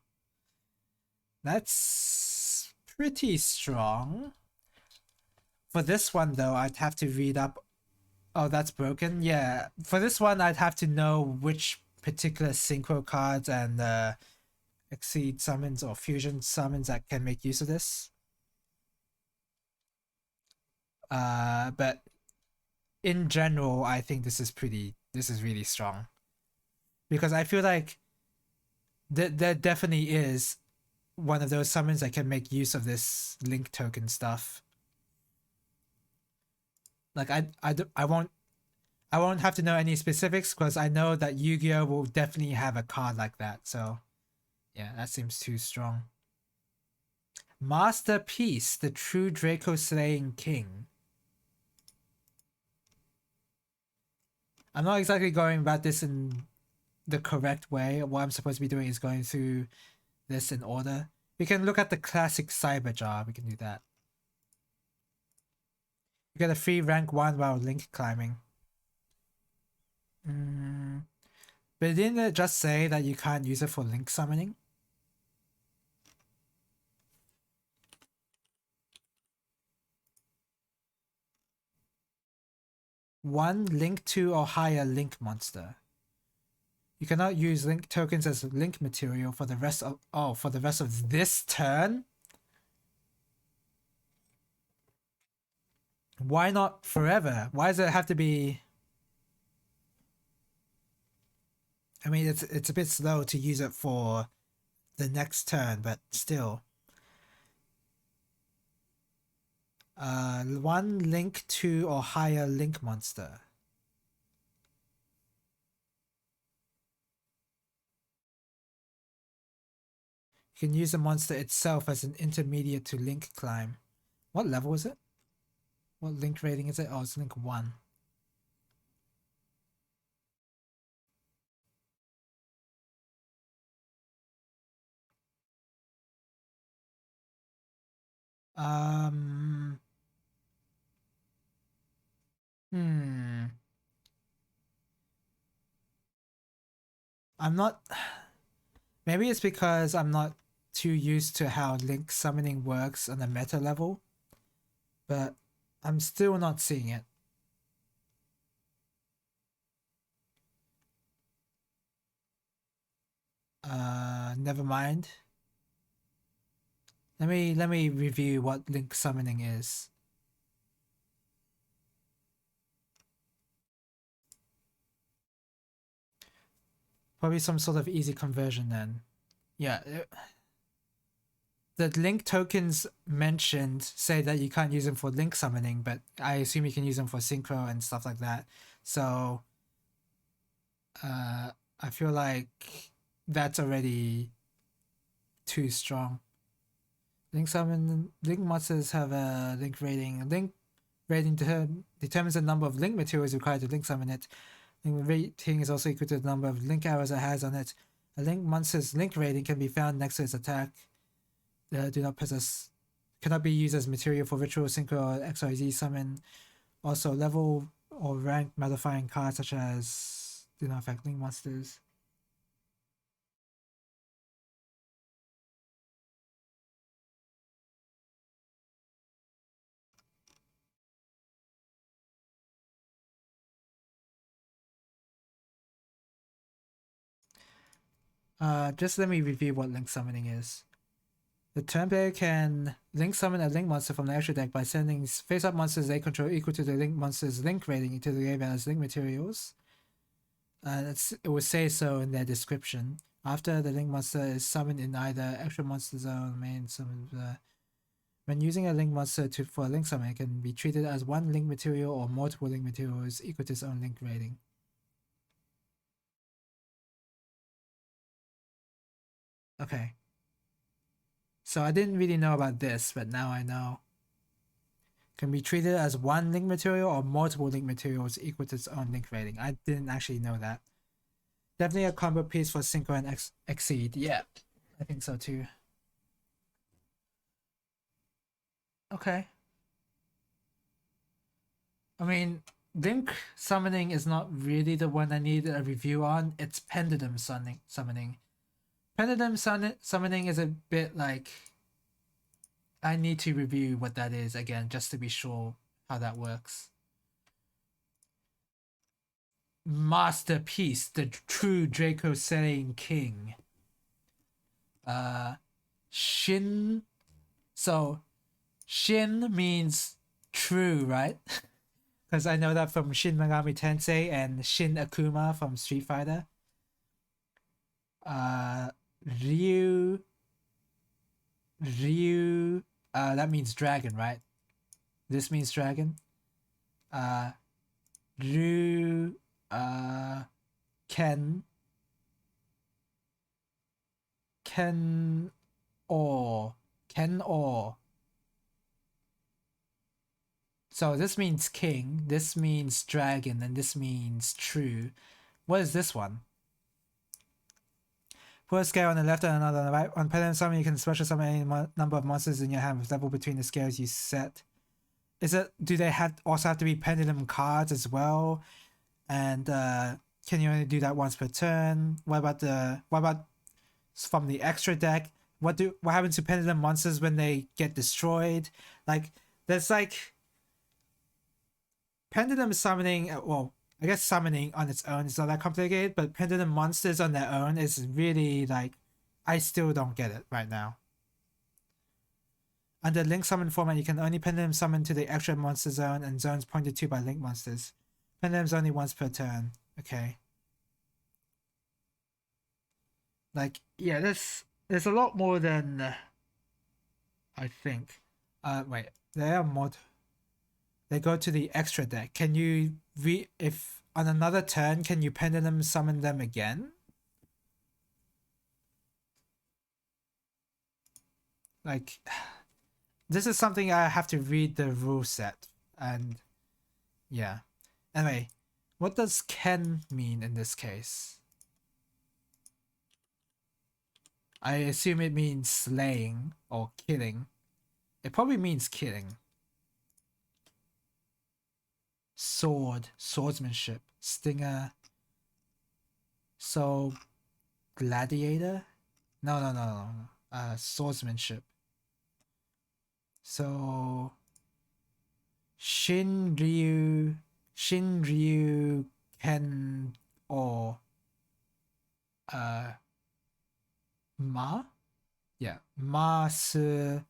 That's pretty strong. For this one, though, I'd have to read up... Oh, that's broken? Yeah. For this one, I'd have to know which particular synchro cards and exceed summons or fusion summons that can make use of this. But in general, I think this is really strong. Because I feel like there definitely is one of those summons that can make use of this link token stuff. Like I won't have to know any specifics because I know that Yu-Gi-Oh will definitely have a card like that. So yeah, that seems too strong. Masterpiece, the true Draco slaying king. I'm not exactly going about this in the correct way. What I'm supposed to be doing is going through this in order. We can look at the classic Cyber Jar. We can do that. You get a free rank 1 while link climbing. But didn't it just say that you can't use it for link summoning? One link 2 or higher link monster. You cannot use link tokens as link material for the rest of this turn. Why not forever? Why does it have to be? I mean, it's a bit slow to use it for the next turn, but still. 1 link 2 or higher link monster. You can use the monster itself as an intermediate to link climb. What level is it? What link rating is it? Oh, it's link 1. I'm not... Maybe it's because I'm not too used to how link summoning works on a meta level. But I'm still not seeing it. Never mind. Let me review what link summoning is. Probably some sort of easy conversion then. Yeah. The link tokens mentioned say that you can't use them for link summoning, but I assume you can use them for synchro and stuff like that. So I feel like that's already too strong. Link monsters have a link rating. Link rating determines the number of link materials required to link summon it. Link rating is also equal to the number of link arrows it has on it. A link monster's link rating can be found next to its attack. Do not possess, cannot be used as material for ritual, synchro, or XYZ summon. Also, level or rank modifying cards such as do not affect link monsters. Just let me review what link summoning is. The turn player can link summon a link monster from the extra deck by sending face-up monsters they control equal to the link monster's link rating into the graveyard as link materials. It will say so in their description. After the link monster is summoned in either extra monster zone, main summon. When using a link monster for a link summon, it can be treated as one link material or multiple link materials equal to its own link rating. Okay. So I didn't really know about this, but now I know. Can be treated as one link material or multiple link materials equal to its own link rating. I didn't actually know that. Definitely a combo piece for Synchro and Exceed. Yeah, I think so too. Okay. I mean, link summoning is not really the one I need a review on. It's pendulum summoning. Pendulum summoning is a bit like I need to review what that is again just to be sure how that works. Masterpiece, the true Draco Selling King. Shin. So, Shin means true, right? Because I know that from Shin Megami Tensei and Shin Akuma from Street Fighter. Ryu. Ryu. That means dragon, right? This means dragon. Ryu. Ken. Ken. Or. Ken or. So this means king, this means dragon, and this means true. What is this one? Put a scale on the left and another on the right. On pendulum summon, you can special summon any number of monsters in your hand with level between the scales you set. Is it? Do they also have to be pendulum cards as well? And can you only do that once per turn? What about from the extra deck? What happens to pendulum monsters when they get destroyed? Like there's like pendulum summoning. Well, I guess summoning on its own is not that complicated, but pendulum monsters on their own is really like I still don't get it right now. Under link summon format, you can only pendulum summon to the extra monster zone and zones pointed to by link monsters. Pendulum's only once per turn. Okay. Like, yeah, there's a lot more than I think. Wait, they are mod. They go to the extra deck. Can you if on another turn can you pendulum summon them again? Like, this is something I have to read the rule set and yeah. Anyway, what does Ken mean in this case? I assume it means slaying or killing. It probably means killing. Sword, swordsmanship, stinger. So, gladiator? No. Swordsmanship. So, Shinryu Ken or Ma? Yeah, Masuta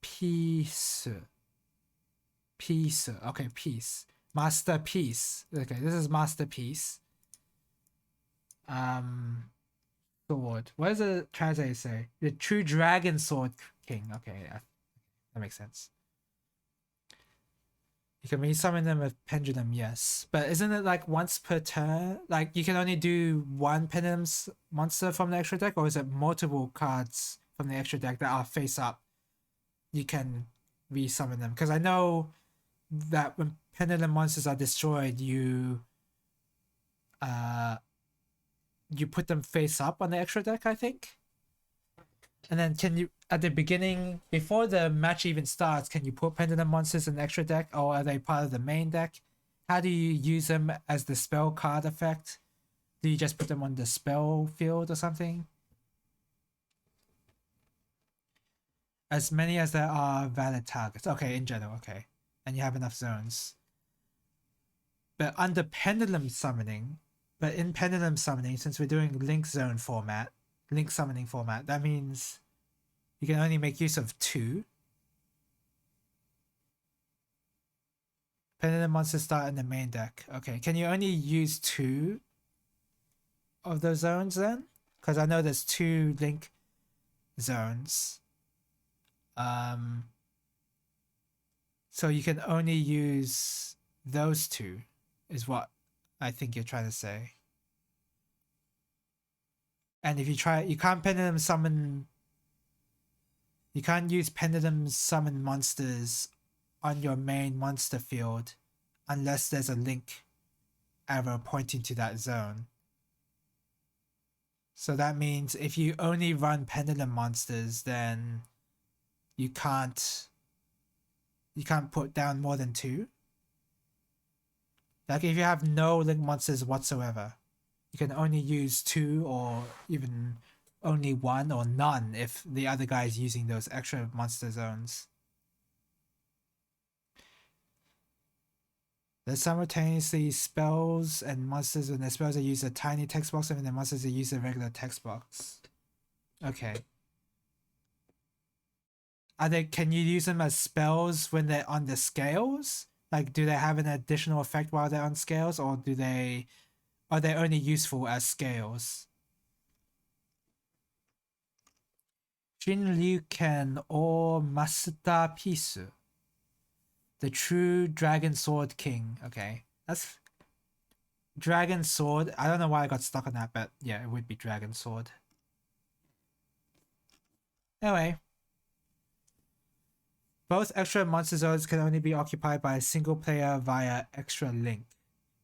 Peace. Peace. Okay, peace. Masterpiece. Okay, this is masterpiece. Sword. What does the translator say? The true dragon sword king. Okay, yeah, that makes sense. You can resummon them with Pendulum, yes. But isn't it like once per turn? Like you can only do one Pendulum monster from the extra deck, or is it multiple cards from the extra deck that are face up? You can resummon them. Because I know that when Pendulum monsters are destroyed, you put them face up on the extra deck, I think. And then can you, at the beginning, before the match even starts, can you put Pendulum monsters in the extra deck, or are they part of the main deck? How do you use them as the spell card effect? Do you just put them on the spell field or something? As many as there are valid targets. Okay, in general, okay. And you have enough zones. But under Pendulum Summoning, but in Pendulum Summoning, since we're doing Link Zone format, Link Summoning format, that means you can only make use of 2. Pendulum monsters start in the main deck. Okay, can you only use 2 of those zones then? Because I know there's 2 Link zones. So you can only use those 2, is what I think you're trying to say. And if you try, you can't Pendulum summon. You can't use Pendulum summon monsters on your main monster field unless there's a link arrow pointing to that zone. So that means if you only run Pendulum monsters, then you can't put down more than 2. Like if you have no link monsters whatsoever, you can only use 2 or even only 1 or none if the other guy is using those extra monster zones. There's simultaneously spells and monsters. When the spells are used a tiny text box, and when the monsters are used a regular text box. Okay. Can you use them as spells when they're on the scales? Like, do they have an additional effect while they're on scales, or are they only useful as scales? Shin Liuken or Masterpiece. The true Dragon Sword King. Okay. That's Dragon Sword. I don't know why I got stuck on that, but yeah, it would be Dragon Sword. Anyway. Both extra monster zones can only be occupied by a single player via extra link.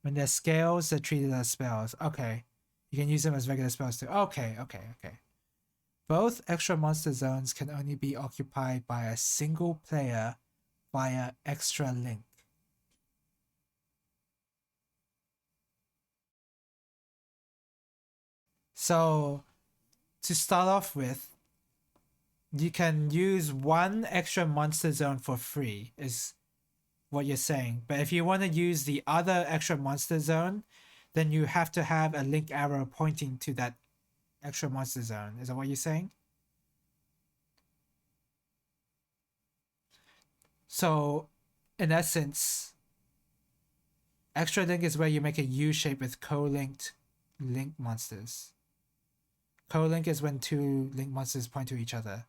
When they're scales, they're treated as spells. Okay. You can use them as regular spells too. Okay. Both extra monster zones can only be occupied by a single player via extra link. So, to start off with, you can use one extra monster zone for free, is what you're saying. But if you want to use the other extra monster zone, then you have to have a link arrow pointing to that extra monster zone. Is that what you're saying? So, in essence, extra link is where you make a U shape with co-linked link monsters. Co-link is when 2 link monsters point to each other.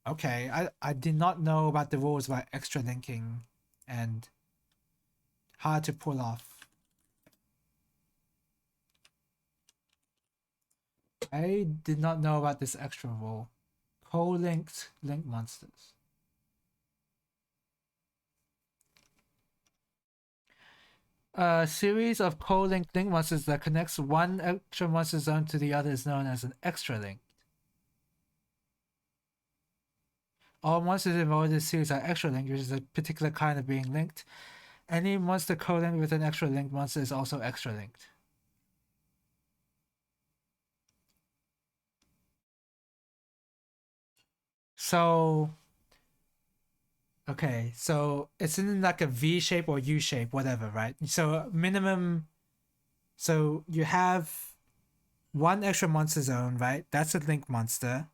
Okay. I did not know about the rules about extra linking and hard to pull off. I did not know about this extra rule. Co-linked link monsters. A series of co-linked link monsters that connects one extra monster zone to the other is known as an extra link. All monsters involved in this series are extra linked, which is a particular kind of being linked. Any monster co-linked with an extra linked monster is also extra linked. So, okay, so it's in like a V shape or U shape, whatever, right? So minimum, so you have one extra monster zone, right? That's a link monster.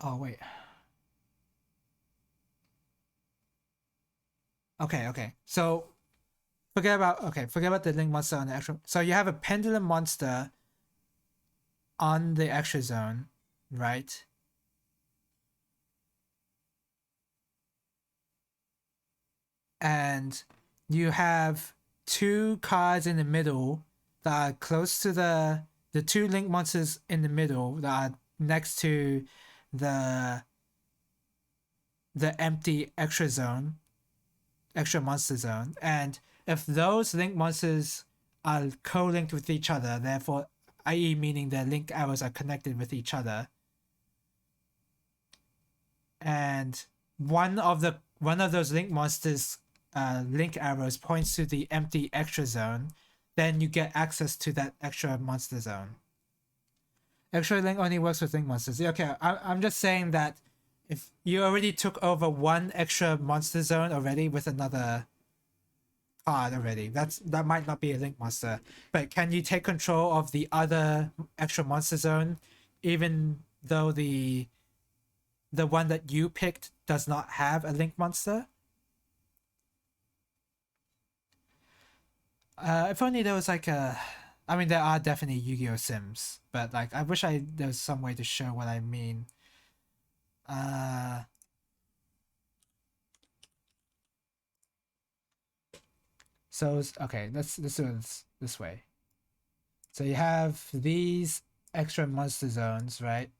Oh, wait. Okay. So forget about the link monster on the extra. So you have a pendulum monster on the extra zone, right? And you have two cards in the middle that are close to the two link monsters in the middle that are next to the empty extra monster zone. And if those link monsters are co-linked with each other, therefore, i.e. meaning their link arrows are connected with each other, and one of those link monsters link arrows points to the empty extra zone, then you get access to that extra monster zone. Extra link only works with link monsters. Yeah, okay, I'm just saying that if you already took over one extra monster zone already with another card already, that might not be a link monster, but can you take control of the other extra monster zone even though the one that you picked does not have a link monster? If only there was like a... I mean, there are definitely Yu-Gi-Oh! Sims, but like, I wish there was some way to show what I mean. So, okay, let's do it this way. So you have these extra monster zones, right?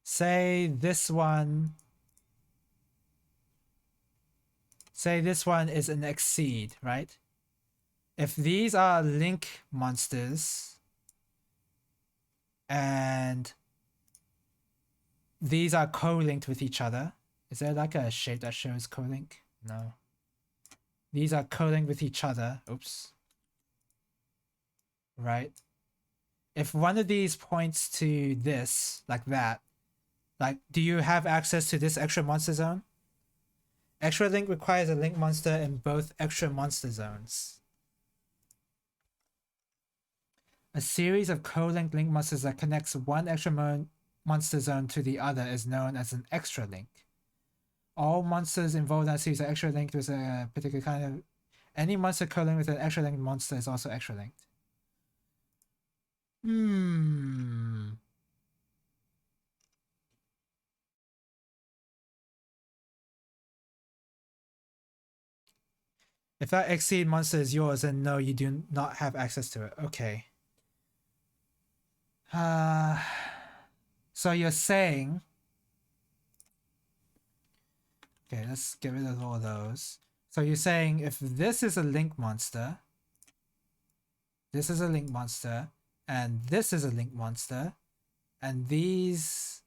Say this one is an exceed, right? If these are link monsters and these are co-linked with each other, is there like a shape that shows co-link? No. These are co-linked with each other. Oops. Right? If one of these points to this, like that, like, do you have access to this extra monster zone? Extra link requires a link monster in both extra monster zones. A series of co-linked link monsters that connects one extra monster zone to the other is known as an extra link. All monsters involved in that series are extra linked with a particular kind of... Any monster co-linked with an extra linked monster is also extra linked. If that exceed monster is yours, then no, you do not have access to it. Okay. So you're saying... Okay, let's get rid of all those. So you're saying if this is a link monster, this is a link monster, and this is a link monster, and these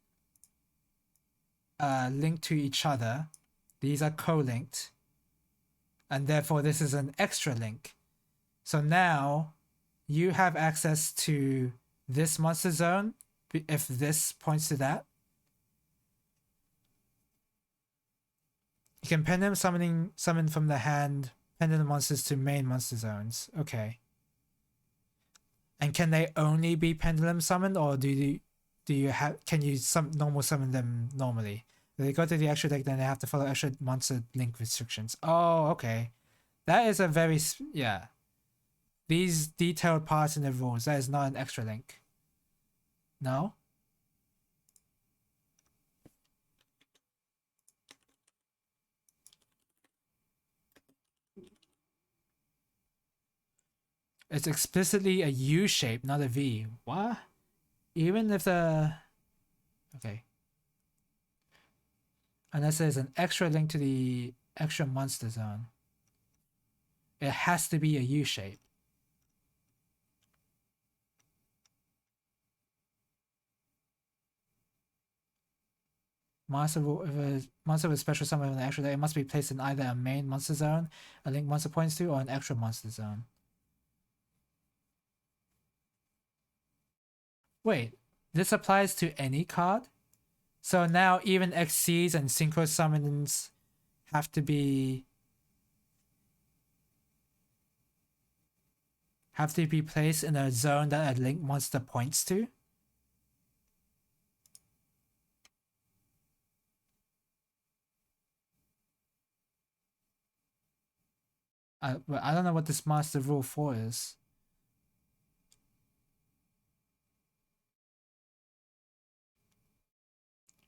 link to each other, these are co-linked, and therefore this is an extra link. So now you have access to this monster zone if this points to that. You can pendulum summon from the hand pendulum monsters to main monster zones. Okay. And can they only be pendulum summoned, or can you normal summon them normally? If they go to the extra deck, then they have to follow extra monster link restrictions. Oh, okay. That is a very... yeah. These detailed parts in the rules, that is not an extra link. No? It's explicitly a U shape, not a V. What? Even if the... okay. Unless there's an extra link to the extra monster zone. It has to be a U shape. Monster with special summon with an extra deck, it must be placed in either a main monster zone a link monster points to, or an extra monster zone. Wait, this applies to any card? So now even XCs and synchro summons have to be placed in a zone that a link monster points to? But I don't know what this Master Rule 4 is.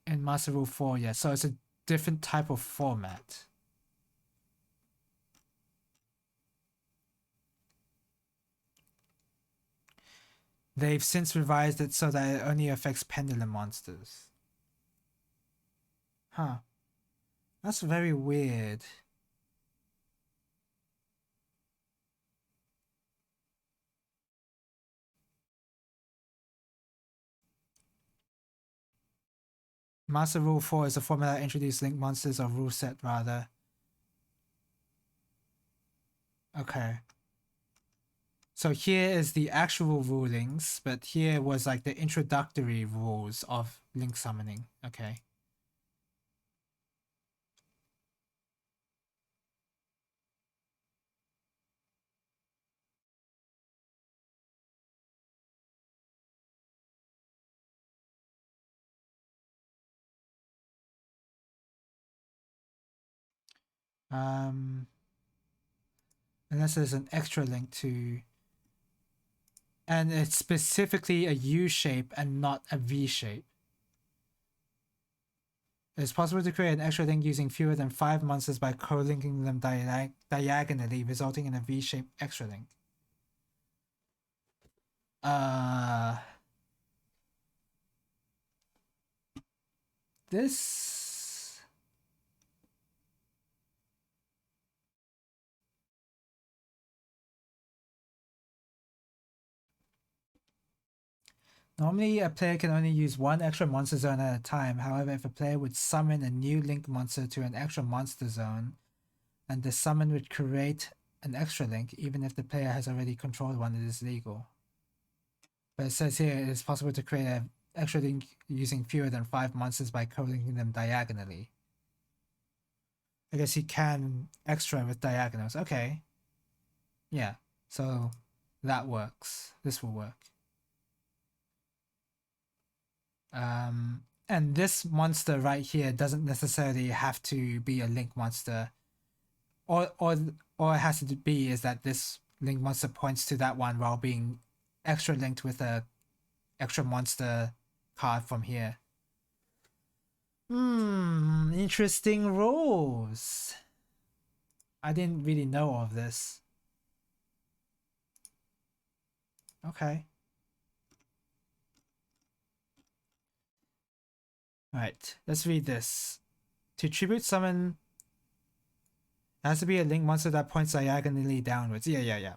In Master Rule 4, yeah, so it's a different type of format. They've since revised it so that it only affects pendulum monsters. Huh. That's very weird. Master Rule 4 is a format that introduced link monsters, or rule set rather. Okay. So here is the actual rulings, but here was like the introductory rules of link summoning. Okay. Unless there's an extra link to, and it's specifically a U shape and not a V shape. It's possible to create an extra link using fewer than 5 monsters by co-linking them diagonally, resulting in a V-shaped extra link. This... Normally, a player can only use one extra monster zone at a time. However, if a player would summon a new link monster to an extra monster zone, and the summon would create an extra link, even if the player has already controlled one, it is legal. But it says here it is possible to create an extra link using fewer than 5 monsters by co-linking them diagonally. I guess you can extra with diagonals. Okay. Yeah. So that works. This will work. And this monster right here doesn't necessarily have to be a link monster. All it has to be is that this link monster points to that one while being extra linked with a extra monster card from here. Interesting rules. I didn't really know of this. Okay. Alright, let's read this. To tribute summon, it has to be a link monster that points diagonally downwards. Yeah.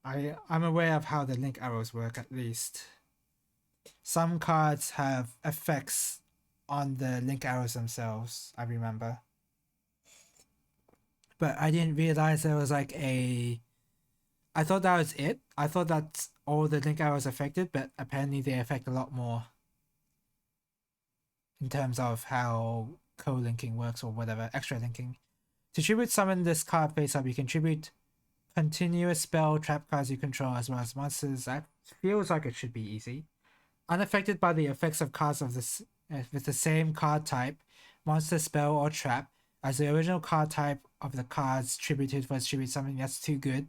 I'm aware of how the link arrows work, at least. Some cards have effects on the link arrows themselves, I remember. But I didn't realize there was like a... I thought that was it. I thought that's all the link arrows affected, but apparently they affect a lot more. In terms of how co-linking works or whatever, extra linking. To tribute summon this card face up, you can tribute continuous spell trap cards you control as well as monsters. That feels like it should be easy. Unaffected by the effects of cards of this with the same card type, monster, spell, or trap as the original card type of the cards tributed for its tribute summon. That's too good.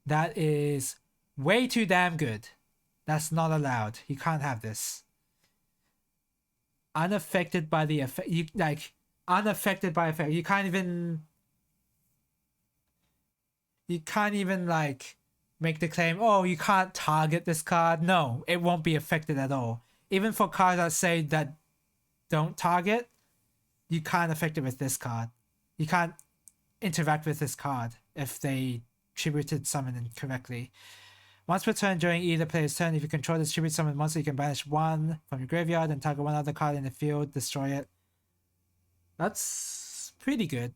That is way too damn good. That's not allowed. You can't have this. Unaffected by the effect. You like unaffected by effect. You can't even like make the claim, oh, you can't target this card. No, it won't be affected at all. Even for cards that say that don't target, you can't affect it with this card. You can't interact with this card if they tributed summon incorrectly. Once per turn during either player's turn, if you control this tribute summon monster, you can banish one from your graveyard and target one other card in the field, destroy it. That's pretty good.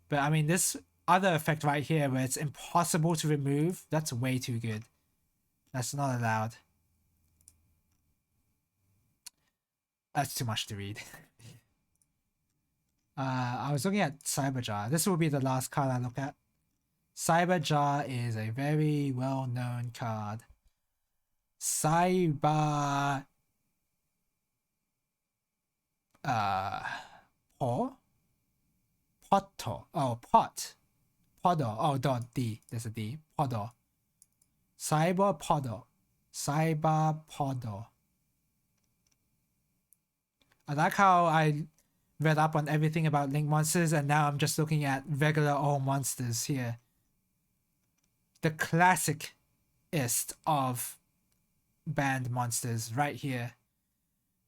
But I mean, this other effect right here where it's impossible to remove, that's way too good. That's not allowed. That's too much to read. I was looking at Cyberjar. This will be the last card I look at. Cyberjar is a very well-known card. Cyber... Paw? Potto. Oh, Pot. Podo. Oh, dot D. There's a D. Podo. Cyber Podo. Cyber Podo. I like how I read up on everything about link monsters and now I'm just looking at regular old monsters here. The classicest of banned monsters right here.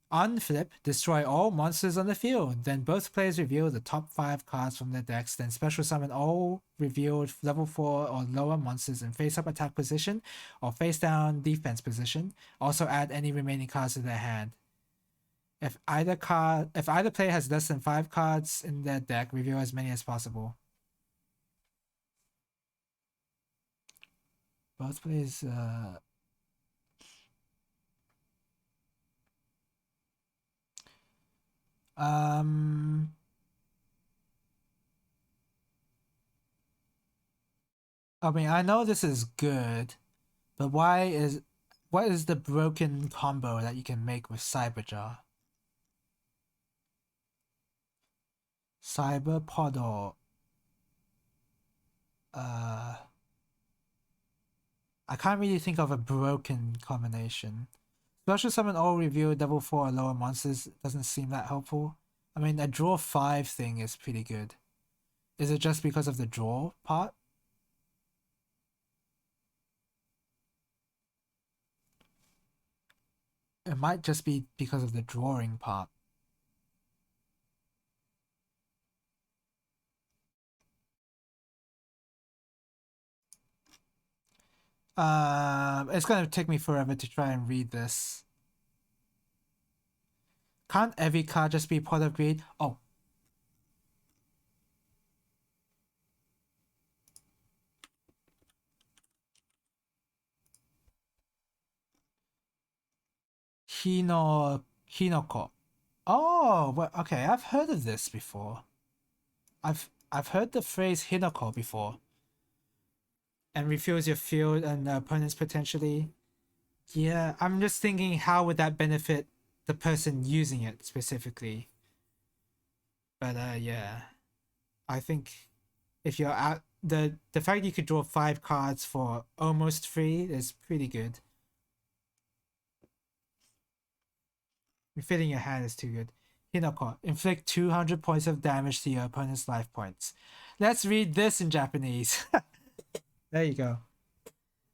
On flip, destroy all monsters on the field. Then both players reveal the top 5 cards from their decks. Then special summon all revealed level 4 or lower monsters in face up attack position or face down defense position. Also add any remaining cards to their hand. If either player has less than 5 cards in their deck, reveal as many as possible. Both players I mean, I know this is good, but what is the broken combo that you can make with Cyberjaw? Cyberpodo. I can't really think of a broken combination. Special summon all revealed level 4 or lower monsters doesn't seem that helpful. I mean, a draw 5 thing is pretty good. Is it just because of the draw part? It might just be because of the drawing part. It's gonna take me forever to try and read this. Can't every card just be part of greed? Oh. Hinoko. Oh, well, okay, I've heard of this before. I've heard the phrase Hinoko before. And refills your field and opponents potentially. Yeah, I'm just thinking how would that benefit the person using it specifically. But yeah. I think if you're out the fact you could draw 5 cards for almost free is pretty good. Refilling your hand is too good. Hinoko, inflict 200 points of damage to your opponent's life points. Let's read this in Japanese. There you go.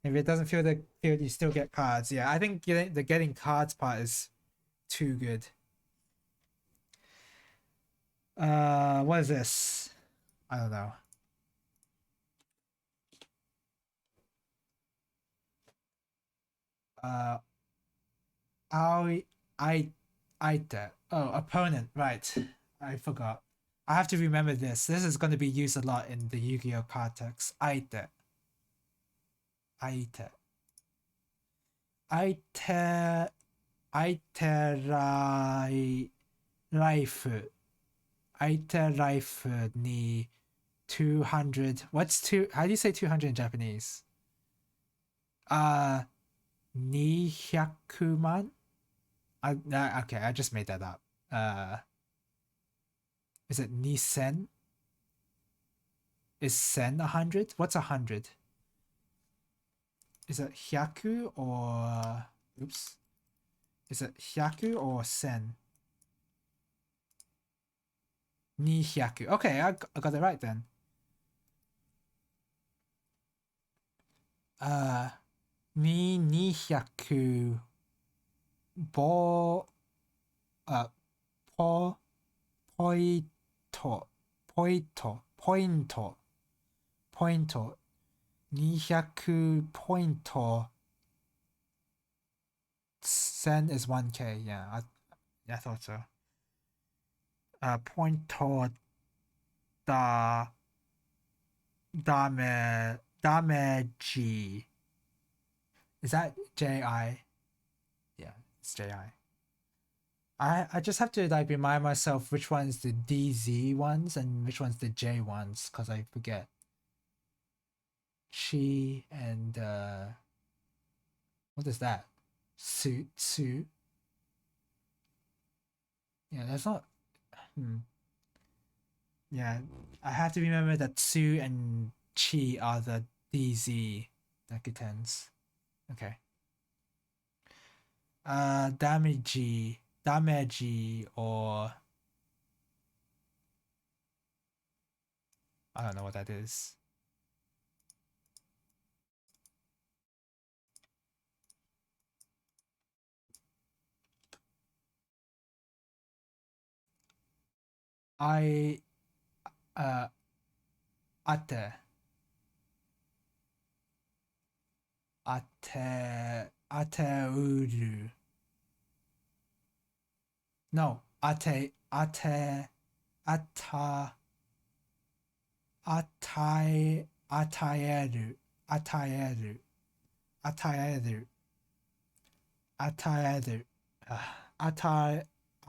If it doesn't feel the field, you still get cards. Yeah, I think the getting cards part is too good. What is this? I don't know. Aite. Oh, opponent. Right. I forgot. I have to remember this. This is going to be used a lot in the Yu-Gi-Oh card text. Aite. Aite. Aite. Aite life. Aite life ni 200. What's two? How do you say 200 in Japanese? 200 man? Okay, I just made that up. Is it Nisen? Is Sen 100? What's 100? Is it Hyaku or oops? Is it Hyaku or Sen? Ni Hyaku. Okay, I got it right then. Ni Hyaku bo po poito pointo 200 pointo sen is 1k. Yeah, I thought so. Pointo da damage. Is that JI? Yeah, it's JI. I just have to like remind myself which one's the DZ ones and which one's the J ones because I forget. Chi and what is that? Su. Yeah, that's not. Yeah, I have to remember that Su and chi are the DZ Nekutens. Okay. Damage, or I don't know what that is. Ate, ateuru. No, ataeru, ataeru,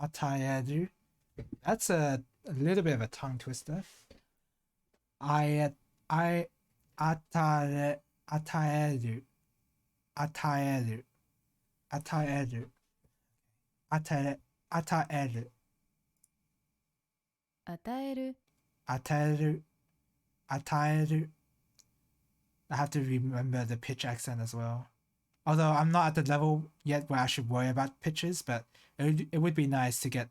ataeru. That's a little bit of a tongue twister. I ataeru, ataeru, ataeru, ataeru, ataeru, ataeru, 与える ataeru, ataeru. I have to remember the pitch accent as well. Although I'm not at the level yet where I should worry about pitches, but it would be nice to get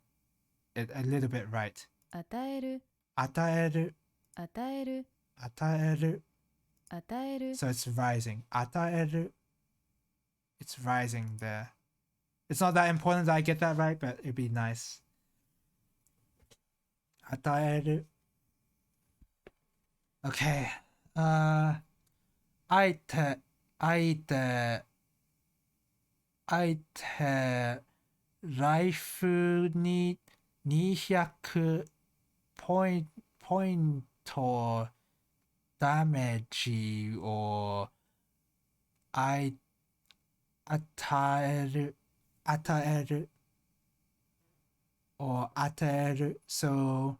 it a little bit right. 与える Ataeru, 与える ataeru. 与える So it's rising. Ataeru. It's rising there. It's not that important that I get that right, but it'd be nice. Ataeru. Okay. Aite, life に200ポイントダメージを与える or 与える so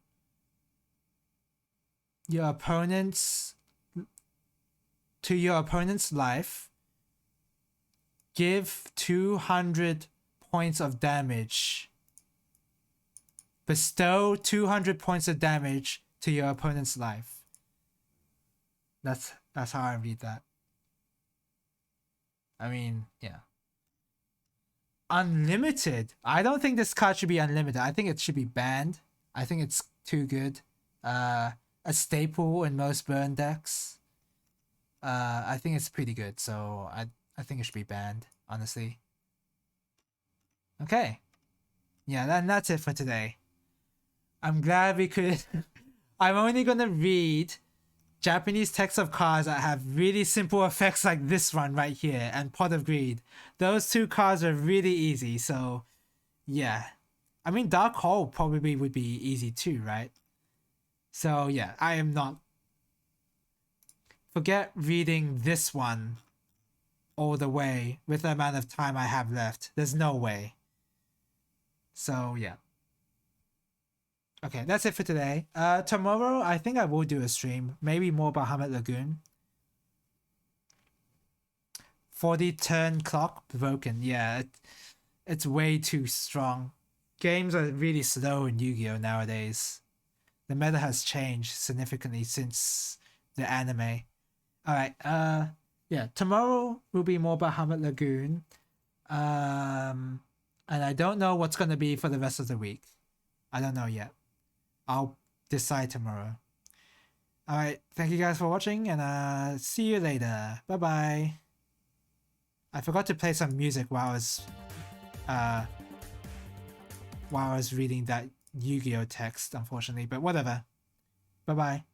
your opponent's life give 200 points of damage. Bestow 200 points of damage to your opponent's life. That's how I read that. I mean, yeah. Unlimited. I don't think this card should be unlimited. I think it should be banned. I think it's too good. A staple in most burn decks. I think it's pretty good, so I think it should be banned, honestly. Okay. Yeah, then that's it for today. I'm glad we could... I'm only gonna read Japanese text of cards that have really simple effects like this one right here and Pot of Greed. Those two cards are really easy, so yeah. I mean, Dark Hole probably would be easy too, right? So yeah, I am not... Forget reading this one all the way with the amount of time I have left. There's no way. So yeah. Okay, that's it for today. Tomorrow, I think I will do a stream. Maybe more Bahamut Lagoon. 40 turn clock broken. Yeah, it's way too strong. Games are really slow in Yu-Gi-Oh! Nowadays. The meta has changed significantly since the anime. Alright, yeah, tomorrow will be more Bahamut Lagoon. And I don't know what's gonna be for the rest of the week. I don't know yet. I'll decide tomorrow. Alright, thank you guys for watching, and see you later. Bye bye. I forgot to play some music while I was reading that Yu-Gi-Oh text, unfortunately, but whatever. Bye bye.